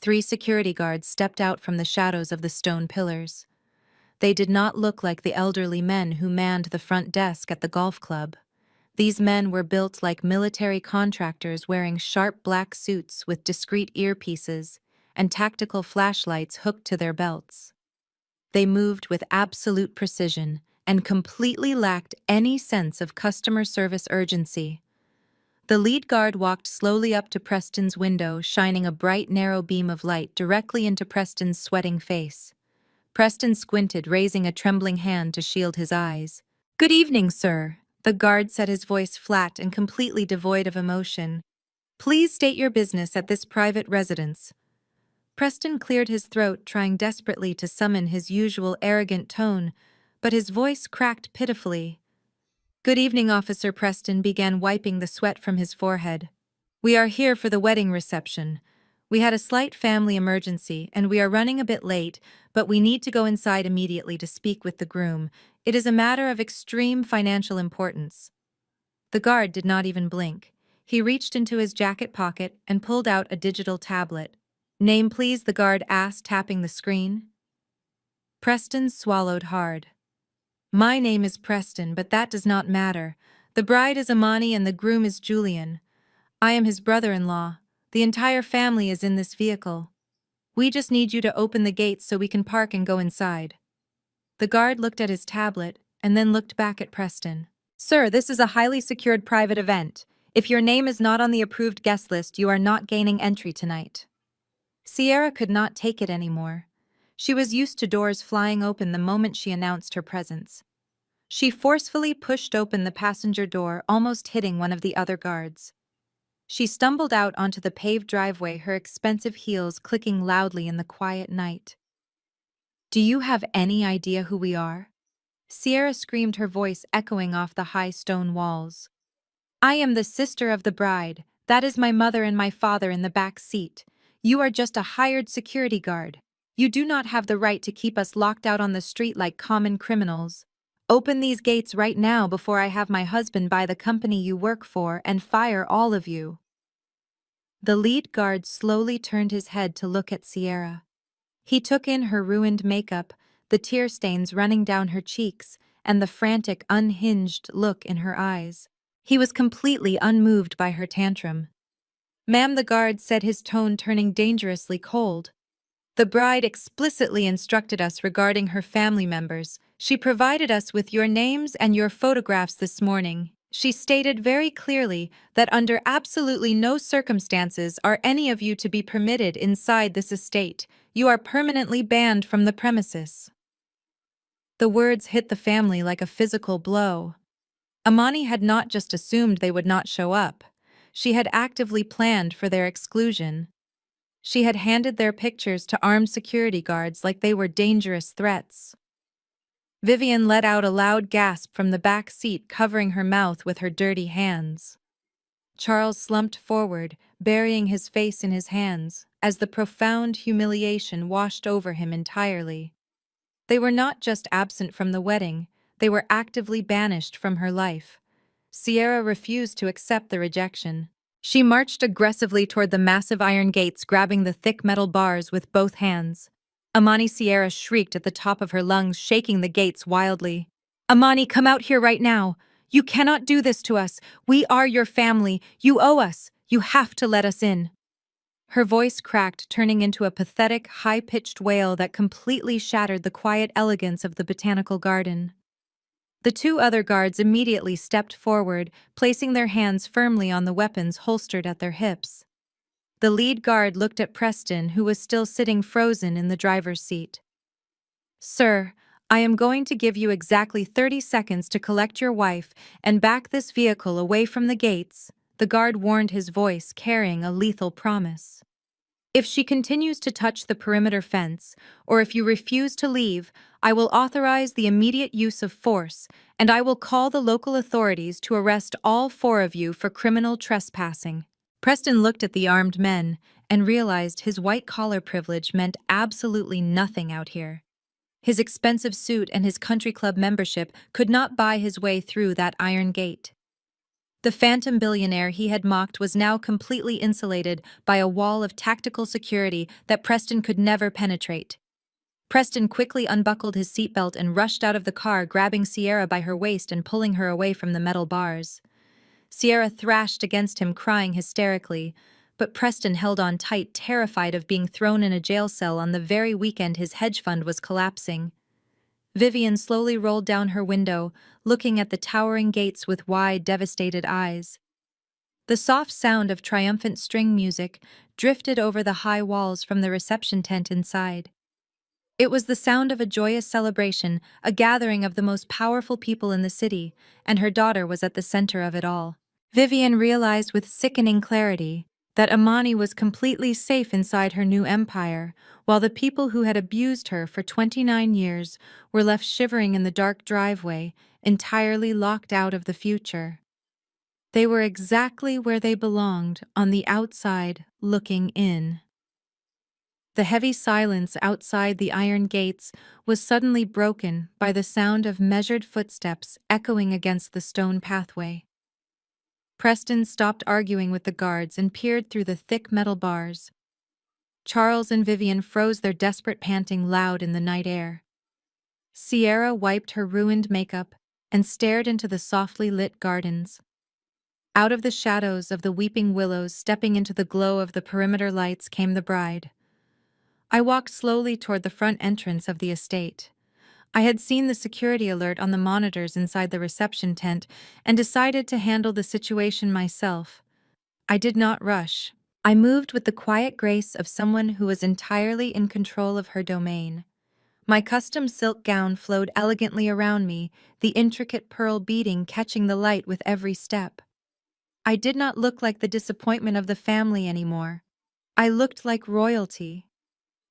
3 security guards stepped out from the shadows of the stone pillars. They did not look like the elderly men who manned the front desk at the golf club. These men were built like military contractors wearing sharp black suits with discreet earpieces and tactical flashlights hooked to their belts. They moved with absolute precision and completely lacked any sense of customer service urgency. The lead guard walked slowly up to Preston's window, shining a bright, narrow beam of light directly into Preston's sweating face. Preston squinted, raising a trembling hand to shield his eyes. "Good evening, sir," the guard said, his voice flat and completely devoid of emotion. "Please state your business at this private residence." Preston cleared his throat, trying desperately to summon his usual arrogant tone, but his voice cracked pitifully. "Good evening," Officer Preston began, wiping the sweat from his forehead. "We are here for the wedding reception. We had a slight family emergency, and we are running a bit late, but we need to go inside immediately to speak with the groom. It is a matter of extreme financial importance." The guard did not even blink. He reached into his jacket pocket and pulled out a digital tablet. "Name, please," the guard asked, tapping the screen. Preston swallowed hard. "My name is Preston, but that does not matter. The bride is Amani and the groom is Julian. I am his brother-in-law. The entire family is in this vehicle. We just need you to open the gates so we can park and go inside." The guard looked at his tablet and then looked back at Preston. "Sir, this is a highly secured private event. If your name is not on the approved guest list, you are not gaining entry tonight." Sierra could not take it anymore. She was used to doors flying open the moment she announced her presence. She forcefully pushed open the passenger door, almost hitting one of the other guards. She stumbled out onto the paved driveway, her expensive heels clicking loudly in the quiet night. "Do you have any idea who we are?" Sierra screamed, her voice echoing off the high stone walls. "I am the sister of the bride. That is my mother and my father in the back seat. You are just a hired security guard. You do not have the right to keep us locked out on the street like common criminals. Open these gates right now before I have my husband buy the company you work for and fire all of you." The lead guard slowly turned his head to look at Sierra. He took in her ruined makeup, the tear stains running down her cheeks, and the frantic, unhinged look in her eyes. He was completely unmoved by her tantrum. "Ma'am," the guard said, his tone turning dangerously cold. "The bride explicitly instructed us regarding her family members. She provided us with your names and your photographs this morning. She stated very clearly that under absolutely no circumstances are any of you to be permitted inside this estate. You are permanently banned from the premises." The words hit the family like a physical blow. Amani had not just assumed they would not show up. She had actively planned for their exclusion. She had handed their pictures to armed security guards like they were dangerous threats. Vivian let out a loud gasp from the back seat, covering her mouth with her dirty hands. Charles slumped forward, burying his face in his hands, as the profound humiliation washed over him entirely. They were not just absent from the wedding, they were actively banished from her life. Sierra refused to accept the rejection. She marched aggressively toward the massive iron gates, grabbing the thick metal bars with both hands. Amani, Sierra shrieked at the top of her lungs, shaking the gates wildly. "Amani, come out here right now! You cannot do this to us! We are your family! You owe us! You have to let us in!" Her voice cracked, turning into a pathetic, high-pitched wail that completely shattered the quiet elegance of the botanical garden. The two other guards immediately stepped forward, placing their hands firmly on the weapons holstered at their hips. The lead guard looked at Preston, who was still sitting frozen in the driver's seat. "Sir, I am going to give you exactly 30 seconds to collect your wife and back this vehicle away from the gates," the guard warned, his voice carrying a lethal promise. "If she continues to touch the perimeter fence, or if you refuse to leave, I will authorize the immediate use of force, and I will call the local authorities to arrest all 4 of you for criminal trespassing." Preston looked at the armed men and realized his white-collar privilege meant absolutely nothing out here. His expensive suit and his country club membership could not buy his way through that iron gate. The phantom billionaire he had mocked was now completely insulated by a wall of tactical security that Preston could never penetrate. Preston quickly unbuckled his seatbelt and rushed out of the car, grabbing Sierra by her waist and pulling her away from the metal bars. Sierra thrashed against him, crying hysterically, but Preston held on tight, terrified of being thrown in a jail cell on the very weekend his hedge fund was collapsing. Vivian slowly rolled down her window, looking at the towering gates with wide, devastated eyes. The soft sound of triumphant string music drifted over the high walls from the reception tent inside. It was the sound of a joyous celebration, a gathering of the most powerful people in the city, and her daughter was at the center of it all. Vivian realized with sickening clarity that Amani was completely safe inside her new empire, while the people who had abused her for 29 years were left shivering in the dark driveway, entirely locked out of the future. They were exactly where they belonged, on the outside, looking in. The heavy silence outside the iron gates was suddenly broken by the sound of measured footsteps echoing against the stone pathway. Preston stopped arguing with the guards and peered through the thick metal bars. Charles and Vivian froze, their desperate panting loud in the night air. Sierra wiped her ruined makeup and stared into the softly lit gardens. Out of the shadows of the weeping willows, stepping into the glow of the perimeter lights, came the bride. I walked slowly toward the front entrance of the estate. I had seen the security alert on the monitors inside the reception tent and decided to handle the situation myself. I did not rush. I moved with the quiet grace of someone who was entirely in control of her domain. My custom silk gown flowed elegantly around me, the intricate pearl beading catching the light with every step. I did not look like the disappointment of the family anymore. I looked like royalty.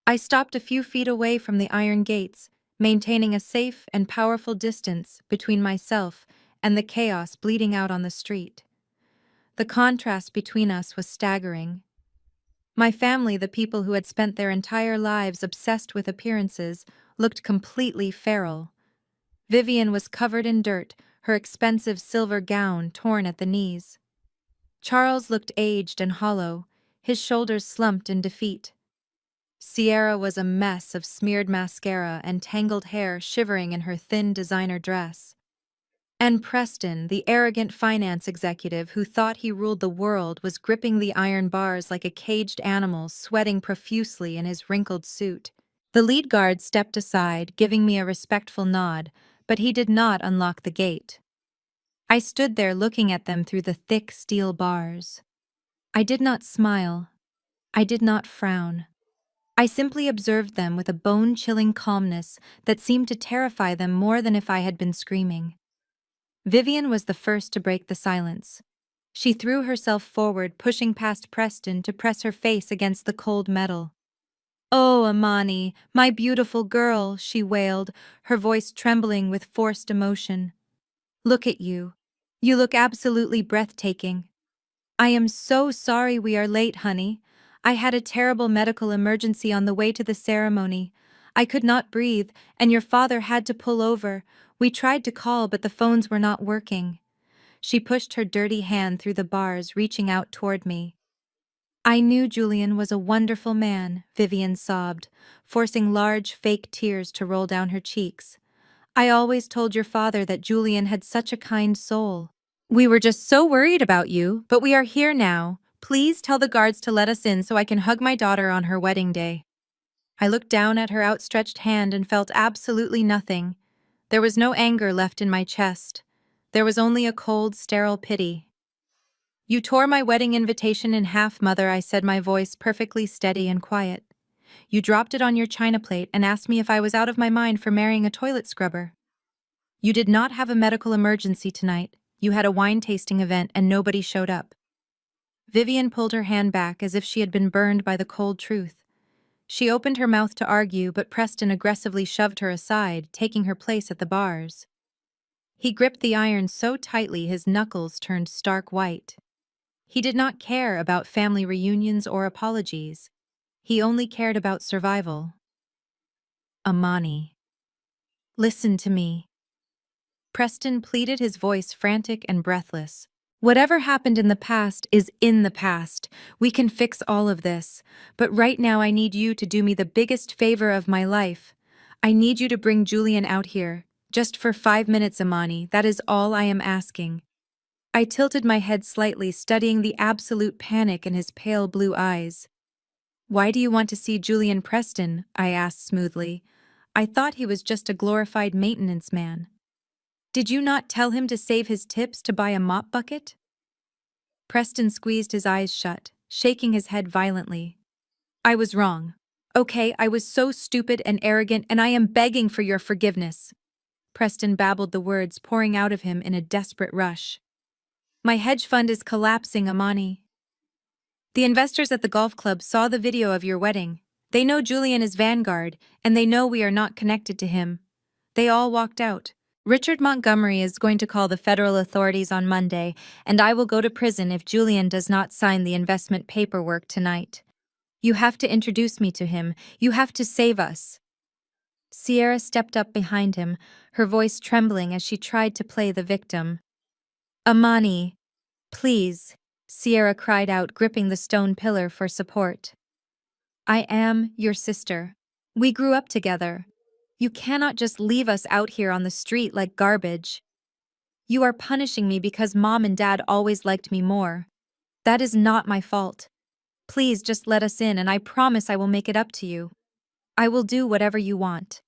I stopped a few feet away from the iron gates, maintaining a safe and powerful distance between myself and the chaos bleeding out on the street. The contrast between us was staggering. My family, the people who had spent their entire lives obsessed with appearances, looked completely feral. Vivian was covered in dirt, her expensive silver gown torn at the knees. Charles looked aged and hollow, his shoulders slumped in defeat. Sierra was a mess of smeared mascara and tangled hair, shivering in her thin designer dress. And Preston, the arrogant finance executive who thought he ruled the world, was gripping the iron bars like a caged animal, sweating profusely in his wrinkled suit. The lead guard stepped aside, giving me a respectful nod, but he did not unlock the gate. I stood there looking at them through the thick steel bars. I did not smile. I did not frown. I simply observed them with a bone-chilling calmness that seemed to terrify them more than if I had been screaming. Vivian was the first to break the silence. She threw herself forward, pushing past Preston to press her face against the cold metal. "Oh, Amani, my beautiful girl," she wailed, her voice trembling with forced emotion. "Look at you. You look absolutely breathtaking. I am so sorry we are late, honey. I had a terrible medical emergency on the way to the ceremony. I could not breathe, and your father had to pull over. We tried to call, but the phones were not working." She pushed her dirty hand through the bars, reaching out toward me. "I knew Julian was a wonderful man," Vivian sobbed, forcing large, fake tears to roll down her cheeks. "I always told your father that Julian had such a kind soul. We were just so worried about you, but we are here now. Please tell the guards to let us in so I can hug my daughter on her wedding day." I looked down at her outstretched hand and felt absolutely nothing. There was no anger left in my chest. There was only a cold, sterile pity. "You tore my wedding invitation in half, Mother," I said, my voice perfectly steady and quiet. "You dropped it on your china plate and asked me if I was out of my mind for marrying a toilet scrubber. You did not have a medical emergency tonight. You had a wine tasting event and nobody showed up." Vivian pulled her hand back as if she had been burned by the cold truth. She opened her mouth to argue, but Preston aggressively shoved her aside, taking her place at the bars. He gripped the iron so tightly his knuckles turned stark white. He did not care about family reunions or apologies. He only cared about survival. "Amani, listen to me." Preston pleaded, his voice frantic and breathless. "Whatever happened in the past is in the past. We can fix all of this. But right now I need you to do me the biggest favor of my life. I need you to bring Julian out here. Just for 5 minutes, Amani. That is all I am asking." I tilted my head slightly, studying the absolute panic in his pale blue eyes. "Why do you want to see Julian Preston?" I asked smoothly. "I thought he was just a glorified maintenance man. Did you not tell him to save his tips to buy a mop bucket?" Preston squeezed his eyes shut, shaking his head violently. "I was wrong. Okay, I was so stupid and arrogant, and I am begging for your forgiveness." Preston babbled the words pouring out of him in a desperate rush. "My hedge fund is collapsing, Amani. The investors at the golf club saw the video of your wedding. They know Julian is Vanguard, and they know we are not connected to him. They all walked out. Richard Montgomery is going to call the federal authorities on Monday, and I will go to prison if Julian does not sign the investment paperwork tonight. You have to introduce me to him. You have to save us." Sierra stepped up behind him, her voice trembling as she tried to play the victim. "Amani, please," Sierra cried out, gripping the stone pillar for support. "I am your sister. We grew up together. You cannot just leave us out here on the street like garbage. You are punishing me because Mom and Dad always liked me more. That is not my fault. Please just let us in and I promise I will make it up to you. I will do whatever you want."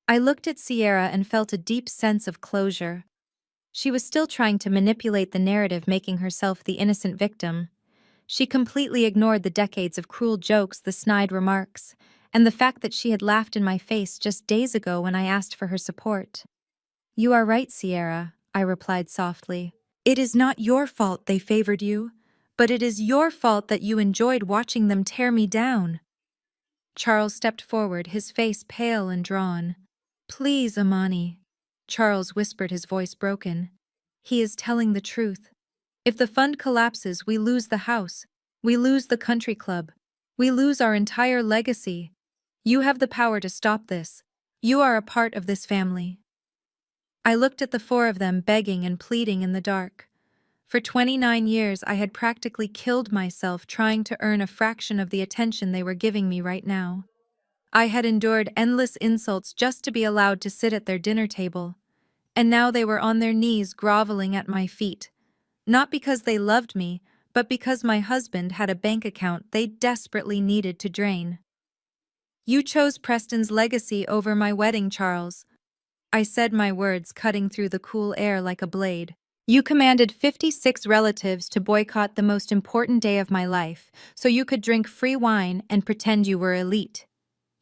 I looked at Sierra and felt a deep sense of closure. She was still trying to manipulate the narrative, making herself the innocent victim. She completely ignored the decades of cruel jokes, the snide remarks, and the fact that she had laughed in my face just days ago when I asked for her support. "You are right, Sierra," I replied softly. "It is not your fault they favored you, but it is your fault that you enjoyed watching them tear me down." Charles stepped forward, his face pale and drawn. "Please, Amani," Charles whispered, his voice broken. "He is telling the truth. If the fund collapses, we lose the house. We lose the country club. We lose our entire legacy. You have the power to stop this. You are a part of this family." I looked at the four of them, begging and pleading in the dark. For 29 years, I had practically killed myself trying to earn a fraction of the attention they were giving me right now. I had endured endless insults just to be allowed to sit at their dinner table. and now they were on their knees groveling at my feet. Not because they loved me, but because my husband had a bank account they desperately needed to drain. "You chose Preston's legacy over my wedding, Charles." I said, my words cutting through the cool air like a blade. "You commanded 56 relatives to boycott the most important day of my life, so you could drink free wine and pretend you were elite.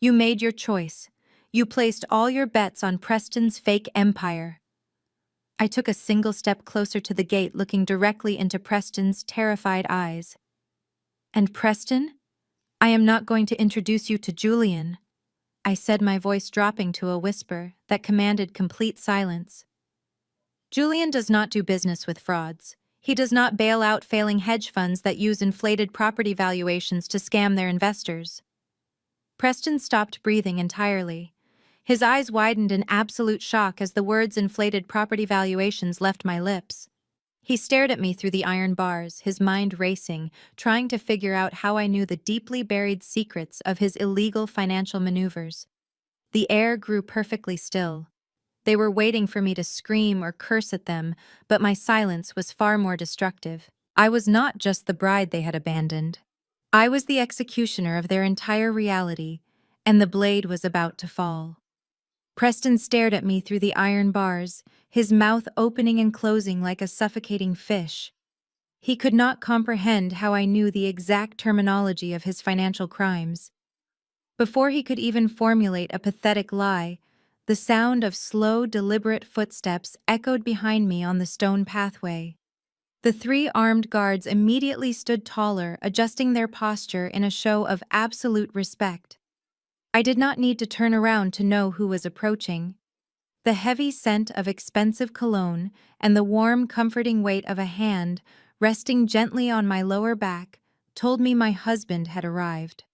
You made your choice. You placed all your bets on Preston's fake empire." I took a single step closer to the gate, looking directly into Preston's terrified eyes. "And Preston? I am not going to introduce you to Julian," I said, my voice dropping to a whisper that commanded complete silence. "Julian does not do business with frauds. He does not bail out failing hedge funds that use inflated property valuations to scam their investors." Preston stopped breathing entirely. His eyes widened in absolute shock as the words "inflated property valuations" left my lips. He stared at me through the iron bars, his mind racing, trying to figure out how I knew the deeply buried secrets of his illegal financial maneuvers. The air grew perfectly still. They were waiting for me to scream or curse at them, but my silence was far more destructive. I was not just the bride they had abandoned. I was the executioner of their entire reality, and the blade was about to fall. Preston stared at me through the iron bars, his mouth opening and closing like a suffocating fish. He could not comprehend how I knew the exact terminology of his financial crimes. Before he could even formulate a pathetic lie, the sound of slow, deliberate footsteps echoed behind me on the stone pathway. The 3 armed guards immediately stood taller, adjusting their posture in a show of absolute respect. I did not need to turn around to know who was approaching. The heavy scent of expensive cologne and the warm, comforting weight of a hand resting gently on my lower back told me my husband had arrived.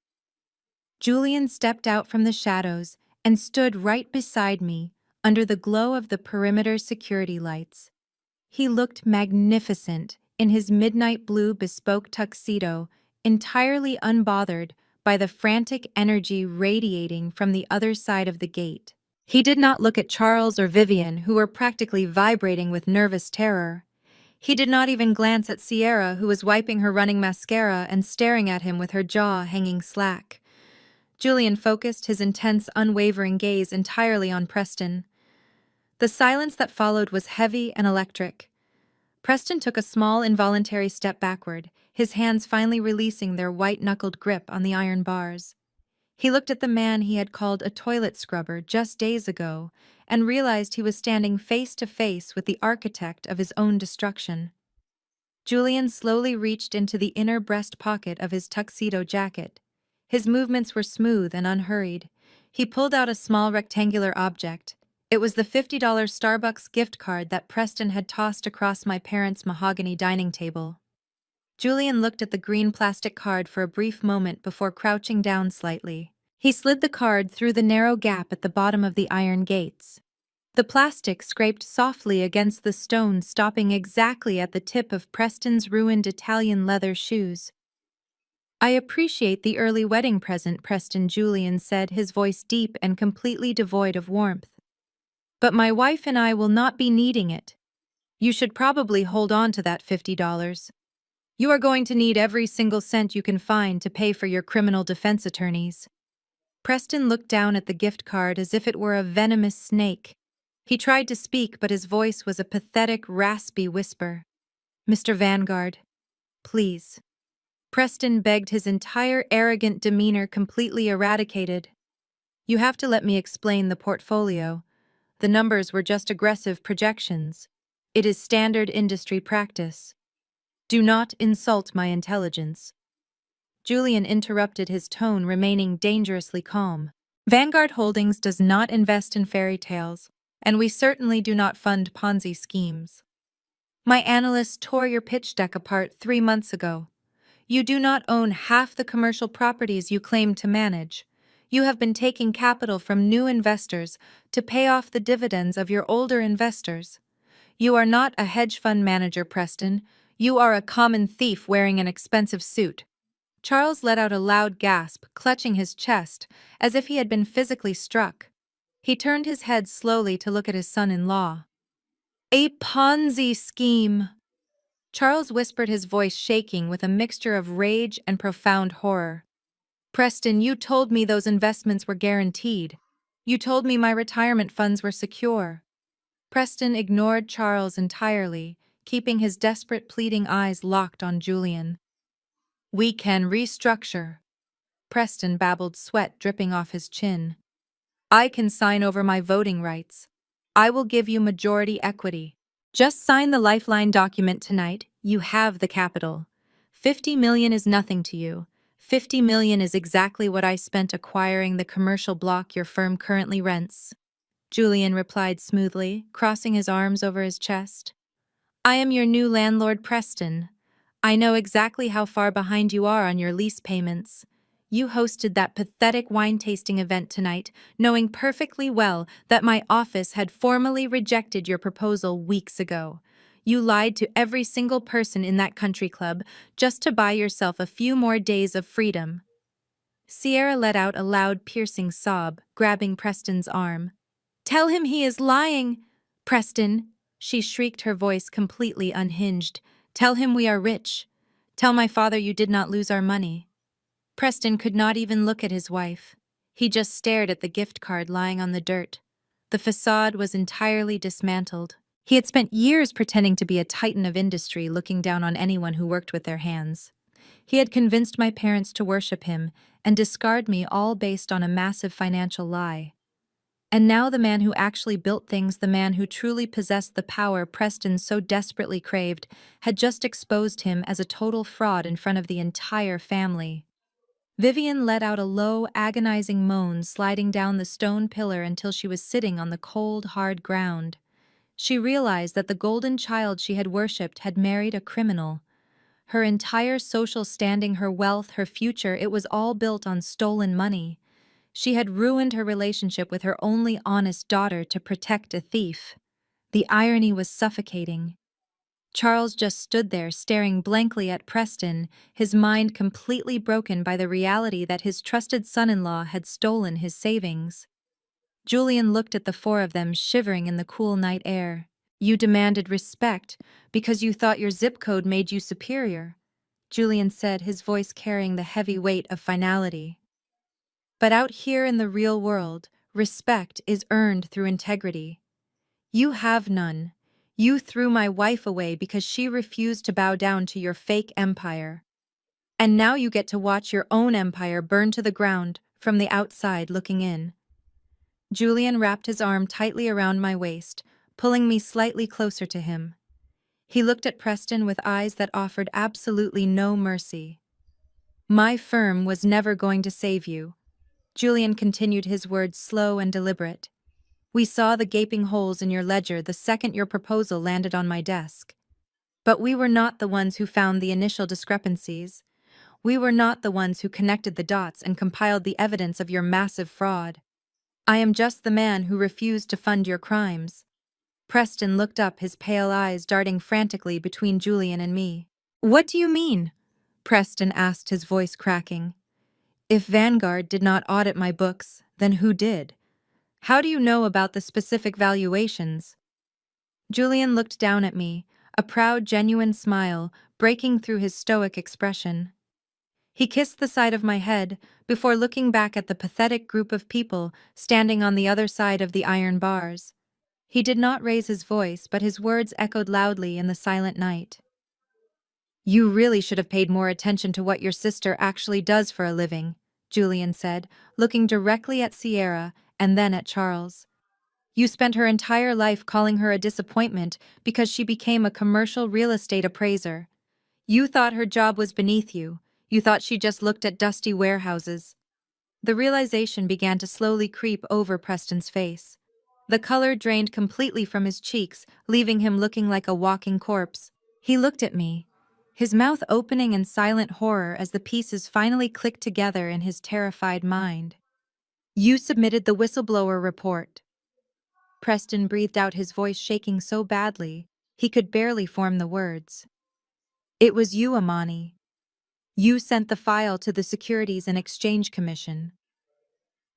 Julian stepped out from the shadows and stood right beside me under the glow of the perimeter security lights. He looked magnificent in his midnight blue bespoke tuxedo, entirely unbothered by the frantic energy radiating from the other side of the gate. He did not look at Charles or Vivian, who were practically vibrating with nervous terror. He did not even glance at Sierra, who was wiping her running mascara and staring at him with her jaw hanging slack. Julian focused his intense, unwavering gaze entirely on Preston. The silence that followed was heavy and electric. Preston took a small, involuntary step backward, his hands finally releasing their white-knuckled grip on the iron bars. He looked at the man he had called a toilet scrubber just days ago and realized he was standing face to face with the architect of his own destruction. Julian slowly reached into the inner breast pocket of his tuxedo jacket. His movements were smooth and unhurried. He pulled out a small rectangular object. It was the $50 Starbucks gift card that Preston had tossed across my parents' mahogany dining table. Julian looked at the green plastic card for a brief moment before crouching down slightly. He slid the card through the narrow gap at the bottom of the iron gates. The plastic scraped softly against the stone, stopping exactly at the tip of Preston's ruined Italian leather shoes. "I appreciate the early wedding present," Preston, Julian said, his voice deep and completely devoid of warmth. "But my wife and I will not be needing it. You should probably hold on to that $50. You are going to need every single cent you can find to pay for your criminal defense attorneys." Preston looked down at the gift card as if it were a venomous snake. He tried to speak, but his voice was a pathetic, raspy whisper. "Mr. Vanguard, please." Preston begged, his entire arrogant demeanor completely eradicated. "You have to let me explain the portfolio. The numbers were just aggressive projections. It is standard industry practice. Do not insult my intelligence." Julian interrupted, his tone remaining dangerously calm. "Vanguard Holdings does not invest in fairy tales, and we certainly do not fund Ponzi schemes. My analysts tore your pitch deck apart 3 months ago. You do not own half the commercial properties you claim to manage. You have been taking capital from new investors to pay off the dividends of your older investors. You are not a hedge fund manager, Preston. You are a common thief wearing an expensive suit." Charles let out a loud gasp, clutching his chest, as if he had been physically struck. He turned his head slowly to look at his son-in-law. A Ponzi scheme. Charles whispered, his voice shaking with a mixture of rage and profound horror. Preston, you told me those investments were guaranteed. You told me my retirement funds were secure. Preston ignored Charles entirely, keeping his desperate, pleading eyes locked on Julian. We can restructure. Preston babbled, sweat dripping off his chin. I can sign over my voting rights. I will give you majority equity. Just sign the Lifeline document tonight. You have the capital. 50 million is nothing to you. 50 million is exactly what I spent acquiring the commercial block your firm currently rents. Julian replied smoothly, crossing his arms over his chest. I am your new landlord, Preston. I know exactly how far behind you are on your lease payments. You hosted that pathetic wine tasting event tonight, knowing perfectly well that my office had formally rejected your proposal weeks ago. You lied to every single person in that country club just to buy yourself a few more days of freedom. Sierra let out a loud, piercing sob, grabbing Preston's arm. Tell him he is lying! Preston, she shrieked, her voice completely unhinged. Tell him we are rich. Tell my father you did not lose our money. Preston could not even look at his wife. He just stared at the gift card lying on the dirt. The facade was entirely dismantled. He had spent years pretending to be a titan of industry, looking down on anyone who worked with their hands. He had convinced my parents to worship him and discard me, all based on a massive financial lie. And now the man who actually built things, the man who truly possessed the power Preston so desperately craved, had just exposed him as a total fraud in front of the entire family. Vivian let out a low, agonizing moan, sliding down the stone pillar until she was sitting on the cold, hard ground. She realized that the golden child she had worshipped had married a criminal. Her entire social standing, her wealth, her future, it was all built on stolen money. She had ruined her relationship with her only honest daughter to protect a thief. The irony was suffocating. Charles just stood there staring blankly at Preston, his mind completely broken by the reality that his trusted son-in-law had stolen his savings. Julian looked at the four of them, shivering in the cool night air. You demanded respect because you thought your zip code made you superior, Julian said, his voice carrying the heavy weight of finality. But out here in the real world, respect is earned through integrity. You have none. You threw my wife away because she refused to bow down to your fake empire. And now you get to watch your own empire burn to the ground from the outside looking in. Julian wrapped his arm tightly around my waist, pulling me slightly closer to him. He looked at Preston with eyes that offered absolutely no mercy. My firm was never going to save you. Julian continued, his words slow and deliberate. We saw the gaping holes in your ledger the second your proposal landed on my desk. But we were not the ones who found the initial discrepancies. We were not the ones who connected the dots and compiled the evidence of your massive fraud. I am just the man who refused to fund your crimes. Preston looked up, his pale eyes darting frantically between Julian and me. What do you mean? Preston asked, his voice cracking. If Vanguard did not audit my books, then who did? How do you know about the specific valuations? Julian looked down at me, a proud, genuine smile breaking through his stoic expression. He kissed the side of my head before looking back at the pathetic group of people standing on the other side of the iron bars. He did not raise his voice, but his words echoed loudly in the silent night. You really should have paid more attention to what your sister actually does for a living, Julian said, looking directly at Sierra and then at Charles. You spent her entire life calling her a disappointment because she became a commercial real estate appraiser. You thought her job was beneath you. You thought she just looked at dusty warehouses. The realization began to slowly creep over Preston's face. The color drained completely from his cheeks, leaving him looking like a walking corpse. He looked at me, his mouth opening in silent horror as the pieces finally clicked together in his terrified mind. You submitted the whistleblower report. Preston breathed out, his voice shaking so badly he could barely form the words. It was you, Amani. You sent the file to the Securities and Exchange Commission.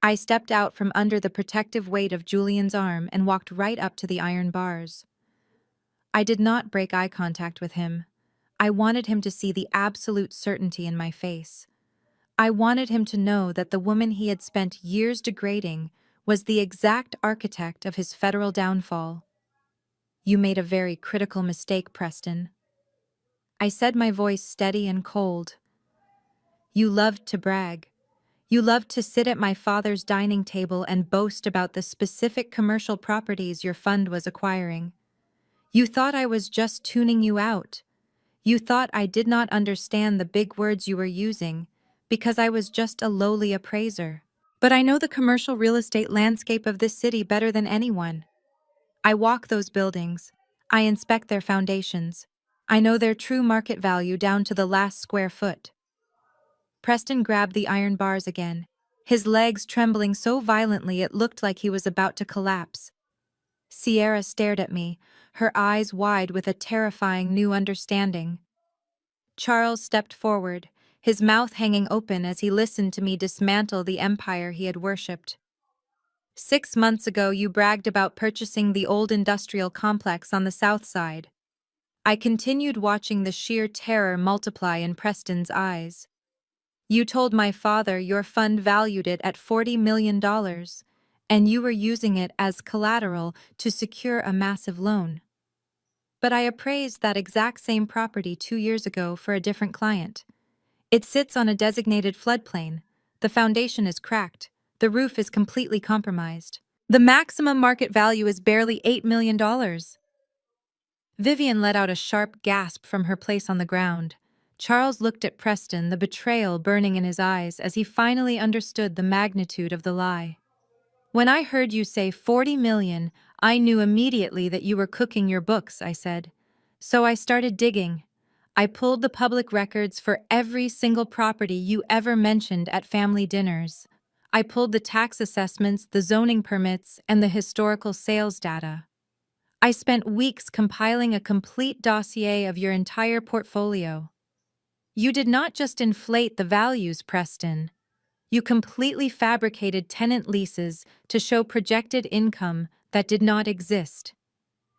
I stepped out from under the protective weight of Julian's arm and walked right up to the iron bars. I did not break eye contact with him. I wanted him to see the absolute certainty in my face. I wanted him to know that the woman he had spent years degrading was the exact architect of his federal downfall. You made a very critical mistake, Preston. I said, my voice steady and cold. You loved to brag. You loved to sit at my father's dining table and boast about the specific commercial properties your fund was acquiring. You thought I was just tuning you out. You thought I did not understand the big words you were using because I was just a lowly appraiser. But I know the commercial real estate landscape of this city better than anyone. I walk those buildings. I inspect their foundations. I know their true market value down to the last square foot. Preston grabbed the iron bars again, his legs trembling so violently it looked like he was about to collapse. Sierra stared at me, her eyes wide with a terrifying new understanding. Charles stepped forward, his mouth hanging open as he listened to me dismantle the empire he had worshipped. 6 months ago, you bragged about purchasing the old industrial complex on the south side. I continued watching the sheer terror multiply in Preston's eyes. You told my father your fund valued it at $40 million, and you were using it as collateral to secure a massive loan. But I appraised that exact same property 2 years ago for a different client. It sits on a designated floodplain. The foundation is cracked. The roof is completely compromised. The maximum market value is barely $8 million. Vivian let out a sharp gasp from her place on the ground. Charles looked at Preston, the betrayal burning in his eyes as he finally understood the magnitude of the lie. When I heard you say 40 million, I knew immediately that you were cooking your books, I said. So I started digging. I pulled the public records for every single property you ever mentioned at family dinners. I pulled the tax assessments, the zoning permits, and the historical sales data. I spent weeks compiling a complete dossier of your entire portfolio. You did not just inflate the values, Preston. You completely fabricated tenant leases to show projected income that did not exist.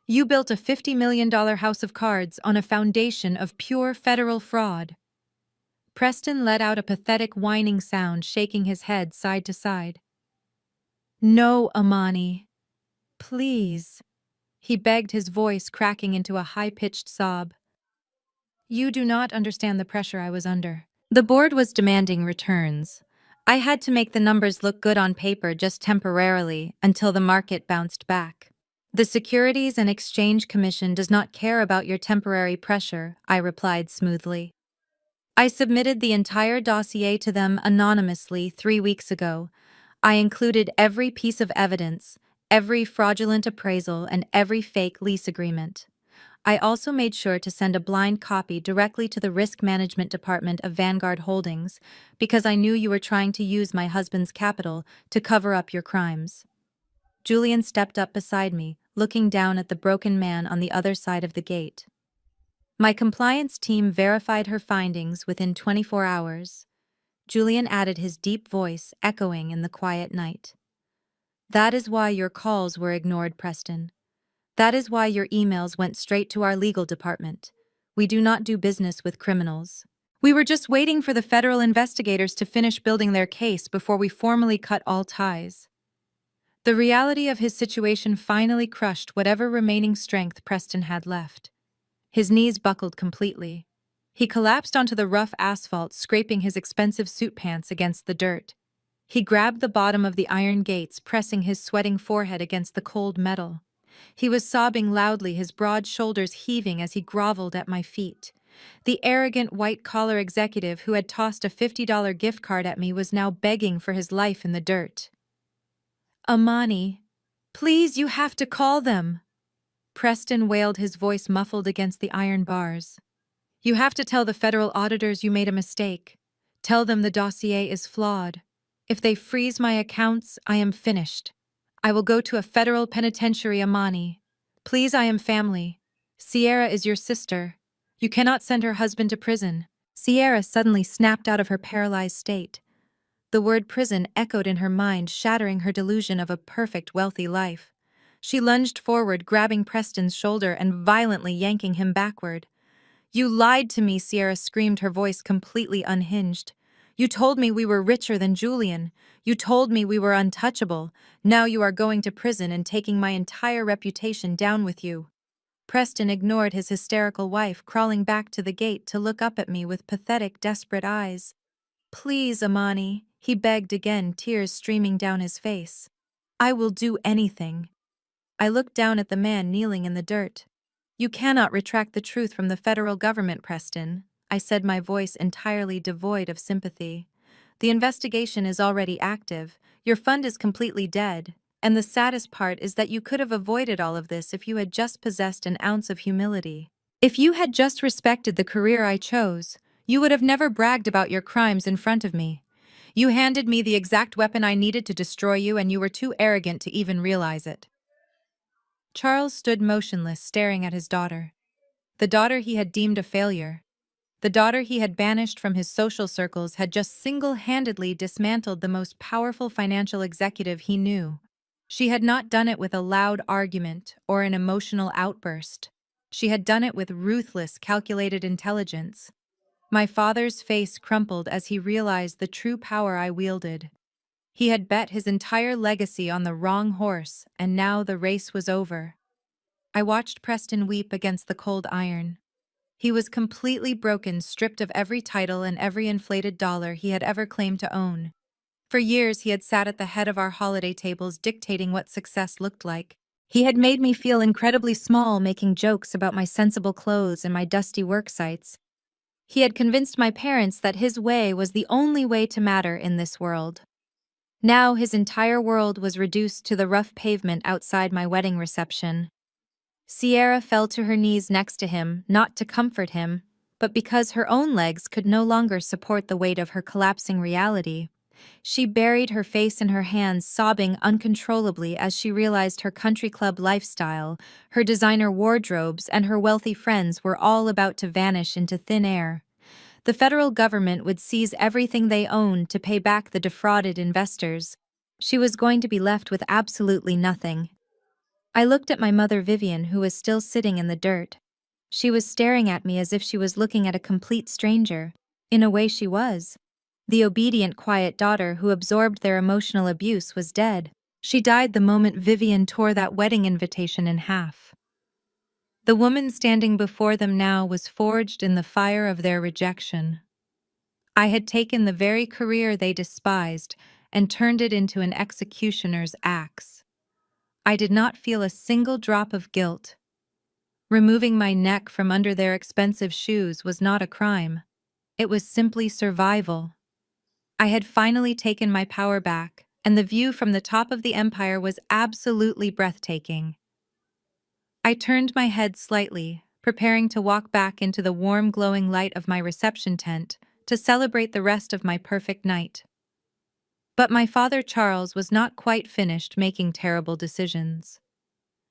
You built a $50 million house of cards on a foundation of pure federal fraud. Preston let out a pathetic whining sound, shaking his head side to side. No, Amani. Please. He begged, his voice cracking into a high-pitched sob. You do not understand the pressure I was under. The board was demanding returns. I had to make the numbers look good on paper just temporarily until the market bounced back. The Securities and Exchange Commission does not care about your temporary pressure, I replied smoothly. I submitted the entire dossier to them anonymously 3 weeks ago. I included every piece of evidence, every fraudulent appraisal, and every fake lease agreement. I also made sure to send a blind copy directly to the Risk Management Department of Vanguard Holdings because I knew you were trying to use my husband's capital to cover up your crimes. Julian stepped up beside me, looking down at the broken man on the other side of the gate. My compliance team verified her findings within 24 hours. Julian added, his deep voice echoing in the quiet night. That is why your calls were ignored, Preston. That is why your emails went straight to our legal department. We do not do business with criminals. We were just waiting for the federal investigators to finish building their case before we formally cut all ties. The reality of his situation finally crushed whatever remaining strength Preston had left. His knees buckled completely. He collapsed onto the rough asphalt, scraping his expensive suit pants against the dirt. He grabbed the bottom of the iron gates, pressing his sweating forehead against the cold metal. He was sobbing loudly, his broad shoulders heaving as he groveled at my feet. The arrogant white-collar executive who had tossed a $50 gift card at me was now begging for his life in the dirt. Amani, please, you have to call them. Preston wailed, his voice muffled against the iron bars. You have to tell the federal auditors you made a mistake. Tell them the dossier is flawed. If they freeze my accounts, I am finished. I will go to a federal penitentiary, Amani. Please, I am family. Sierra is your sister. You cannot send her husband to prison. Sierra suddenly snapped out of her paralyzed state. The word prison echoed in her mind, shattering her delusion of a perfect, wealthy life. She lunged forward, grabbing Preston's shoulder and violently yanking him backward. "You lied to me," Sierra screamed, her voice completely unhinged. "You told me we were richer than Julian. You told me we were untouchable. Now you are going to prison and taking my entire reputation down with you." Preston ignored his hysterical wife, crawling back to the gate to look up at me with pathetic, desperate eyes. "Please, Amani," he begged again, tears streaming down his face. "I will do anything." I looked down at the man kneeling in the dirt. "You cannot retract the truth from the federal government, Preston," I said, my voice entirely devoid of sympathy. "The investigation is already active, your fund is completely dead, and the saddest part is that you could have avoided all of this if you had just possessed an ounce of humility. If you had just respected the career I chose, you would have never bragged about your crimes in front of me. You handed me the exact weapon I needed to destroy you, and you were too arrogant to even realize it." Charles stood motionless, staring at his daughter. The daughter he had deemed a failure. The daughter he had banished from his social circles had just single-handedly dismantled the most powerful financial executive he knew. She had not done it with a loud argument or an emotional outburst. She had done it with ruthless, calculated intelligence. My father's face crumpled as he realized the true power I wielded. He had bet his entire legacy on the wrong horse, and now the race was over. I watched Preston weep against the cold iron. He was completely broken, stripped of every title and every inflated dollar he had ever claimed to own. For years he had sat at the head of our holiday tables dictating what success looked like. He had made me feel incredibly small, making jokes about my sensible clothes and my dusty work sites. He had convinced my parents that his way was the only way to matter in this world. Now his entire world was reduced to the rough pavement outside my wedding reception. Sierra fell to her knees next to him, not to comfort him, but because her own legs could no longer support the weight of her collapsing reality. She buried her face in her hands, sobbing uncontrollably as she realized her country club lifestyle, her designer wardrobes, and her wealthy friends were all about to vanish into thin air. The federal government would seize everything they owned to pay back the defrauded investors. She was going to be left with absolutely nothing. I looked at my mother Vivian, who was still sitting in the dirt. She was staring at me as if she was looking at a complete stranger. In a way she was. The obedient, quiet daughter who absorbed their emotional abuse was dead. She died the moment Vivian tore that wedding invitation in half. The woman standing before them now was forged in the fire of their rejection. I had taken the very career they despised and turned it into an executioner's axe. I did not feel a single drop of guilt. Removing my neck from under their expensive shoes was not a crime. It was simply survival. I had finally taken my power back, and the view from the top of the empire was absolutely breathtaking. I turned my head slightly, preparing to walk back into the warm, glowing light of my reception tent to celebrate the rest of my perfect night. But my father Charles was not quite finished making terrible decisions.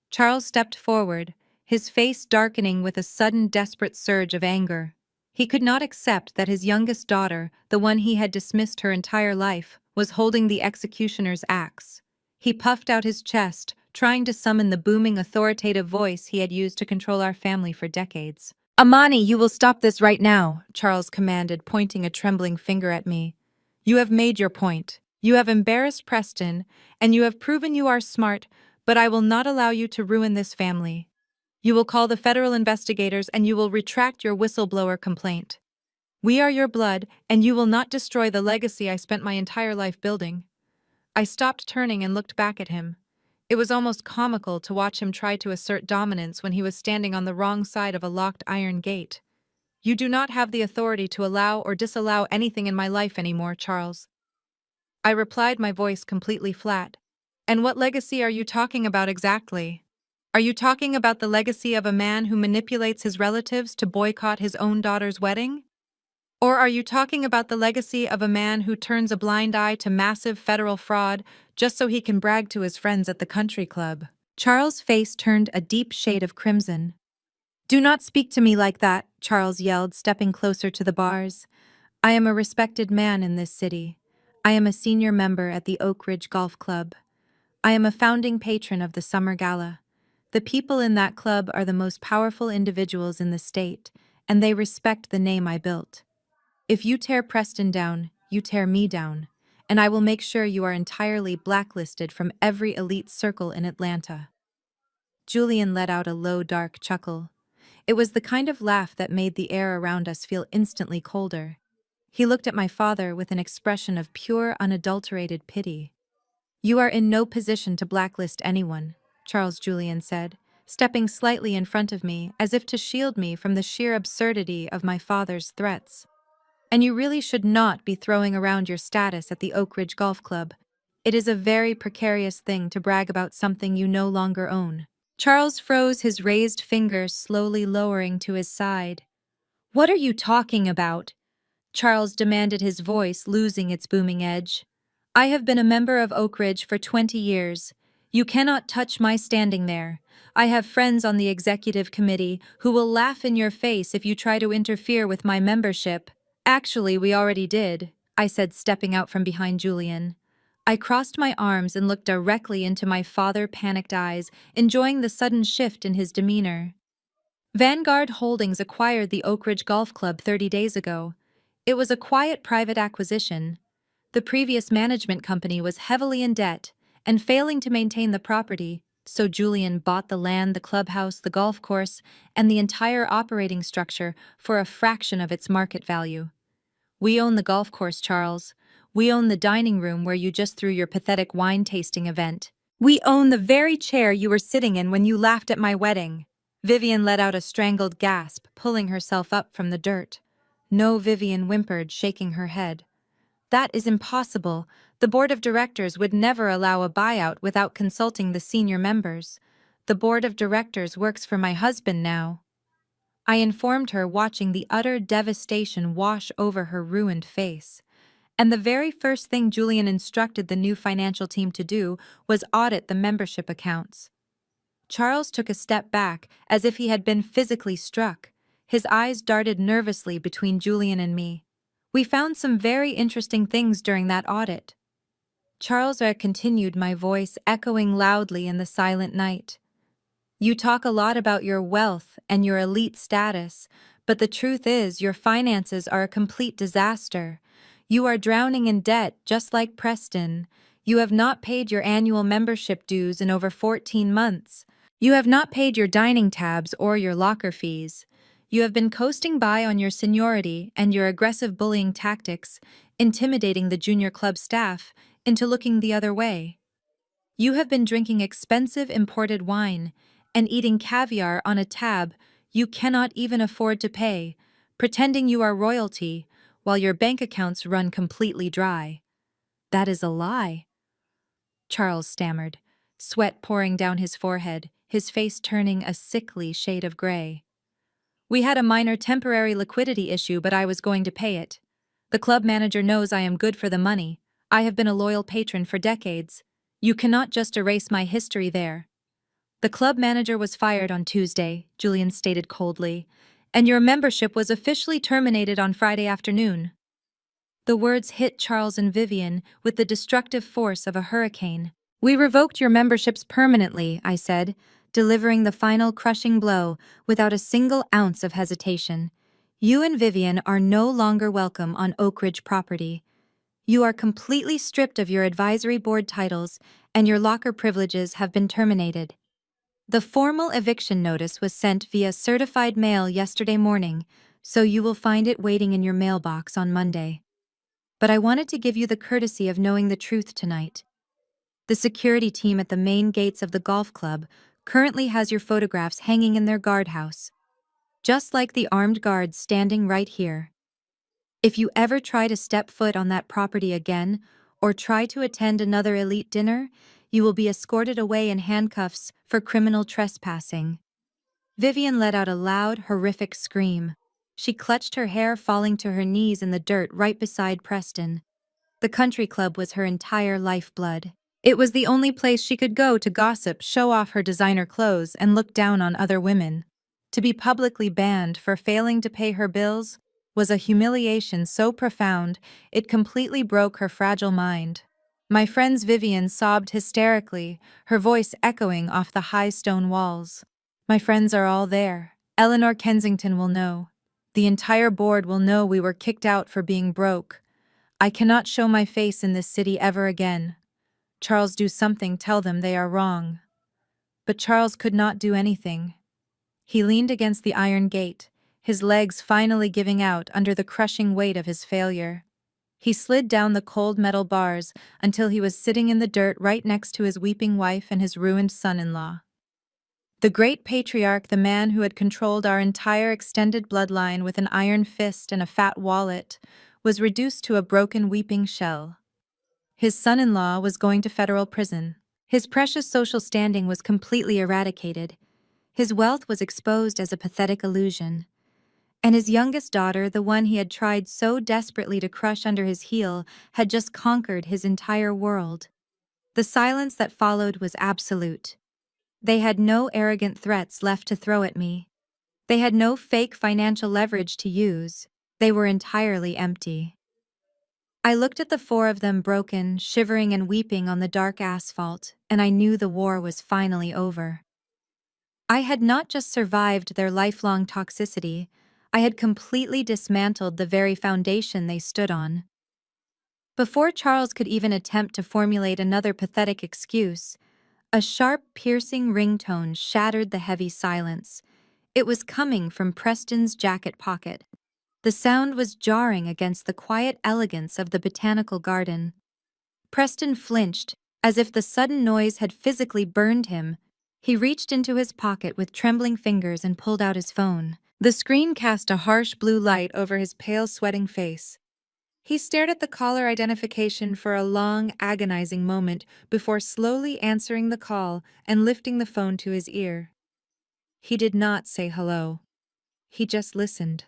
Charles stepped forward, his face darkening with a sudden desperate surge of anger. He could not accept that his youngest daughter, the one he had dismissed her entire life, was holding the executioner's axe. He puffed out his chest, trying to summon the booming, authoritative voice he had used to control our family for decades. "Amani, you will stop this right now," Charles commanded, pointing a trembling finger at me. "You have made your point. You have embarrassed Preston, and you have proven you are smart, but I will not allow you to ruin this family. You will call the federal investigators and you will retract your whistleblower complaint. We are your blood, and you will not destroy the legacy I spent my entire life building." I stopped turning and looked back at him. It was almost comical to watch him try to assert dominance when he was standing on the wrong side of a locked iron gate. "You do not have the authority to allow or disallow anything in my life anymore, Charles." I replied, my voice completely flat. "And what legacy are you talking about exactly? Are you talking about the legacy of a man who manipulates his relatives to boycott his own daughter's wedding? Or are you talking about the legacy of a man who turns a blind eye to massive federal fraud just so he can brag to his friends at the country club?" Charles' face turned a deep shade of crimson. "Do not speak to me like that," Charles yelled, stepping closer to the bars. "I am a respected man in this city. I am a senior member at the Oak Ridge Golf Club. I am a founding patron of the Summer Gala. The people in that club are the most powerful individuals in the state, and they respect the name I built. If you tear Preston down, you tear me down, and I will make sure you are entirely blacklisted from every elite circle in Atlanta. Julian let out a low, dark chuckle. It was the kind of laugh that made the air around us feel instantly colder. He looked at my father with an expression of pure, unadulterated pity. You are in no position to blacklist anyone, Charles Julian said, stepping slightly in front of me as if to shield me from the sheer absurdity of my father's threats. And you really should not be throwing around your status at the Oak Ridge Golf Club. It is a very precarious thing to brag about something you no longer own. Charles froze, his raised finger slowly lowering to his side. What are you talking about? Charles demanded, his voice losing its booming edge. I have been a member of Oak Ridge for 20 years. You cannot touch my standing there. I have friends on the executive committee who will laugh in your face if you try to interfere with my membership. Actually, we already did, I said, stepping out from behind Julian. I crossed my arms and looked directly into my father's panicked eyes, enjoying the sudden shift in his demeanor. Vanguard Holdings acquired the Oak Ridge Golf Club 30 days ago. It was a quiet private acquisition. The previous management company was heavily in debt and failing to maintain the property, so Julian bought the land, the clubhouse, the golf course, and the entire operating structure for a fraction of its market value. We own the golf course, Charles. We own the dining room where you just threw your pathetic wine tasting event. We own the very chair you were sitting in when you laughed at my wedding. Vivian let out a strangled gasp, pulling herself up from the dirt. No, Vivian whimpered, shaking her head. That is impossible. The board of directors would never allow a buyout without consulting the senior members. The board of directors works for my husband now, I informed her, watching the utter devastation wash over her ruined face. And the very first thing Julian instructed the new financial team to do was audit the membership accounts. Charles took a step back, as if he had been physically struck. His eyes darted nervously between Julian and me. We found some very interesting things during that audit. Charles continued, my voice echoing loudly in the silent night. You talk a lot about your wealth and your elite status, but the truth is your finances are a complete disaster. You are drowning in debt, just like Preston. You have not paid your annual membership dues in over 14 months. You have not paid your dining tabs or your locker fees. You have been coasting by on your seniority and your aggressive bullying tactics, intimidating the junior club staff into looking the other way. You have been drinking expensive imported wine and eating caviar on a tab you cannot even afford to pay, pretending you are royalty while your bank accounts run completely dry. That is a lie, Charles stammered, sweat pouring down his forehead, his face turning a sickly shade of gray. We had a minor temporary liquidity issue, but I was going to pay it. The club manager knows I am good for the money. I have been a loyal patron for decades. You cannot just erase my history there. The club manager was fired on Tuesday, Julian stated coldly, and your membership was officially terminated on Friday afternoon. The words hit Charles and Vivian with the destructive force of a hurricane. We revoked your memberships permanently, I said, delivering the final crushing blow without a single ounce of hesitation. You and Vivian are no longer welcome on Oak Ridge property. You are completely stripped of your advisory board titles, and your locker privileges have been terminated. The formal eviction notice was sent via certified mail yesterday morning, so you will find it waiting in your mailbox on Monday. But I wanted to give you the courtesy of knowing the truth tonight. The security team at the main gates of the golf club currently has your photographs hanging in their guardhouse, just like the armed guards standing right here. If you ever try to step foot on that property again, or try to attend another elite dinner, you will be escorted away in handcuffs for criminal trespassing. Vivian let out a loud, horrific scream. She clutched her hair, falling to her knees in the dirt right beside Preston. The country club was her entire lifeblood. It was the only place she could go to gossip, show off her designer clothes, and look down on other women. To be publicly banned for failing to pay her bills was a humiliation so profound it completely broke her fragile mind. My friend's Vivian sobbed hysterically, her voice echoing off the high stone walls. My friends are all there. Eleanor Kensington will know. The entire board will know we were kicked out for being broke. I cannot show my face in this city ever again. Charles, do something, tell them they are wrong. But Charles could not do anything. He leaned against the iron gate, his legs finally giving out under the crushing weight of his failure. He slid down the cold metal bars until he was sitting in the dirt right next to his weeping wife and his ruined son-in-law. The great patriarch, the man who had controlled our entire extended bloodline with an iron fist and a fat wallet, was reduced to a broken weeping shell. His son-in-law was going to federal prison. His precious social standing was completely eradicated. His wealth was exposed as a pathetic illusion. And his youngest daughter, the one he had tried so desperately to crush under his heel, had just conquered his entire world. The silence that followed was absolute. They had no arrogant threats left to throw at me. They had no fake financial leverage to use. They were entirely empty. I looked at the four of them broken, shivering and weeping on the dark asphalt, and I knew the war was finally over. I had not just survived their lifelong toxicity, I had completely dismantled the very foundation they stood on. Before Charles could even attempt to formulate another pathetic excuse, a sharp, piercing ringtone shattered the heavy silence. It was coming from Preston's jacket pocket. The sound was jarring against the quiet elegance of the botanical garden. Preston flinched, as if the sudden noise had physically burned him. He reached into his pocket with trembling fingers and pulled out his phone. The screen cast a harsh blue light over his pale, sweating face. He stared at the caller identification for a long, agonizing moment before slowly answering the call and lifting the phone to his ear. He did not say hello. He just listened.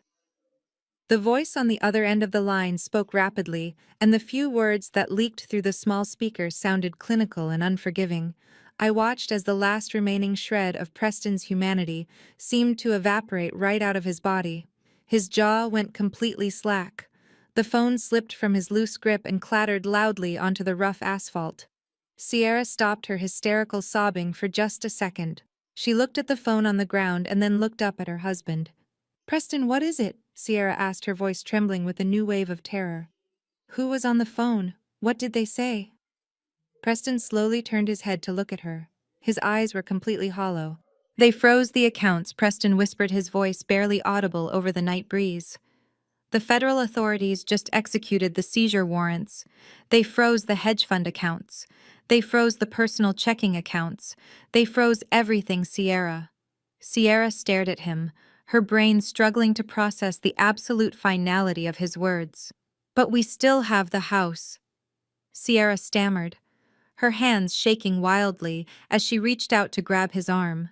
The voice on the other end of the line spoke rapidly, and the few words that leaked through the small speaker sounded clinical and unforgiving. I watched as the last remaining shred of Preston's humanity seemed to evaporate right out of his body. His jaw went completely slack. The phone slipped from his loose grip and clattered loudly onto the rough asphalt. Sierra stopped her hysterical sobbing for just a second. She looked at the phone on the ground and then looked up at her husband. "Preston, what is it?" Sierra asked, her voice trembling with a new wave of terror. "Who was on the phone? What did they say?" Preston slowly turned his head to look at her. His eyes were completely hollow. "They froze the accounts," Preston whispered, his voice barely audible over the night breeze. "The federal authorities just executed the seizure warrants. They froze the hedge fund accounts. They froze the personal checking accounts. They froze everything, Sierra." Sierra stared at him, her brain struggling to process the absolute finality of his words. "But we still have the house," Sierra stammered, her hands shaking wildly as she reached out to grab his arm.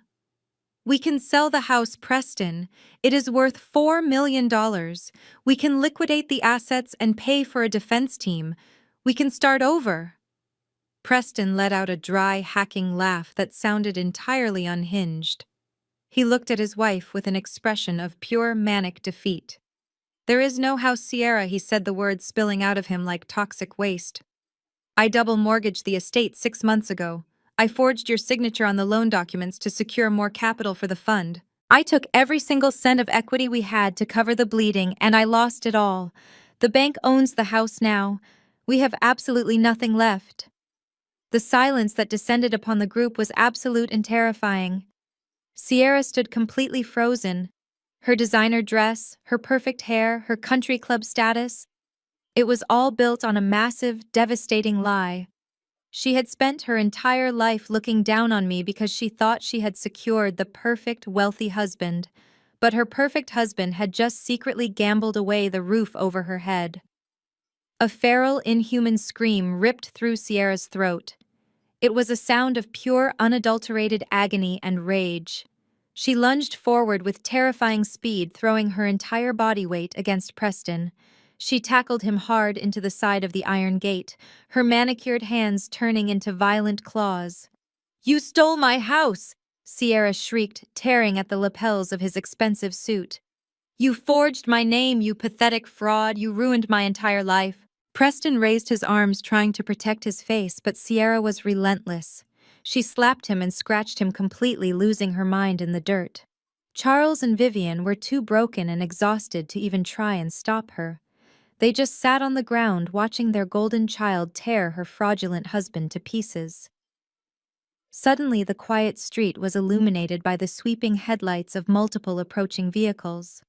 "We can sell the house, Preston. It is worth $4 million. We can liquidate the assets and pay for a defense team. We can start over." Preston let out a dry, hacking laugh that sounded entirely unhinged. He looked at his wife with an expression of pure manic defeat. "There is no house, Sierra," he said, the words spilling out of him like toxic waste. "I double mortgaged the estate 6 months ago. I forged your signature on the loan documents to secure more capital for the fund. I took every single cent of equity we had to cover the bleeding, and I lost it all. The bank owns the house now. We have absolutely nothing left." The silence that descended upon the group was absolute and terrifying. Sierra stood completely frozen. Her designer dress, her perfect hair, her country club status. It was all built on a massive, devastating lie. She had spent her entire life looking down on me because she thought she had secured the perfect, wealthy husband. But her perfect husband had just secretly gambled away the roof over her head. A feral, inhuman scream ripped through Sierra's throat. It was a sound of pure, unadulterated agony and rage. She lunged forward with terrifying speed, throwing her entire body weight against Preston. She tackled him hard into the side of the iron gate, her manicured hands turning into violent claws. "You stole my house!" Sierra shrieked, tearing at the lapels of his expensive suit. "You forged my name, you pathetic fraud! You ruined my entire life!" Preston raised his arms trying to protect his face, but Sierra was relentless. She slapped him and scratched him completely, losing her mind in the dirt. Charles and Vivian were too broken and exhausted to even try and stop her. They just sat on the ground watching their golden child tear her fraudulent husband to pieces. Suddenly, the quiet street was illuminated by the sweeping headlights of multiple approaching vehicles.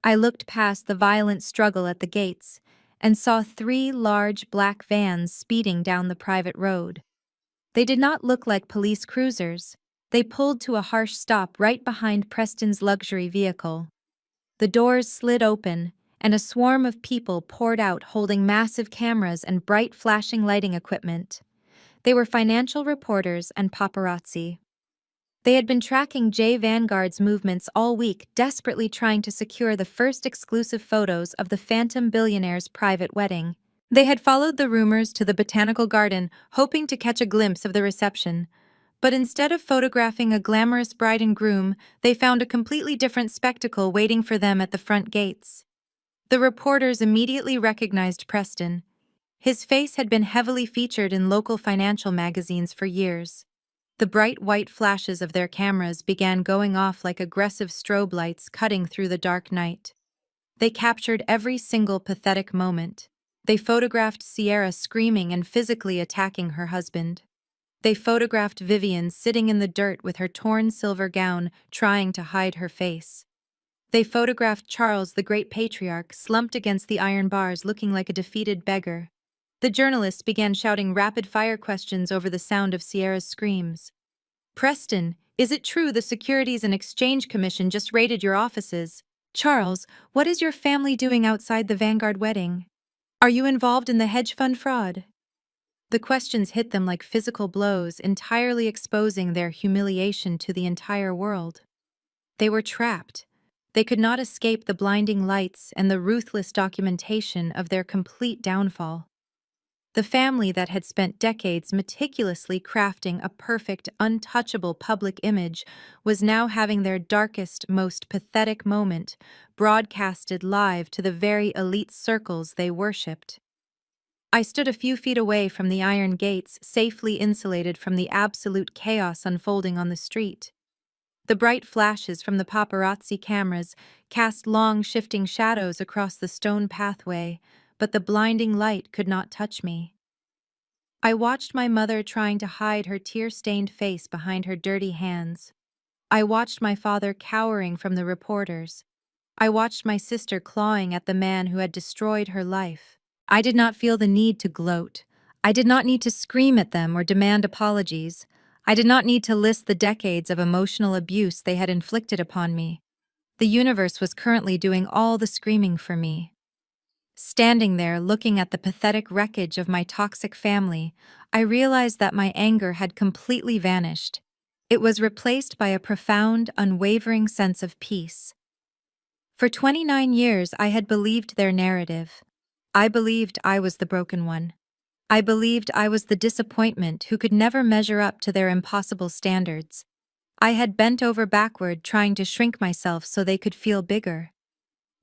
I looked past the violent struggle at the gates and saw 3 large black vans speeding down the private road. They did not look like police cruisers. They pulled to a harsh stop right behind Preston's luxury vehicle. The doors slid open, and a swarm of people poured out holding massive cameras and bright flashing lighting equipment. They were financial reporters and paparazzi. They had been tracking J. Vanguard's movements all week, desperately trying to secure the first exclusive photos of the phantom billionaire's private wedding. They had followed the rumors to the botanical garden, hoping to catch a glimpse of the reception. But instead of photographing a glamorous bride and groom, they found a completely different spectacle waiting for them at the front gates. The reporters immediately recognized Preston. His face had been heavily featured in local financial magazines for years. The bright white flashes of their cameras began going off like aggressive strobe lights cutting through the dark night. They captured every single pathetic moment. They photographed Sierra screaming and physically attacking her husband. They photographed Vivian sitting in the dirt with her torn silver gown, trying to hide her face. They photographed Charles, the great patriarch, slumped against the iron bars looking like a defeated beggar. The journalists began shouting rapid-fire questions over the sound of Sierra's screams. Preston, is it true the Securities and Exchange Commission just raided your offices? Charles, what is your family doing outside the Vanguard wedding? Are you involved in the hedge fund fraud? The questions hit them like physical blows, entirely exposing their humiliation to the entire world. They were trapped. They could not escape the blinding lights and the ruthless documentation of their complete downfall. The family that had spent decades meticulously crafting a perfect, untouchable public image was now having their darkest, most pathetic moment broadcasted live to the very elite circles they worshipped. I stood a few feet away from the iron gates, safely insulated from the absolute chaos unfolding on the street. The bright flashes from the paparazzi cameras cast long, shifting shadows across the stone pathway, but the blinding light could not touch me. I watched my mother trying to hide her tear-stained face behind her dirty hands. I watched my father cowering from the reporters. I watched my sister clawing at the man who had destroyed her life. I did not feel the need to gloat. I did not need to scream at them or demand apologies. I did not need to list the decades of emotional abuse they had inflicted upon me. The universe was currently doing all the screaming for me. Standing there, looking at the pathetic wreckage of my toxic family, I realized that my anger had completely vanished. It was replaced by a profound, unwavering sense of peace. For 29 years, I had believed their narrative. I believed I was the broken one. I believed I was the disappointment who could never measure up to their impossible standards. I had bent over backward trying to shrink myself so they could feel bigger.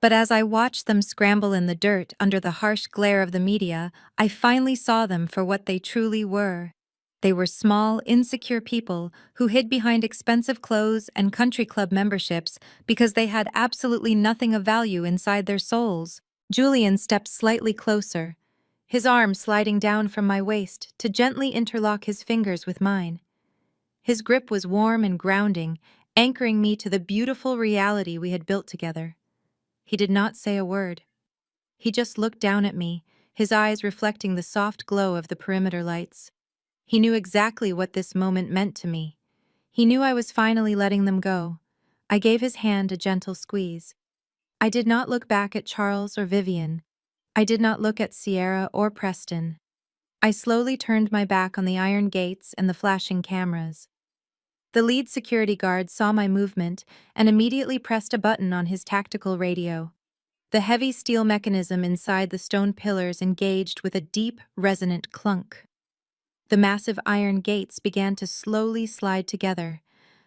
But as I watched them scramble in the dirt under the harsh glare of the media, I finally saw them for what they truly were. They were small, insecure people who hid behind expensive clothes and country club memberships because they had absolutely nothing of value inside their souls. Julian stepped slightly closer, his arm sliding down from my waist to gently interlock his fingers with mine. His grip was warm and grounding, anchoring me to the beautiful reality we had built together. He did not say a word. He just looked down at me, his eyes reflecting the soft glow of the perimeter lights. He knew exactly what this moment meant to me. He knew I was finally letting them go. I gave his hand a gentle squeeze. I did not look back at Charles or Vivian. I did not look at Sierra or Preston. I slowly turned my back on the iron gates and the flashing cameras. The lead security guard saw my movement and immediately pressed a button on his tactical radio. The heavy steel mechanism inside the stone pillars engaged with a deep, resonant clunk. The massive iron gates began to slowly slide together.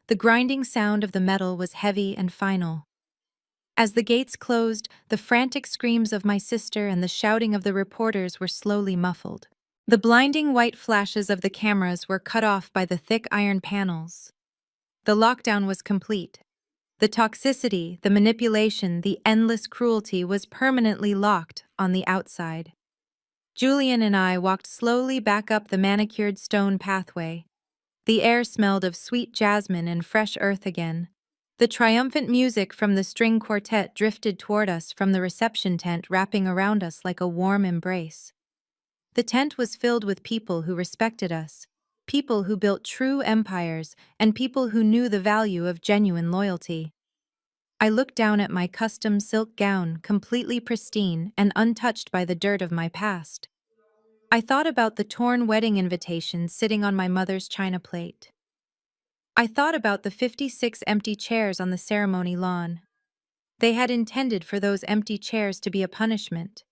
The grinding sound of the metal was heavy and final. As the gates closed, the frantic screams of my sister and the shouting of the reporters were slowly muffled. The blinding white flashes of the cameras were cut off by the thick iron panels. The lockdown was complete. The toxicity, the manipulation, the endless cruelty was permanently locked on the outside. Julian and I walked slowly back up the manicured stone pathway. The air smelled of sweet jasmine and fresh earth again. The triumphant music from the string quartet drifted toward us from the reception tent, wrapping around us like a warm embrace. The tent was filled with people who respected us, people who built true empires, and people who knew the value of genuine loyalty. I looked down at my custom silk gown, completely pristine and untouched by the dirt of my past. I thought about the torn wedding invitation sitting on my mother's china plate. I thought about the 56 empty chairs on the ceremony lawn. They had intended for those empty chairs to be a punishment.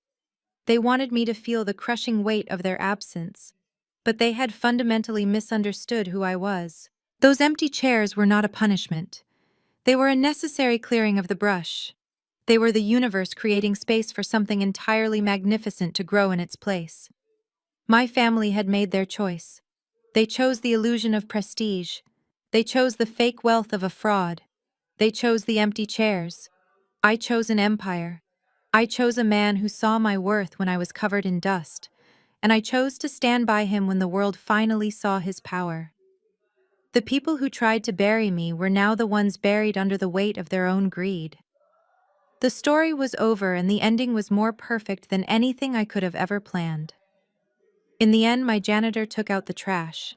They wanted me to feel the crushing weight of their absence, but they had fundamentally misunderstood who I was. Those empty chairs were not a punishment. They were a necessary clearing of the brush. They were the universe creating space for something entirely magnificent to grow in its place. My family had made their choice. They chose the illusion of prestige. They chose the fake wealth of a fraud. They chose the empty chairs. I chose an empire. I chose a man who saw my worth when I was covered in dust, and I chose to stand by him when the world finally saw his power. The people who tried to bury me were now the ones buried under the weight of their own greed. The story was over, and the ending was more perfect than anything I could have ever planned. In the end, my janitor took out the trash.